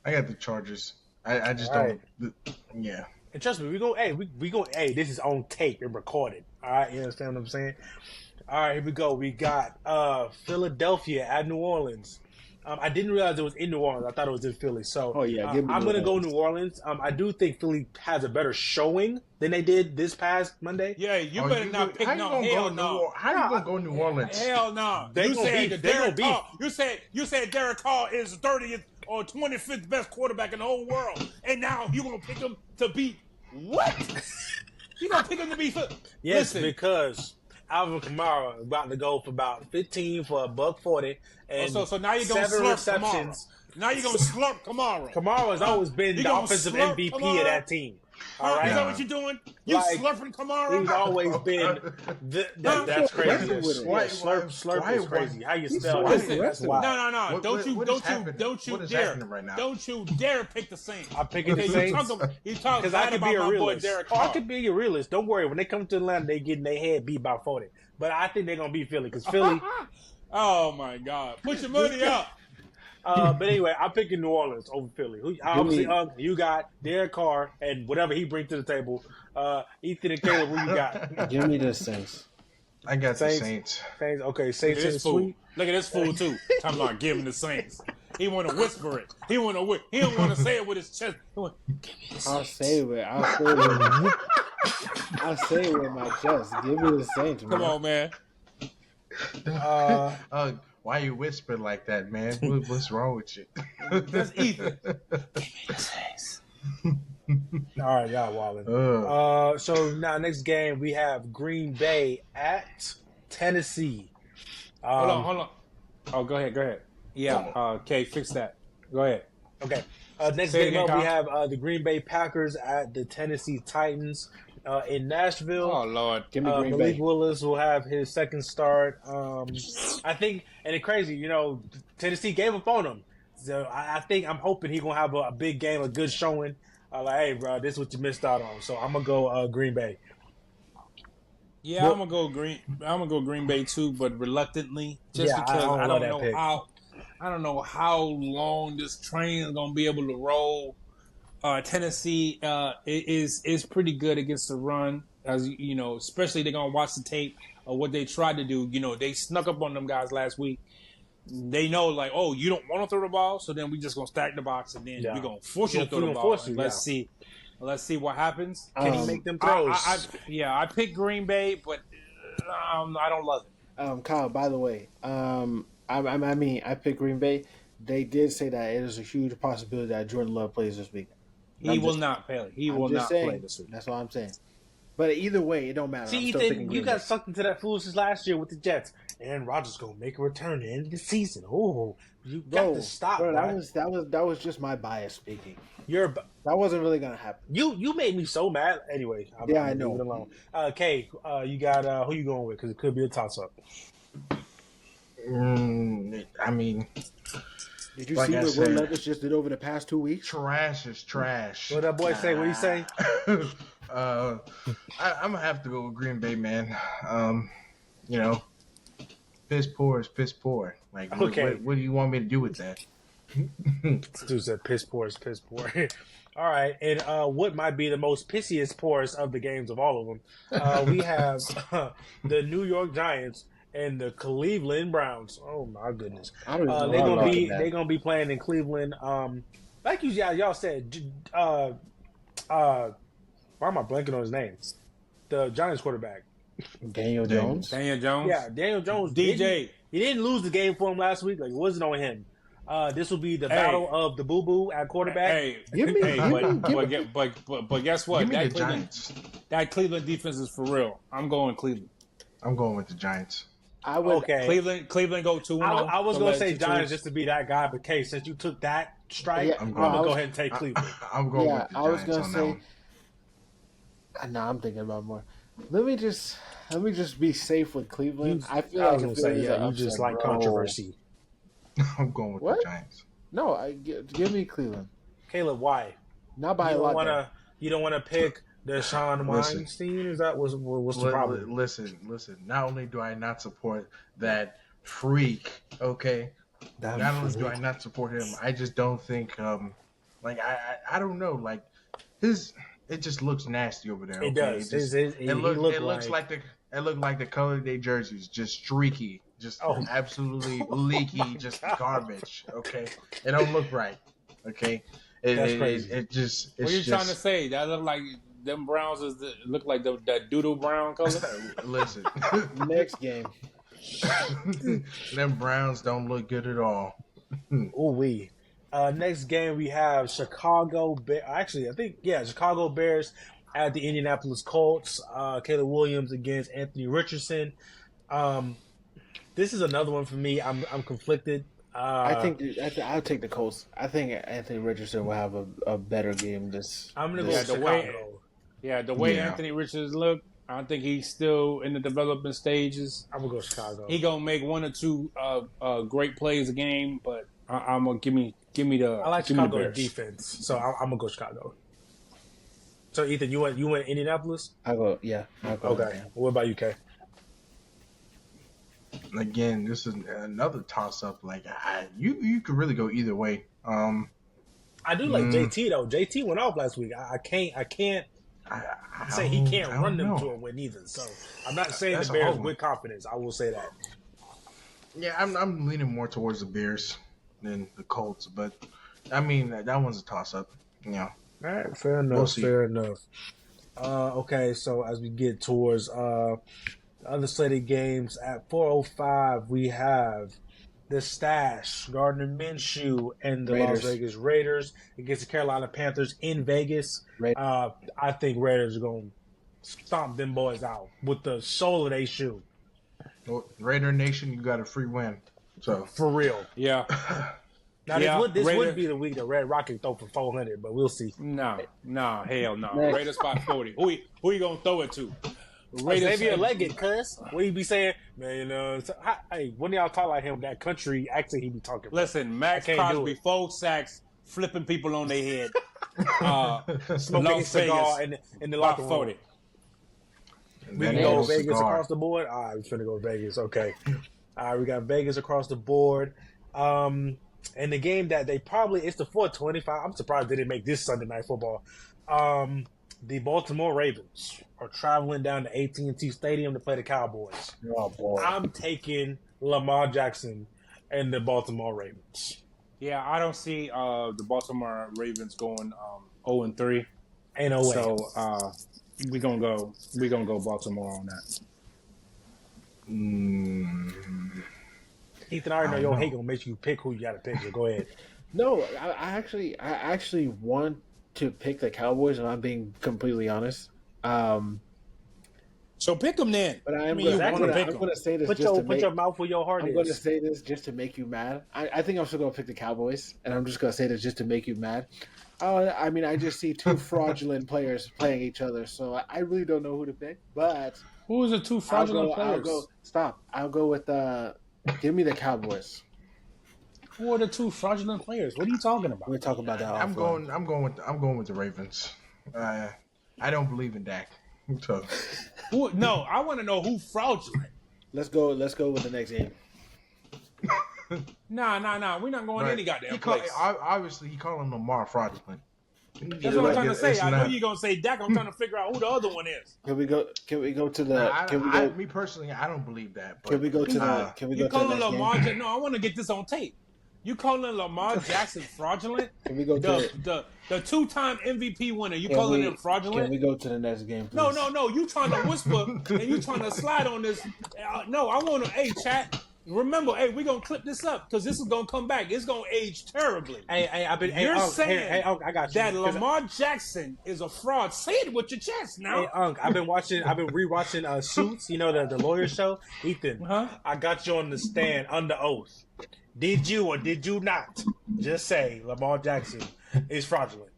I got the Chargers. I just All don't. Yeah. And trust me, we go. Hey, we go. Hey, this is on tape and recorded. All right, you understand what I'm saying? All right, here we go. We got Philadelphia at New Orleans. I didn't realize it was in New Orleans. I thought it was in Philly. So Oh, yeah, give me I'm New going to go Orleans. New Orleans. I do think Philly has a better showing than they did this past Monday. yeah, you Oh, better not pick how you no gonna hell go no. How you gonna go New Orleans? Hell no. They You gonna said beat- that they gonna Derek beat. Carr. You said Derek Carr is the 30th or 25th best quarterback in the whole world, and now you gonna pick him to beat what? You gonna pick him to beat? Yes, Listen, because Alvin Kamara about to go for about 15 for $140 and so now you're gonna 7 slurp receptions. Kamara. Now you're gonna slurp Kamara. Kamara has always been You the gonna offensive slurp MVP Kamara? of that team. All right, Is that what you're doing? You Like, slurping Kamara? he's always been. That's crazy. aggressive with it. Yeah, slurp is crazy. How you spell so it? Listen, That's aggressive. wild. No. What- Don't what is happening? don't you What is dare. happening right now? Don't you dare pick the Saints. I'm picking the Okay, Saints you talk because I bad could about be a my boy realist. Derek Oh, I Carr. could be a realist. Don't worry. When they come to Atlanta, they getting their head beat by 40. But I think they're gonna beat Philly because Philly. Oh my God! Put your money up. But anyway, I'm picking New Orleans over Philly. Obviously, you got Derek Carr and whatever he brings to the table. Ethan and Caleb, who you got? Give me the Saints. I got Saints. the Saints. Saints. Okay, Look Saints at and this fool. sweet. Look at this fool too. Talking about giving the Saints. He want to whisper it. He want to. He don't want to say it with his chest. He want, give me the I'll Saints. say it with I'll say it with my chest. Give me the Saints, man. Come on, man. Why you whispering like that, man? What's wrong with you? That's Ethan. All right, y'all wildin'. So now next game we have Green Bay at Tennessee. Hold on. Oh, go ahead. Yeah. Okay, fix that. Go ahead. Okay. Next Say it game again, up, we Kyle. have the Green Bay Packers at the Tennessee Titans in Nashville. Oh Lord. Give me Green Malik Bay. Willis will have his second start. I think, and it's crazy, Tennessee gave up on him. So I'm hoping he's gonna have a big game, a good showing. Like, hey, bro, this is what you missed out on. So I'm gonna go Green Bay. Yeah, Well- I'm gonna go Green Bay too, but reluctantly, just Yeah, because I I don't don't love that know pick. I don't know how long this train is gonna be able to roll. Tennessee is pretty good against the run, as you know. Especially they're gonna watch the tape of what they tried to do. They snuck up on them guys last week. They know, like, oh, you don't want to throw the ball, so then we just gonna stack the box and then Yeah. we're gonna force you to throw We're the gonna ball. force you, Let's see what happens. Can he make them throws? I picked Green Bay, but I don't love it. Kyle, by the way, I picked Green Bay. They did say that it is a huge possibility that Jordan Love plays this week. He will not play. He will not play this week. That's all I'm saying. But either way, it don't matter. See, I'm still Ethan, picking you Green got Bay. sucked into that foolishness last year with the Jets. Aaron Rodgers gonna make a return at the end of the season. Oh, you got to stop. Bro, Bro. that was just my bias speaking. You're That wasn't really gonna happen. you made me so mad. Anyway, I leave know. it alone. Kay, you got who you going with? Because it could be a toss up. I mean, Did you Like see I what said- Will Levis just did over the past 2 weeks? trash is trash. What that boy say? What he say? I'm gonna have to go with Green Bay, man. Piss poor is piss poor. Like, Okay. what do you want me to do with that? Dude said piss poor is piss poor. All right, and what might be the most pissiest poorest of the games of all of them? We have the New York Giants and the Cleveland Browns. Oh my goodness! I don't even know They're how gonna to be look at that. they're gonna be playing in Cleveland. Like y'all said. Why am I blanking on his name? The Giants quarterback. Daniel Jones. Daniel Jones. Yeah, Daniel Jones. DJ. He didn't lose the game for him last week. Like, it wasn't on him. This will be the battle of the boo boo at quarterback. Hey, Give me- but guess what? Give me the Cleveland, Giants. that Cleveland defense is for real. I'm going Cleveland. I'm going with the Giants. I would. Okay. Cleveland go 2-0. I was going to say to Giants just to be that guy, but Kay, since you took that strike, Yeah, I'm no, I going to was- go ahead and take Cleveland. I'm going with the I was Giants gonna on say. that one. No, I'm thinking about more. Let me just be safe with Cleveland. I feel I like was going to say, yeah, you just like controversy. I'm going with What? the Giants. No, give me Cleveland. Caleb, why? Not by a lot. You don't want to pick Deshaun Listen. Weinstein? Is that what's the problem? Listen. Not only do I not support that freak, okay. Not only do I not support him, I just don't think I don't know, like it just looks nasty over there. Okay? It does. It looks like the color of their jerseys, just streaky, just absolutely leaky, just garbage. Okay, it don't look right. Okay, That's crazy. What are you trying to say? That look like them Browns look like that doodle brown color. Listen, Next game. them Browns don't look good at all. Ooh wee. Next game we have Chicago Bears at the Indianapolis Colts. Caleb Williams against Anthony Richardson. This is another one for me. I'm conflicted. I'll take the Colts. I think Anthony Richardson will have a better game this. I'm gonna go this- with Chicago. The way Anthony Richards look, I think he's still in the development stages. I'm gonna go Chicago. He gonna make one or two great plays a game, but I'm gonna give me the. I like give me the Chicago Bears. defense, so I'm gonna go Chicago. So Ethan, you went Indianapolis? I'll go. Okay. What about you, Kay? Again, this is another toss up. Like you could really go either way. I do like JT though. JT went off last week. I can't say he can't run them to a win either. So I'm not saying the Bears with confidence. I will say that. Yeah, I'm leaning more towards the Bears than the Colts, but I mean that one's a toss up. Yeah. All right, fair enough. We'll see. Fair enough. Okay, so as we get towards the other slated games at 4:05, we have the Stash, Gardner Minshew, and the Raiders. Las Vegas Raiders against the Carolina Panthers in Vegas. I think Raiders are going to stomp them boys out with the sole of their shoe. Well, Raider Nation, you got a free win. So For real. Yeah. Now, this Raiders- would be the week that Red Rocket throw for 400, but we'll see. No, hell no. Next. Raiders by 40. Who you gonna throw it to? Xavier Leggett, cuz. What he be saying? Man, you know, hey, when y'all talk like him, that country accent he be talking about. Listen, Max I can't do Crosby, it. 4 sacks, flipping people on their head. Smoking a Las cigar Vegas in the by locker room. 40. We can go Vegas across the board. All right, we're finna go Vegas. Okay. All right, we got Vegas across the board. And the game that it's the 425. I'm surprised they didn't make this Sunday Night Football. The Baltimore Ravens are traveling down to AT&T Stadium to play the Cowboys. Oh boy. I'm taking Lamar Jackson and the Baltimore Ravens. Yeah, I don't see the Baltimore Ravens going 0-3. Ain't no way. So we're gonna go Baltimore on that. Ethan, I already know your hate gonna make you pick who you gotta pick. So go ahead. No, I actually want to pick the Cowboys, and I'm being completely honest. So pick them then. But I mean, you want to pick I'm them. going to say this Put your mouth where your heart I'm is. going to say this just to make you mad. I think I'm still going to pick the Cowboys, and I'm just going to say this just to make you mad. I mean, I just see two fraudulent players playing each other, so I really don't know who to pick. But Who is the two fraudulent players? I'll go with give me the Cowboys. Who are the two fraudulent players? What are you talking about? We're talking about that. I'm going with the Ravens. I don't believe in Dak. So No, I want to know who fraudulent. Let's go with the next game. Nah. We're not going any goddamn place. Obviously, he calling Lamar fraudulent. That's what I'm trying to say. I know you're gonna say Dak. I'm trying to figure out who the other one is. Can we go to the? Me personally, I don't believe that. But, Can we go to the? Can we You go to the calling next Lamar? game? No, I want to get this on tape. You calling Lamar Jackson fraudulent? Can we go to the 2-time MVP winner? You Can calling we- him fraudulent? Can we go to the next game, please? No. You trying to whisper and you trying to slide on this? No, I want to. Hey, chat. Remember, hey, we're gonna clip this up because this is gonna come back. It's gonna age terribly. You're saying I got you. that Lamar Jackson is a fraud. Say it with your chest now. Hey, Unc, I've been rewatching Suits, the lawyer show. Ethan, I got you on the stand under oath. Did you or did you not just say Lamar Jackson is fraudulent?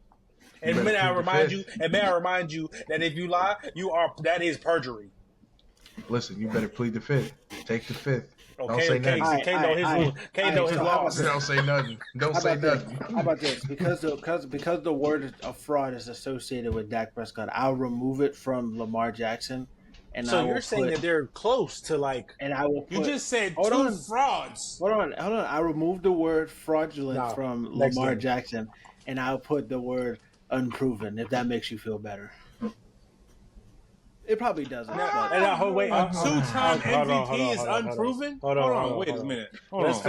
And may I remind you that if you lie, that is perjury. Listen, you better plead the fifth. Take the fifth. Don't Okay, say nothing. Can't know his laws. Don't say nothing. Don't say nothing. How about this? Because the word of fraud is associated with Dak Prescott, I'll remove it from Lamar Jackson. And so you're saying that they're close to like? And I will. You just said two frauds. Hold on. I removed the word fraudulent from Lamar Jackson, and I'll put the word unproven. If that makes you feel better. It probably doesn't. Two-time MVP is unproven? Hold on. Wait a minute. Let's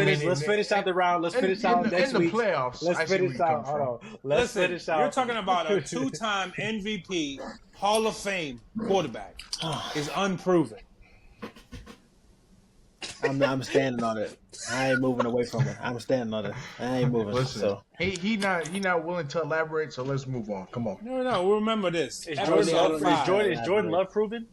finish out the round. Let's finish out next week. In the playoffs. Let's finish out. Hold on. Let's finish out. You're talking about a two-time MVP, Hall of Fame quarterback is unproven. I'm standing on it. I ain't moving away from it. I'm standing on it. I ain't moving. Listen, so he not willing to elaborate. So let's move on. Come on. No. Remember this. Is Jordan Love proven?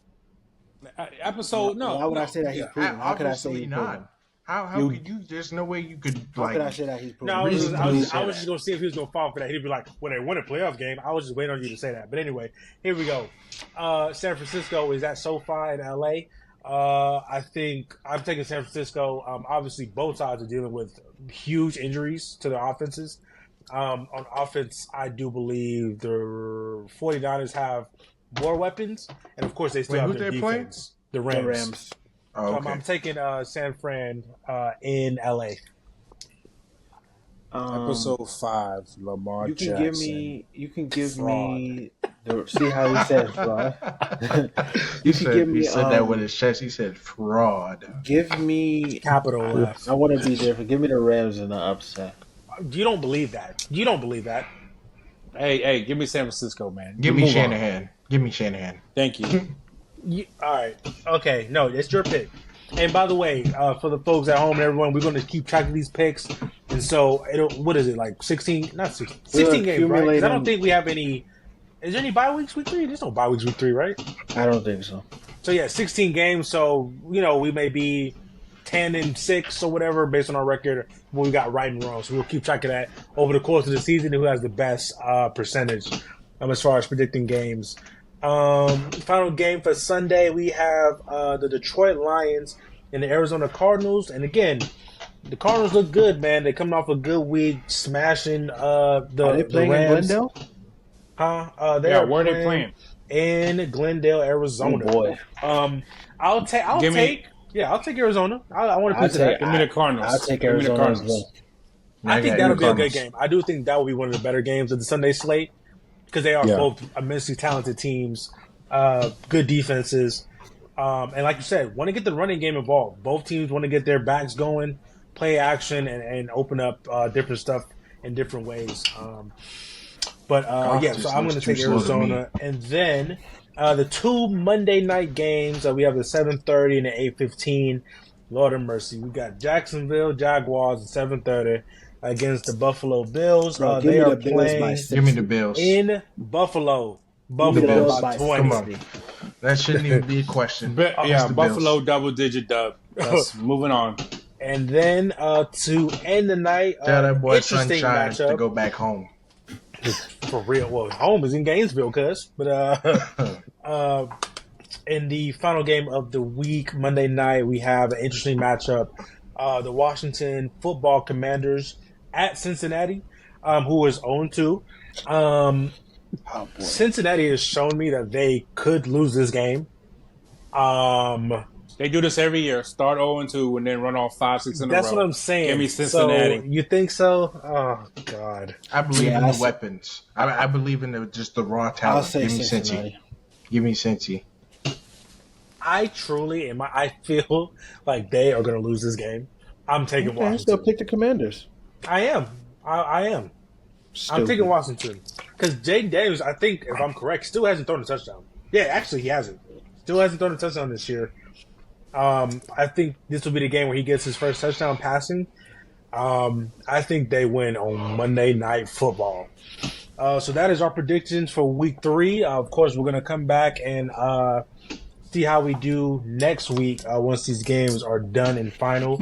No. Why would I say that he's proven? How could I say he's proven? How could you? There's no way you could. How could I say that he's proven? No, I was just gonna see if he was gonna fall for that. He'd be like, when they win a playoff game, I was just waiting on you to say that. But anyway, here we go. San Francisco is at SoFi in LA. I think I'm taking San Francisco. Obviously, both sides are dealing with huge injuries to their offenses. On offense, I do believe the 49ers have more weapons, and of course, they still have their defense. The Rams. Oh, okay. I'm taking San Fran in LA. Episode 5, Lamar Jackson. You can give me. See how he said fraud. He said that with his chest. He said fraud. Give me capital F. I want to be different. Give me the Rams in the upset. You don't believe that. Hey, give me San Francisco, man. Give me Shanahan. Give me Shanahan. Thank you. All right. Okay. No, it's your pick. And by the way, for the folks at home and everyone, we're going to keep track of these picks. And so, what is it, like 16? Not 16. 16 games, right? 'Cause I don't think we have any. Is there any bye weeks week 3? There's no bye weeks week 3, right? I don't think so. So, yeah, 16 games. So, we may be 10-6 or whatever based on our record. What we got right and wrong. So, we'll keep track of that over the course of the season. Who has the best percentage as far as predicting games. Final game for Sunday, we have the Detroit Lions and the Arizona Cardinals. And again, the Cardinals look good, man. They're coming off a good week, smashing Are they playing Rams. in Glendale? Where are they playing? In Glendale, Arizona. Oh boy. I'll take Arizona. I want to put that. Give me the Cardinals. I'll take Arizona as well. I think that'll be a good game. I do think that will be one of the better games of the Sunday slate because they are both immensely talented teams, good defenses, and like you said, want to get the running game involved. Both teams want to get their backs going, play action, and open up different stuff in different ways. So I'm going to take Arizona, and then the two Monday night games. We have the 7:30 and the 8:15. Lord have mercy, we got Jacksonville Jaguars at 7:30 against the Buffalo Bills. They are playing. Give me the Bills in Buffalo. Bills by 20. Come on. That shouldn't even be a question. Buffalo double-digit dub. Moving on. And then to end the night, tell that boy interesting Sunshine matchup. to go back home. For real. Well, home is in Gainesville, cuz. But in the final game of the week, Monday night, we have an interesting matchup. The Washington Football Commanders at Cincinnati, who is 0-2. Cincinnati has shown me that they could lose this game. They do this every year. Start 0-2 and then run off 5-6 in a row. That's what I'm saying. Give me Cincinnati. So, you think so? Oh, God. I believe in the weapons. I believe in just the raw talent. I'll say Give me Cincinnati. Cincy. Give me Cincy. I truly I feel like they are going to lose this game. I'm taking Washington. I still pick the Commanders. I am. I am. Stupid. I'm taking Washington. Because Jaden Daniels, I think, if I'm correct, still hasn't thrown a touchdown. Yeah, actually, he hasn't. Still hasn't thrown a touchdown this year. I think this will be the game where he gets his first touchdown passing. I think they win on Monday Night Football. So that is our predictions for Week 3. Of course, we're going to come back and see how we do next week once these games are done and final.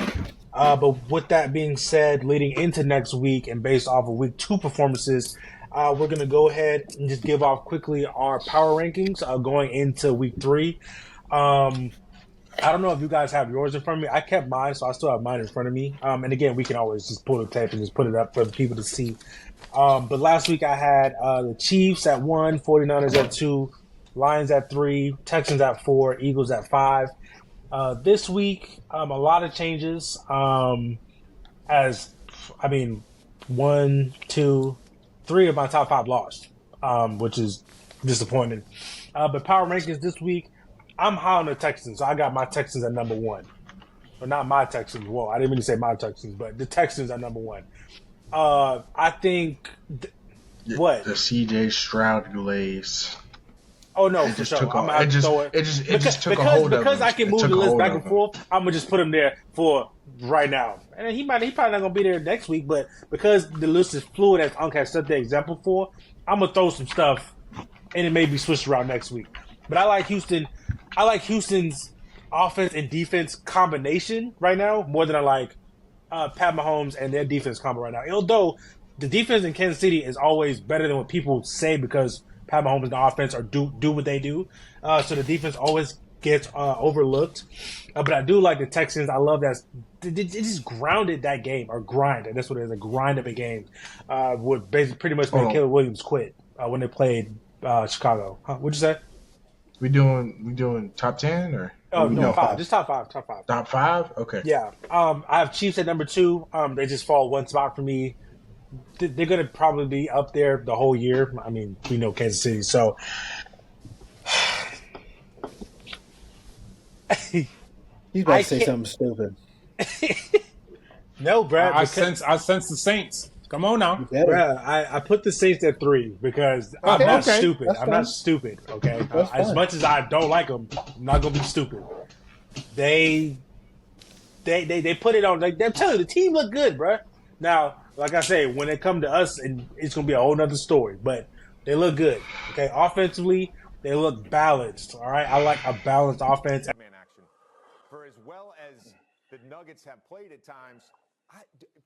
But with that being said, leading into next week and based off of Week 2 performances, we're going to go ahead and just give off quickly our power rankings going into Week 3. I don't know if you guys have yours in front of me. I kept mine, so I still have mine in front of me. And again, we can always just pull the tape and just put it up for the people to see. But last week I had the Chiefs at 1, 49ers at 2, Lions at 3, Texans at 4, Eagles at 5. This week, a lot of changes. 1, 2, 3 of my top 5 lost, which is disappointing. But power rankings this week, I'm high on the Texans, so I got my Texans at number 1. Or not my Texans. Well, I didn't really say my Texans, but the Texans are number 1. I think what the CJ Stroud glaze. Oh no, for sure. I'm gonna have to throw it. It just took a hold of him. Because I can move the list back and forth. I'm gonna just put him there for right now. And he probably not gonna be there next week, but because the list is fluid, as Unc has set the example for, I'm gonna throw some stuff, and it may be switched around next week. But I like Houston. I like Houston's offense and defense combination right now more than I like Pat Mahomes and their defense combo right now. Although the defense in Kansas City is always better than what people say because Pat Mahomes and the offense are do what they do. So the defense always gets overlooked. But I do like the Texans. I love that. They just grounded that game, or grind. That's what it is, a grind of a game. Would basically pretty much make Caleb Williams quit when they played Chicago. Huh? What'd you say? We doing top 10 or? Oh no, 5. Just top 5. Top 5. Top 5? Okay. Yeah. I have Chiefs at number 2. They just fall one spot for me. They're going to probably be up there the whole year. I mean, we know Kansas City, so. He's about to say something stupid. No, Brad. I sense the Saints. Come on now. Brad, I put the Saints at 3 because I'm not stupid. I'm not stupid, okay? As much as I don't like them, I'm not going to be stupid. They put it on. Like, I'm telling you, the team look good, bro. Now, like I say, when it come to us, and it's going to be a whole nother story, but they look good, okay? Offensively, they look balanced, all right? I like a balanced offense. Man action. For as well as the Nuggets have played at times,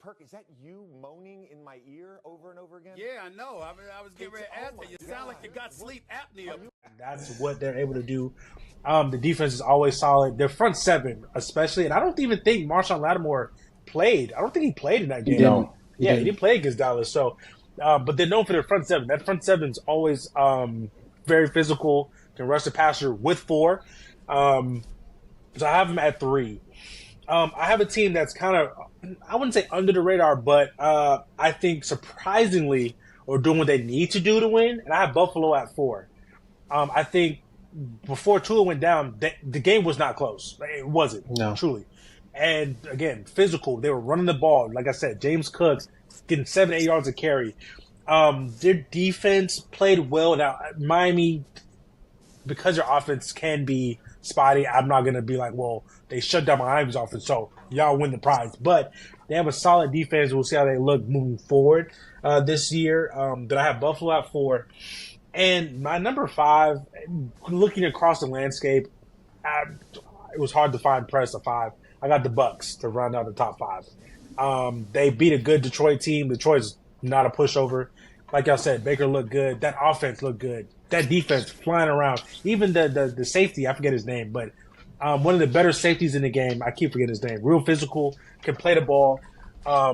Perk, is that you moaning in my ear over and over again? Yeah, I know. I was getting ready to ask you. You sound like you got sleep apnea. That's what they're able to do. The defense is always solid. Their front seven, especially, and I don't even think Marshawn Lattimore played. I don't think he played in that game. He didn't play against Dallas. So, but they're known for their front seven. That front seven is always very physical. Can rush the passer with 4. So I have them at 3. I have a team that's kind of, I wouldn't say under the radar, but I think surprisingly are doing what they need to do to win. And I have Buffalo at 4. I think before Tua went down, the game was not close. It wasn't, truly. And again, physical. They were running the ball. Like I said, James Cook's getting 7-8 yards of carry. Their defense played well. Now, Miami, because their offense can be spotty, I'm not going to be like, well, they shut down Miami's offense, so y'all win the prize. But they have a solid defense. We'll see how they look moving forward this year. Then I have Buffalo at 4. And my number 5, looking across the landscape, it was hard to find press a 5. I got the Bucks to round out the top 5. They beat a good Detroit team. Detroit's not a pushover. Like y'all said, Baker looked good. That offense looked good. That defense flying around. Even the safety, I forget his name, but one of the better safeties in the game. I keep forgetting his name. Real physical, can play the ball. I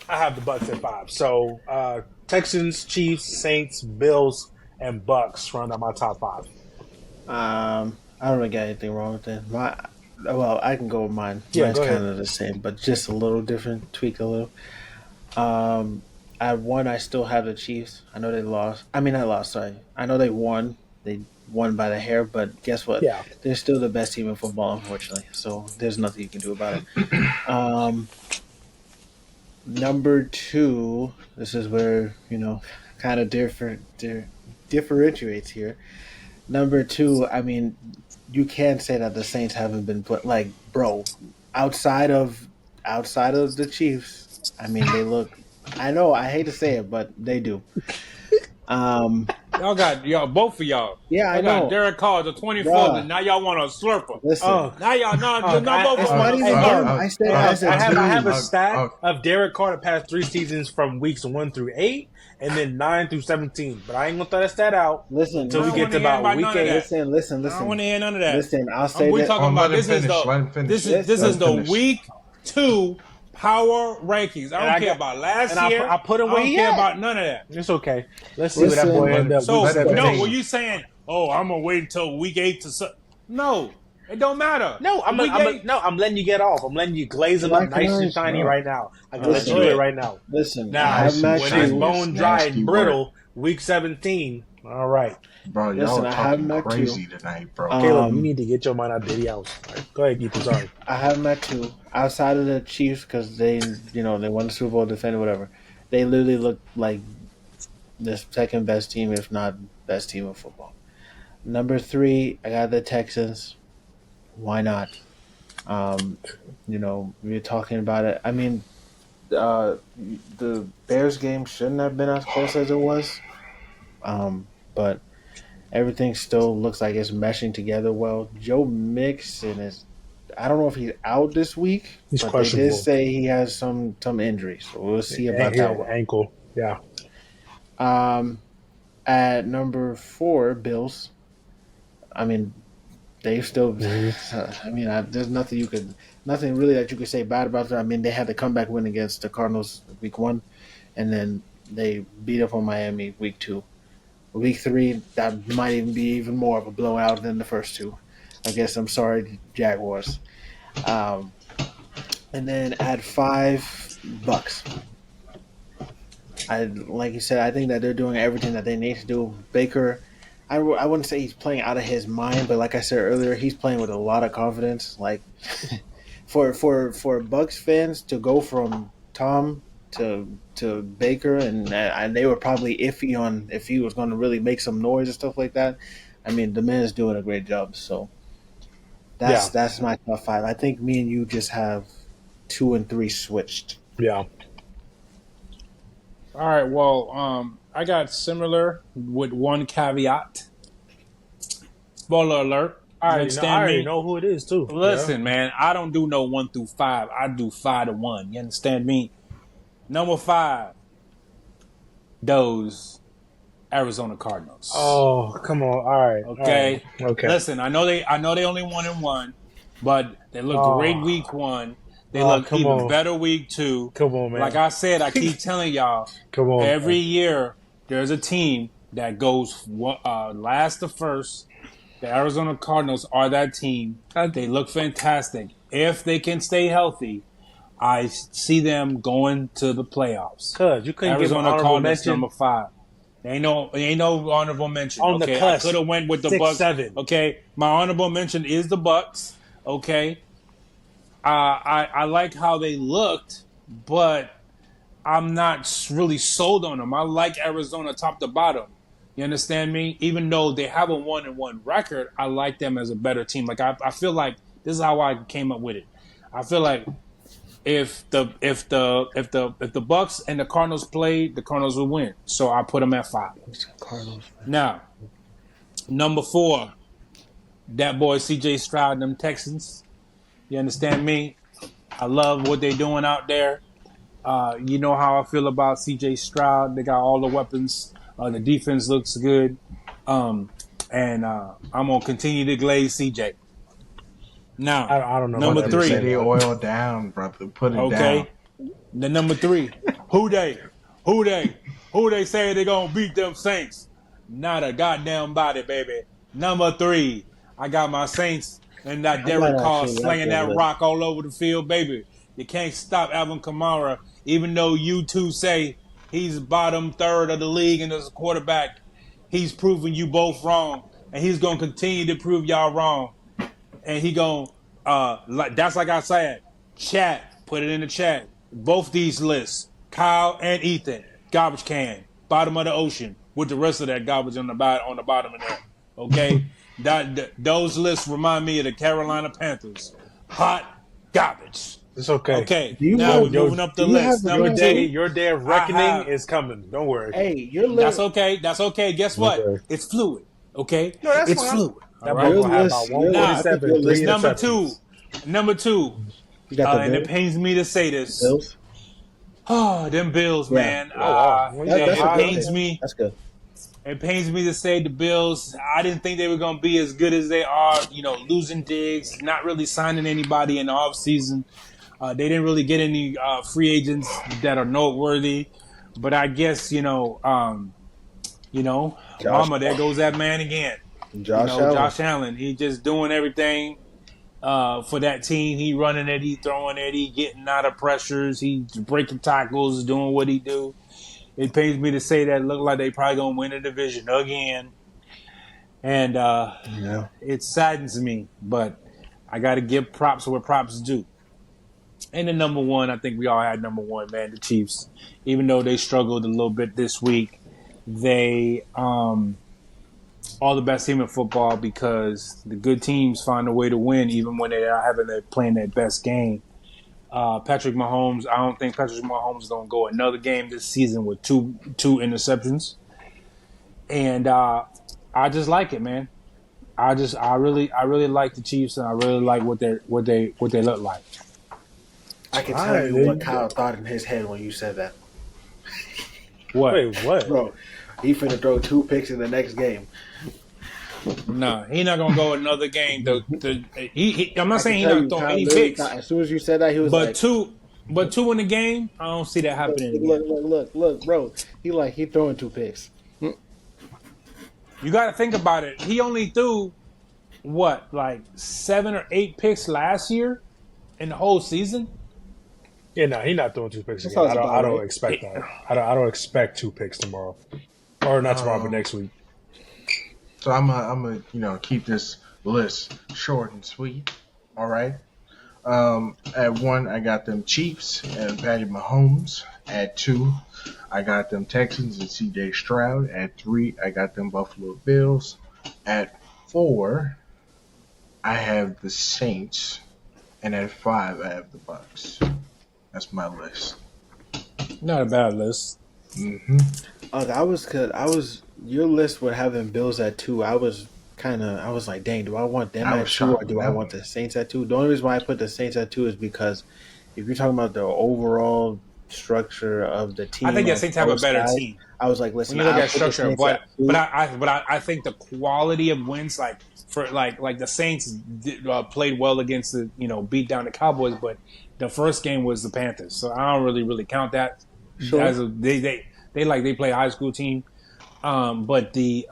have the Bucks at 5. So Texans, Chiefs, Saints, Bills, and Bucks round out my top 5. I don't really got anything wrong with that. Well, I can go with mine. Yeah, Mine's go ahead. kind of the same, but just a little different, tweak a little. At 1, I still have the Chiefs. I know they lost. I mean, not lost, sorry. I know they won. They won by the hair, but guess what? Yeah. They're still the best team in football, unfortunately. So there's nothing you can do about it. Number 2, this is where, kind of differentiates here. Number two, I mean, you can't say that the Saints haven't been like, bro, outside of the Chiefs. I mean, they look. I know. I hate to say it, but they do. Y'all both of y'all. Yeah, I Y'all got know, Derek Carr, the 24th, and bruh. now y'all want a slurper. Listen, Now y'all not both it's of not them. even him. I said as a I have team. a stat of Derek Carr the past 3 seasons from weeks 1 through 8, and then 9 through 17. But I ain't gonna throw that stat out Listen, until we I don't get to wanna hear about about week none of 8. that. listen. I don't want to hear none of that. Listen, I'll say we that. talking about let him finish. this is the week 2 power rankings. I don't care about last year. I put him I where don't he care at. about none of that. It's okay. Let's see what that boy end up. So week 17. no, when you saying, "Oh, I'm gonna wait until week 8 to," no, it don't matter. No, I'm letting you get off. I'm letting you glaze him up nice and shiny right now. I'm gonna let you do it right now. Listen, Now, I have Matt when Chu. it's bone dry nasty and brittle, week 17. All right, Bro, Listen, y'all I have talking Matt crazy Chu. tonight, bro. Caleb, you need to get your mind out of Diddy house. All right, go ahead, Ethan. Sorry. I have Matt Chu. Outside of the Chiefs, because they won the Super Bowl, defended whatever. They literally look like the second best team, if not best team of football. Number 3, I got the Texans. Why not? We were talking about it. I mean, the Bears game shouldn't have been as close as it was, but everything still looks like it's meshing together well. Joe Mixon is. I don't know if he's out this week, He's but questionable. they did say he has some injury, so we'll see about that one. Ankle, yeah. At number 4, Bills. I mean, they still. I mean, there's nothing really that you could say bad about them. I mean, they had the comeback win against the Cardinals week 1, and then they beat up on Miami week 2. Week 3, that might even be even more of a blowout than the first 2. I guess I'm sorry, Jaguars. And then at 5, Bucks. Like you said, I think that they're doing everything that they need to do. Baker, I wouldn't say he's playing out of his mind, but like I said earlier, he's playing with a lot of confidence. Like for Bucks fans to go from Tom to Baker, and they were probably iffy on if he was going to really make some noise and stuff like that. I mean, the man is doing a great job. So that's my top 5. I think me and you just have 2 and 3 switched. Yeah. All right. Well, I got similar with one caveat. Spoiler alert. I already know who it is too. Listen, man, I don't do no 1 through 5. I do 5 to 1. You understand me? Number 5, those Arizona Cardinals. Oh, come on! All right, okay, all right. Okay. Listen, I know they only 1-1, but they looked great week 1. They look even better week 2. Come on, man. Like I said, I keep telling y'all. Come on. Every year there's a team that goes last to first. The Arizona Cardinals are that team. They look fantastic. If they can stay healthy, I see them going to the playoffs. Cuz you couldn't give an Arizona honorable Cardinals mention. Number 5. Ain't no honorable mention. On the okay, cusp. I could have went with the 6, Bucks. 7. Okay, my honorable mention is the Bucks. Okay, I like how they looked, but I'm not really sold on them. I like Arizona top to bottom. You understand me? Even though they have a 1-1 record, I like them as a better team. Like I feel like this is how I came up with it. I feel like if the Bucks and the Cardinals played, the Cardinals would win. So I put them at 5. Now, number 4, that boy C.J. Stroud and them Texans. You understand me? I love what they're doing out there. You know how I feel about C.J. Stroud. They got all the weapons. The defense looks good. And I'm going to continue to glaze C.J. Now, I don't know. Number 3. They oil down, brother. Put it down. The number 3. Who they say they're going to beat them Saints? Not a goddamn body, baby. Number 3. I got my Saints and that Derek Carr slinging that rock all over the field, baby. You can't stop Alvin Kamara, even though you two say he's bottom 3rd of the league and as a quarterback. He's proving you both wrong, and he's going to continue to prove y'all wrong. And he going that's like I said, chat, put it in the chat. Both these lists, Kyle and Ethan, garbage can, bottom of the ocean, with the rest of that garbage on the bottom of there. Okay, those lists remind me of the Carolina Panthers. Hot garbage. It's okay. Okay, Do you now have- we're moving up the do you have list. the Number two. Your day of I reckoning have- is coming. Don't worry. Hey, your That's list. okay. That's okay. Guess what? Okay. It's fluid. Okay, No, that's it's fine. fluid. That All boy right. Your gonna have list- about your list- 147, your list- 3 Number interceptions. Number two. You got the And it Bills? pains me to say this. Bills? Oh, them Bills, Yeah. man. Oh, wow. Well, That- that's it a good pains thing. me. That's good. It pains me to say the Bills. I didn't think they were going to be as good as they are. Losing Diggs, not really signing anybody in the offseason. They didn't really get any free agents that are noteworthy. But I guess, mama, there goes that man again. Josh Allen. Josh Allen. He just doing everything for that team. He running it. He throwing it. He getting out of pressures. He breaking tackles, doing what he do. It pains me to say that it look like they probably going to win the division again. And it saddens me, but I got to give props where props due. And the number one, I think we all had number one, man, the Chiefs. Even though they struggled a little bit this week, they are the best team in football because the good teams find a way to win even when they're not playing their best game. Patrick Mahomes, I don't think Patrick Mahomes is going to go another game this season with two interceptions. And I just like it, man. I really like the Chiefs, and I really like what they look like. I can tell you what Kyle thought in his head when you said that. What? Wait, what? Bro, he finna throw 2 picks in the next game. No, he's not gonna go another game. I'm not saying he's Tell not you, throwing Kyle any literally picks, thought- As soon as you said that, he was but like, two in the game. I don't see that happening again. look, bro. He throwing 2 picks. You got to think about it. He only threw like 7 or 8 picks last year in the whole season. Yeah, no, he's not throwing 2 picks That again. sounds I about don't right. expect that. I don't expect 2 picks tomorrow, or not tomorrow, but next week. So I'm gonna keep this list short and sweet. All right. At 1, I got them Chiefs and Patty Mahomes. At 2, I got them Texans and C.J. Stroud. At 3, I got them Buffalo Bills. At 4, I have the Saints, and at 5, I have the Bucks. That's my list. Not a bad list. Mm-hmm. I was your list with having Bills at 2. I was like, dang, do I want them I at was 2 or shocked do with I that want one. the Saints at 2? The only reason why I put the Saints at 2 is because if you're talking about the overall structure of the team, I think the on Saints have a both better sides, team. I was like, listen, When you look I'll at put the structure, Saints but at 2. I think the quality of wins, like for like the Saints played well against the beat down the Cowboys, but the first game was the Panthers, so I don't really count that. Sure. As they play a high school team, but the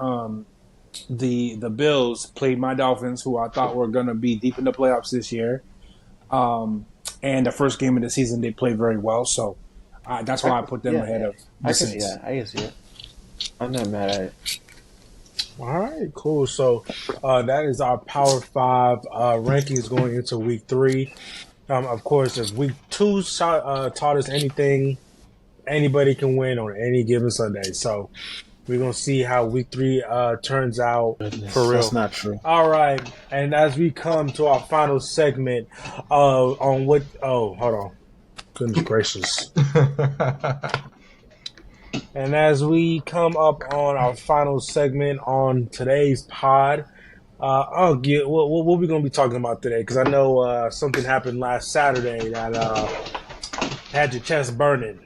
Bills played my Dolphins, who I thought were going to be deep in the playoffs this year, and the first game of the season they played very well, so that's why I put them ahead of the Saints. I can see it. I'm not mad at it. All right, cool. So that is our Power 5 rankings going into Week 3. Of course, if Week 2 taught us anything, anybody can win on any given Sunday. So we're going to see how Week 3 turns out for real. That's not true. All right, and as we come to our final segment on what – oh, hold on. Goodness gracious. And as we come up on our final segment on today's pod, what we going to be talking about today? Because I know something happened last Saturday that had your chest burning.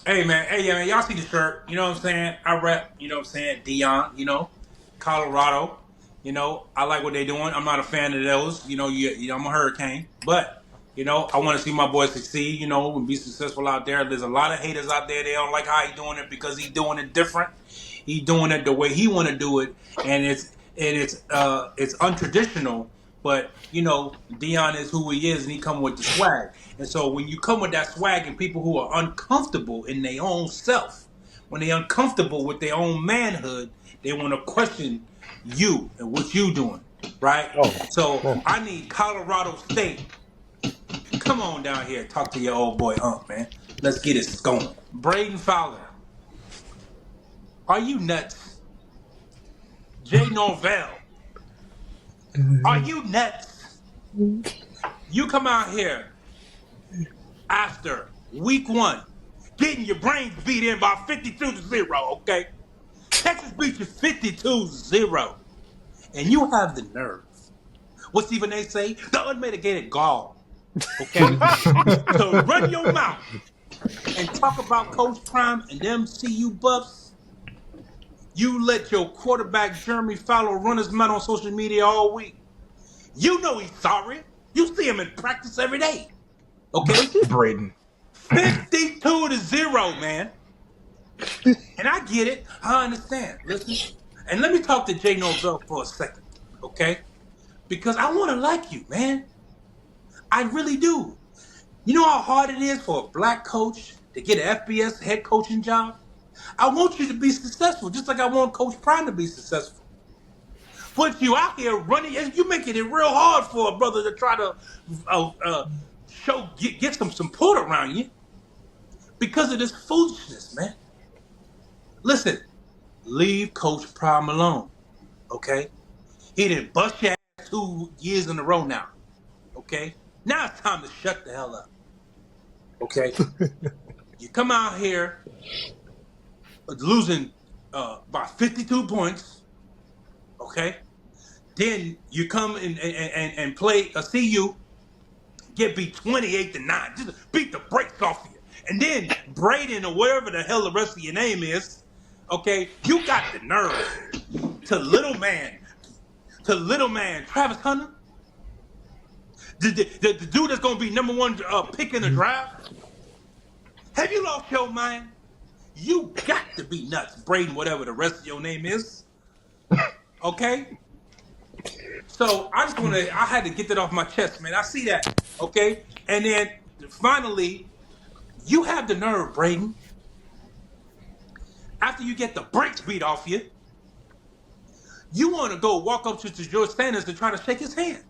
Hey man, y'all see the shirt? You know what I'm saying? I rep. You know what I'm saying? Dion. Colorado. I like what they're doing. I'm not a fan of those. I'm a Hurricane, but. I want to see my boy succeed, and be successful out there. There's a lot of haters out there. They don't like how he's doing it because he's doing it different. He's doing it the way he want to do it, and it's untraditional. But Dion is who he is, and he come with the swag. And so when you come with that swag, and people who are uncomfortable in their own self, when they're uncomfortable with their own manhood, they want to question you and what you doing, right? I need Colorado State. Come on down here, talk to your old boy man. Let's get it going. Braden Fowler, are you nuts? Jay Norvell, are you nuts? You come out here after week 1, getting your brains beat in by 52-0, okay? Texas beat you 52-0. And you have the nerve. What's even they say? The unmitigated gall, okay? To run your mouth and talk about Coach Prime and them CU Buffs. You let your quarterback Jeremy Fowler run his mouth on social media all week. You know he's sorry. You see him in practice every day. Okay? Braden. 52-0, man. And I get it. I understand. Listen. And let me talk to Jay Norvell for a second. Okay? Because I want to like you, man. I really do. You know how hard it is for a black coach to get an FBS head coaching job? I want you to be successful, just like I want Coach Prime to be successful. But you out here running, you making it real hard for a brother to try to get some support around you because of this foolishness, man. Listen, leave Coach Prime alone, okay? He didn't bust your ass 2 years in a row now, okay? Now it's time to shut the hell up, okay? You come out here losing by 52 points, okay? Then you come and play a CU, get beat 28-9, just beat the brakes off you. And then Braden or whatever the hell the rest of your name is, okay, you got the nerve to little man Travis Hunter, the dude that's going to be number 1 pick in the draft. Have you lost your mind? You got to be nuts, Braden, whatever the rest of your name is. Okay? So I had to get that off my chest, man. I see that. Okay? And then finally, you have the nerve, Braden. After you get the brakes beat off you, you want to go walk up to George Sanders and try to shake his hand.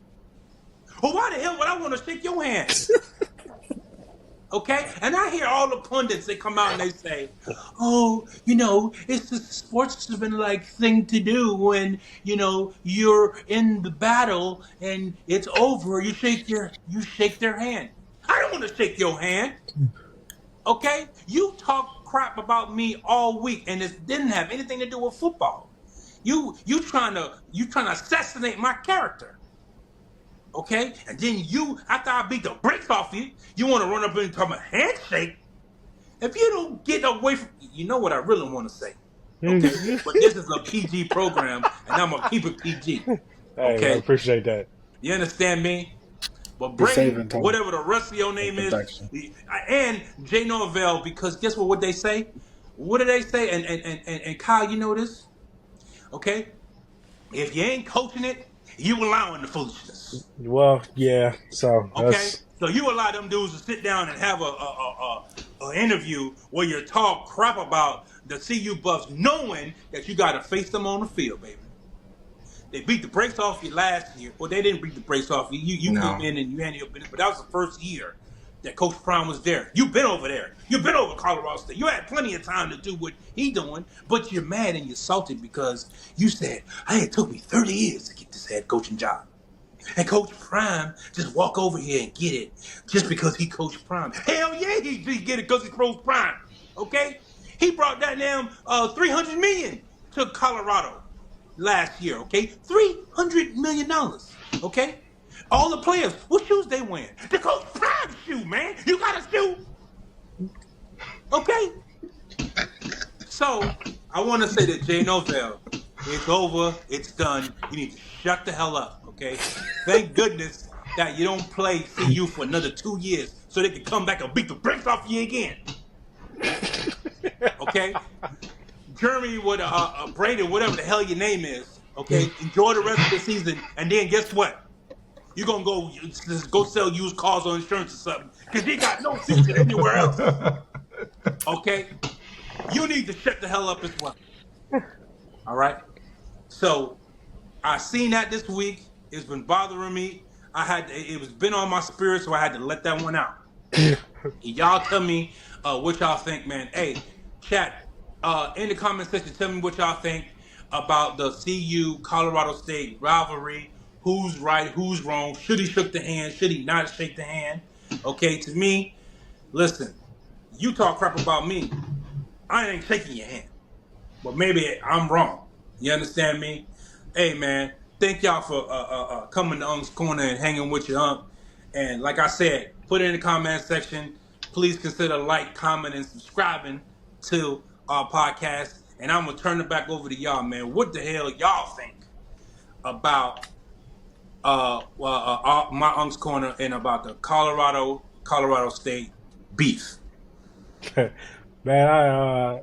Well, why the hell would I want to shake your hand? Okay? And I hear all the pundits that come out and they say, oh, it's a sportsman-like thing to do when, you're in the battle and it's over. You shake their hand. I don't want to shake your hand. Okay? You talk crap about me all week and it didn't have anything to do with football. You trying to assassinate my character. Okay? And then after I beat the brakes off you, you want to run up and talk a handshake? If you don't get away from... You know what I really want to say. Okay? But this is a PG program, and I'm going to keep it PG. Okay? Hey, I appreciate that. You understand me? But Braden, whatever the rest of your name is, and Jay Norvell, because guess what they say? What do they say? And Kyle, you know this? Okay? If you ain't coaching it, you allowing the foolishness. Well, yeah. So okay, so you allow them dudes to sit down and have a interview where you talk crap about the CU Buffs, knowing that you got to face them on the field, baby. They beat the brakes off you last year. Well, they didn't beat the brakes off you. You came in and you handled your business, but that was the first year that Coach Prime was there. You've been over there. You've been over Colorado State. You had plenty of time to do what he doing, but you're mad and you're salty because you said, hey, it took me 30 years to get this head coaching job. And Coach Prime just walk over here and get it just because he Coach Prime. Hell yeah, he get it because he Coach Prime. Okay? He brought that damn $300 million to Colorado last year, okay? $300 million, okay? All the players, what shoes they wearing? The Coach Prime shoe, man. You got a shoe. Okay? So, I want to say that Jay Norvell, it's over, it's done. You need to shut the hell up, okay? Thank goodness that you don't play CU for another 2 years so they can come back and beat the brakes off you again. Okay? Jeremy, Brady, whatever the hell your name is, okay? Enjoy the rest of the season, and then guess what? You're going to go sell used cars or insurance or something because you got no future anywhere else. Okay? You need to shut the hell up as well. All right? So, I seen that this week. It's been bothering me. It was been on my spirit, so I had to let that one out. Y'all tell me what y'all think, man. Hey, chat, in the comment section, tell me what y'all think. about the CU Colorado State rivalry. Who's right? Who's wrong? Should he shook the hand? Should he not shake the hand? Okay, to me, listen. You talk crap about me. I ain't shaking your hand. But maybe I'm wrong. You understand me? Hey, man, thank y'all for coming to Unc's Corner and hanging with your Unc. And like I said, put it in the comment section. Please consider like, comment, and subscribing to our podcast. And I'm going to turn it back over to y'all, man. What the hell y'all think about my Unc's Corner and about the Colorado State beef? Man,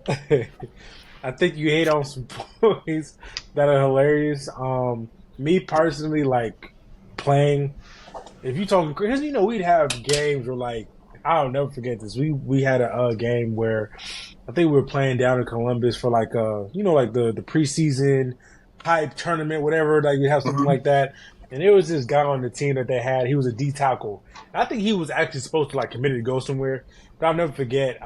I think you hate on some points that are hilarious. Me personally, like playing. If you talking, because we'd have games where like I'll never forget this. We had a game where I think we were playing down in Columbus for like like the preseason hype tournament, whatever. Like you have something like that. And there was this guy on the team that they had. He was a D tackle. I think he was actually supposed to like committed to go somewhere. But I'll never forget.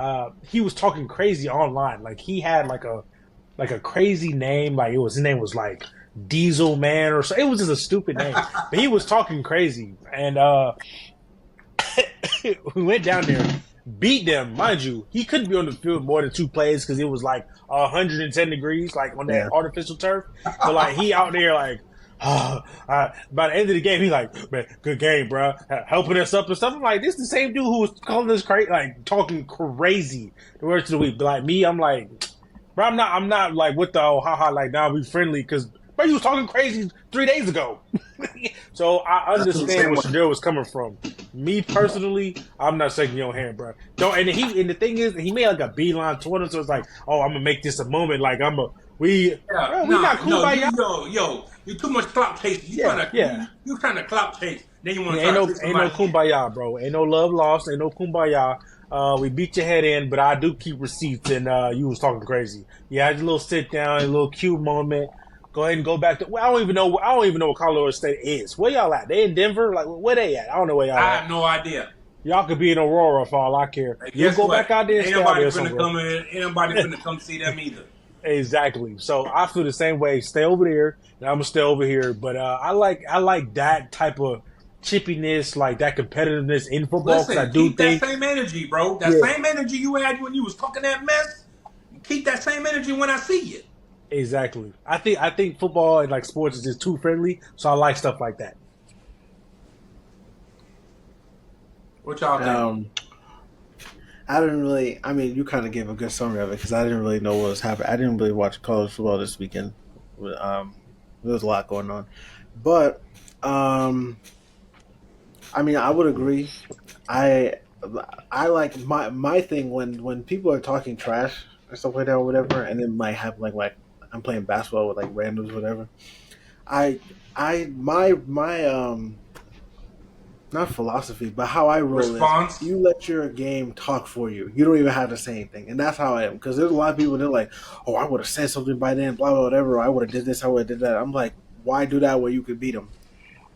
He was talking crazy online. Like he had like a crazy name. Like his name was like Diesel Man or so. It was just a stupid name. But he was talking crazy. And we went down there, beat them. Mind you, he couldn't be on the field more than 2 plays because it was like 110 degrees, like on that artificial turf. So like he out there like. By the end of the game, he's like, man, good game, bro. Helping us up and stuff. I'm like, this is the same dude who was calling us crazy, like talking crazy the rest of the week. But like me, I'm like, bro, I'm not like with the haha, like now we friendly because bro, you was talking crazy 3 days ago. So I understand where Shadil was coming from. Me personally, I'm not shaking your hand, bro. Don't. And the thing is, he made like a beeline toward us. So it's like, oh, I'm gonna make this a moment. Like we not cool by y'all. You too much clout chasing. You trying to clout chase. Then you want to ain't no kumbaya, bro. Ain't no love lost. Ain't no kumbaya. We beat your head in, but I do keep receipts. And you was talking crazy. You had a little sit down, a little cute moment. Go ahead and go back to. Well, I don't even know what Colorado State is. Where y'all at? They in Denver? Like where they at? I don't know where y'all at. I have no idea. Y'all could be in Aurora for all I care. You go back out there and ain't nobody finna come see them either. Exactly. So I feel the same way. Stay over there, and I'm gonna stay over here. But I like that type of chippiness, like that competitiveness in football. Listen, I do keep think that same energy, bro. That same energy you had when you was talking that mess. Keep that same energy when I see you. Exactly. I think football and like sports is just too friendly. So I like stuff like that. What y'all think? I didn't really. I mean, you kind of gave a good summary of it because I didn't really know what was happening. I didn't really watch college football this weekend. There was a lot going on, but I mean, I would agree. I like my thing when people are talking trash or stuff like that or whatever, and it might happen like I'm playing basketball with like randoms or whatever. My not philosophy, but how I roll Response? is you let your game talk for you. You don't even have to say anything. And that's how I am. Because there's a lot of people, they're like, oh, I would have said something by then, blah, blah, whatever. I would have did this, I would have did that. I'm like, why do that where you could beat him?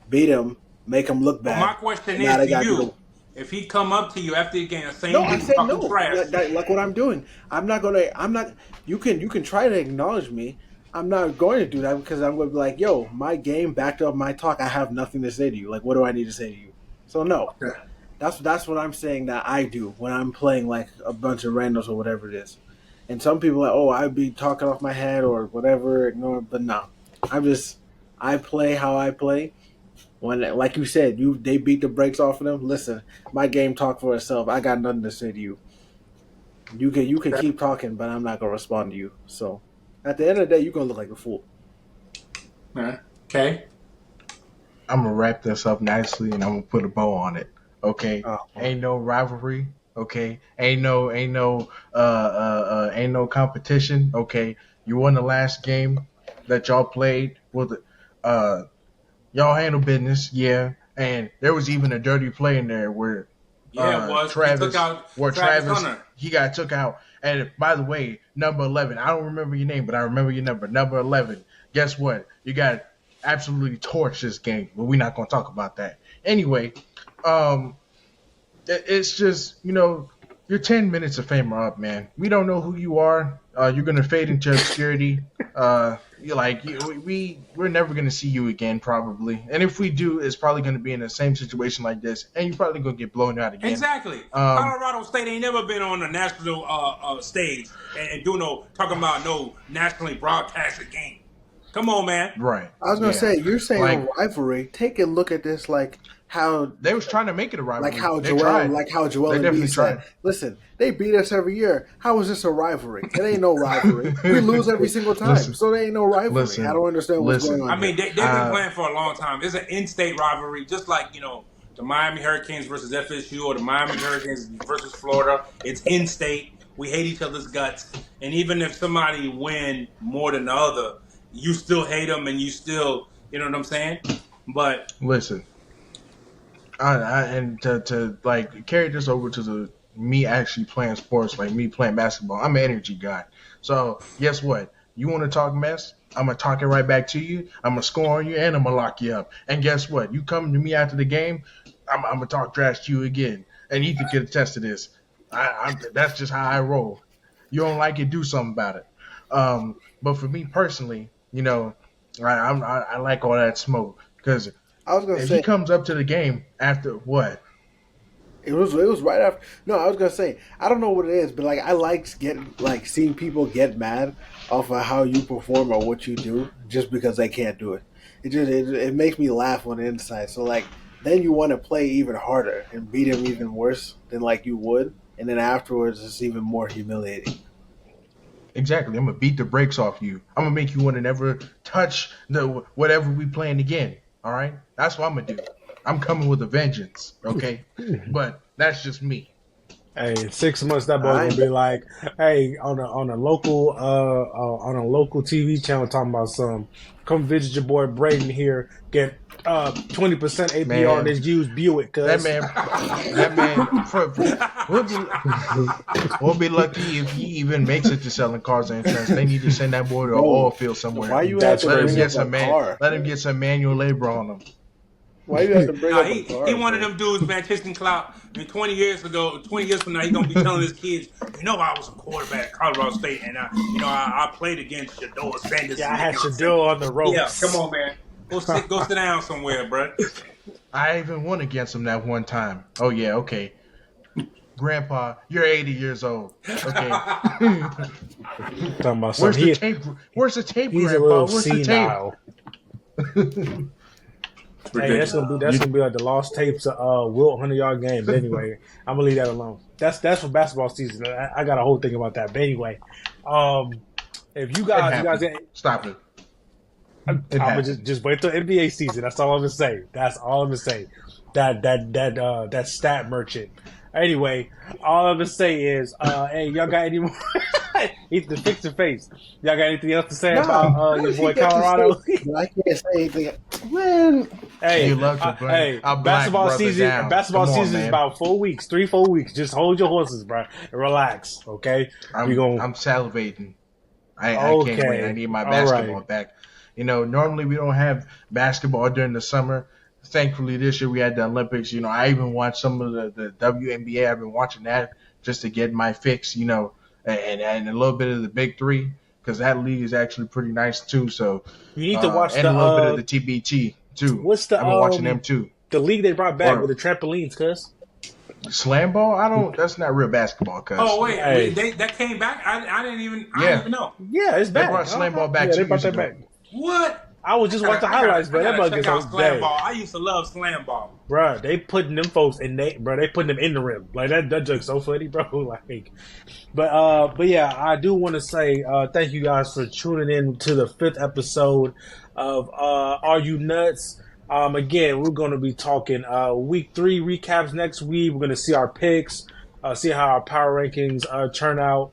Beat him, make him look bad. Well, my question is to you. If he come up to you after the game, saying I said no. Trash. Like what I'm doing. I'm not. You can try to acknowledge me. I'm not going to do that because I'm going to be like, yo, my game backed up my talk. I have nothing to say to you. Like, what do I need to say to you? So no, that's what I'm saying that I do when I'm playing like a bunch of randos or whatever it is. And some people are like, oh, I'd be talking off my head or whatever, ignore. But no, I play how I play. When, like you said, they beat the brakes off of them. Listen, my game talk for itself. I got nothing to say to you. You can keep talking, but I'm not gonna respond to you. So at the end of the day, you're gonna look like a fool. Okay. I'm gonna wrap this up nicely and I'm gonna put a bow on it. Okay, ain't no rivalry. Okay, ain't no competition. Okay, you won the last game that y'all played. With y'all handle business, yeah. And there was even a dirty play in there where it was Travis, Travis Hunter. He got took out. And by the way, number 11, I don't remember your name, but I remember your number. Number 11. Guess what? You got absolutely torched this game, but we're not going to talk about that. Anyway, it's just, you're 10 minutes of fame are up, man. We don't know who you are. You're going to fade into obscurity. we're never gonna see you again probably, and if we do, it's probably gonna be in the same situation like this, and you're probably gonna get blown out again. Exactly. Colorado State ain't never been on a national stage and do talking about no nationally broadcasted game. Come on, man. Right. I was gonna say, you're saying a rivalry. Take a look at this like how they was trying to make it a rivalry. Like how Joel Embiid said, listen, they beat us every year. How is this a rivalry? It ain't no rivalry. We lose every single time, so there ain't no rivalry. I don't understand what's going on. I mean, they've been playing for a long time. It's an in-state rivalry, just like the Miami Hurricanes versus FSU or the Miami Hurricanes versus Florida. It's in-state. We hate each other's guts, and even if somebody win more than the other, you still hate them, and you still, you know what I'm saying? But listen. And to like carry this over to the me actually playing sports, like me playing basketball, I'm an energy guy. So guess what? You want to talk mess? I'm gonna talk it right back to you. I'm gonna score on you and I'm gonna lock you up. And guess what? You come to me after the game, I'm gonna talk trash to you again. And Ethan can attest to this. That's just how I roll. You don't like it, do something about it. But for me personally, I like all that smoke because. I was gonna if say he comes up to the game after what? It was right after. No, I was gonna say I don't know what it is, but like I like seeing people get mad off of how you perform or what you do just because they can't do it. It makes me laugh on the inside. So like then you want to play even harder and beat him even worse than like you would, and then afterwards it's even more humiliating. Exactly. I'm gonna beat the brakes off you. I'm gonna make you want to never touch the whatever we playing again. All right, that's what I'm gonna do. I'm coming with a vengeance, okay? But that's just me. Hey, in 6 months that boy gonna be like, hey, on a local TV channel talking about some. Come visit your boy Braden here. Get 20% APR on this used Buick. That man, we'll be lucky if he even makes it to selling cars and insurance. They need to send that boy to an oil field somewhere. Why you have to let bring him get some manual labor on him. Why you have to bring up a car? He one of them dudes, man, chasing clout. And 20 years from now, he's gonna be telling his kids, I was a quarterback at Colorado State, and I played against Shador Sanders. Yeah, I had Shador on the ropes. Yeah, come on, man, go sit down somewhere, bro. I even won against him that one time. Oh yeah, okay. Grandpa, you're 80 years old. Okay. Talking about Where's the tape? Where's the tape, he's Grandpa? a little Where's senile. the tape? Hey, that's gonna be like the lost tapes of Wilt 100-yard games. Anyway, I'm gonna leave that alone. That's for basketball season. I got a whole thing about that. But anyway, if you guys Stop it. I'm gonna just wait till NBA season. That's all I'm gonna say. That's all I'm gonna say. That stat merchant. Anyway, all I'm gonna say is, hey, y'all got any more? Ethan, fix your face. Y'all got anything else to say about your boy Colorado? I can't say anything. Man, hey, hey, basketball season. Basketball season is about 4 weeks, 3-4 weeks. Just hold your horses, bro, and relax. Okay, I'm salivating. I can't wait. I need my basketball back. Normally we don't have basketball during the summer. Thankfully, this year we had the Olympics. I even watched some of the WNBA. I've been watching that just to get my fix, and a little bit of the Big Three because that league is actually pretty nice too. So you need to watch and a little bit of the TBT too. What's the? I've been watching them too. The league they brought back with the trampolines, cuz. Slam ball? That's not real basketball, cuz. Oh wait, that came back. I didn't even know. Yeah, it's back. They brought slam ball back. Yeah, they brought that back. What? I was just watching highlights, bro. That check out slam ball. I used to love slam ball, bro. They putting them folks in they putting them in the rim. Like that joke's so funny, bro. Like, but yeah, I do want to say thank you guys for tuning in to the 5th episode of Are You Nuts? Again, we're going to be talking week 3 recaps next week. We're going to see our picks, see how our power rankings turn out,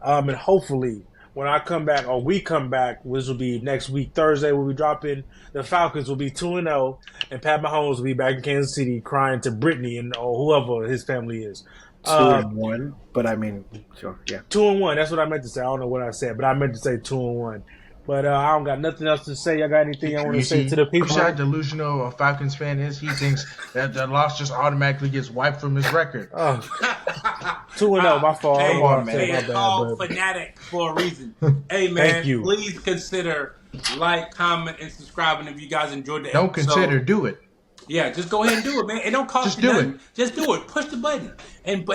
and hopefully. When I come back, or we come back, which will be next week, Thursday, we'll be dropping. The Falcons will be 2-0, and Pat Mahomes will be back in Kansas City crying to Brittany or whoever his family is. 2-1, but I mean, sure, yeah. 2-1. That's what I meant to say. I don't know what I said, but I meant to say 2-1. But I don't got nothing else to say. Y'all got anything I want to say to the people? How delusional a Falcons fan is. He thinks that the loss just automatically gets wiped from his record. 2-0, my fault. Hey, it's called fanatic for a reason. Hey, man, Thank you. Please consider like, comment, and subscribe. And if you guys enjoyed the Don't episode, consider, do it. yeah, just go ahead and do it, man. It don't cost Just you do nothing. it. Just do it. Push the button and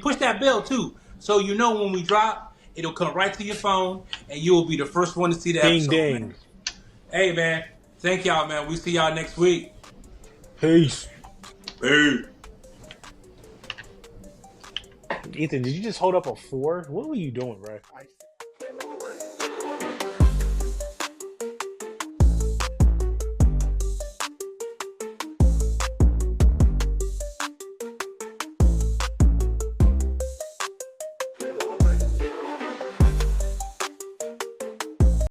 push that bell too, so you know when we drop, it'll come right to your phone, and you will be the first one to see the Ding episode. ding. Man. Hey, man. Thank y'all, man. We see y'all next week. Peace. Peace. Ethan, did you just hold up a 4? What were you doing, bro?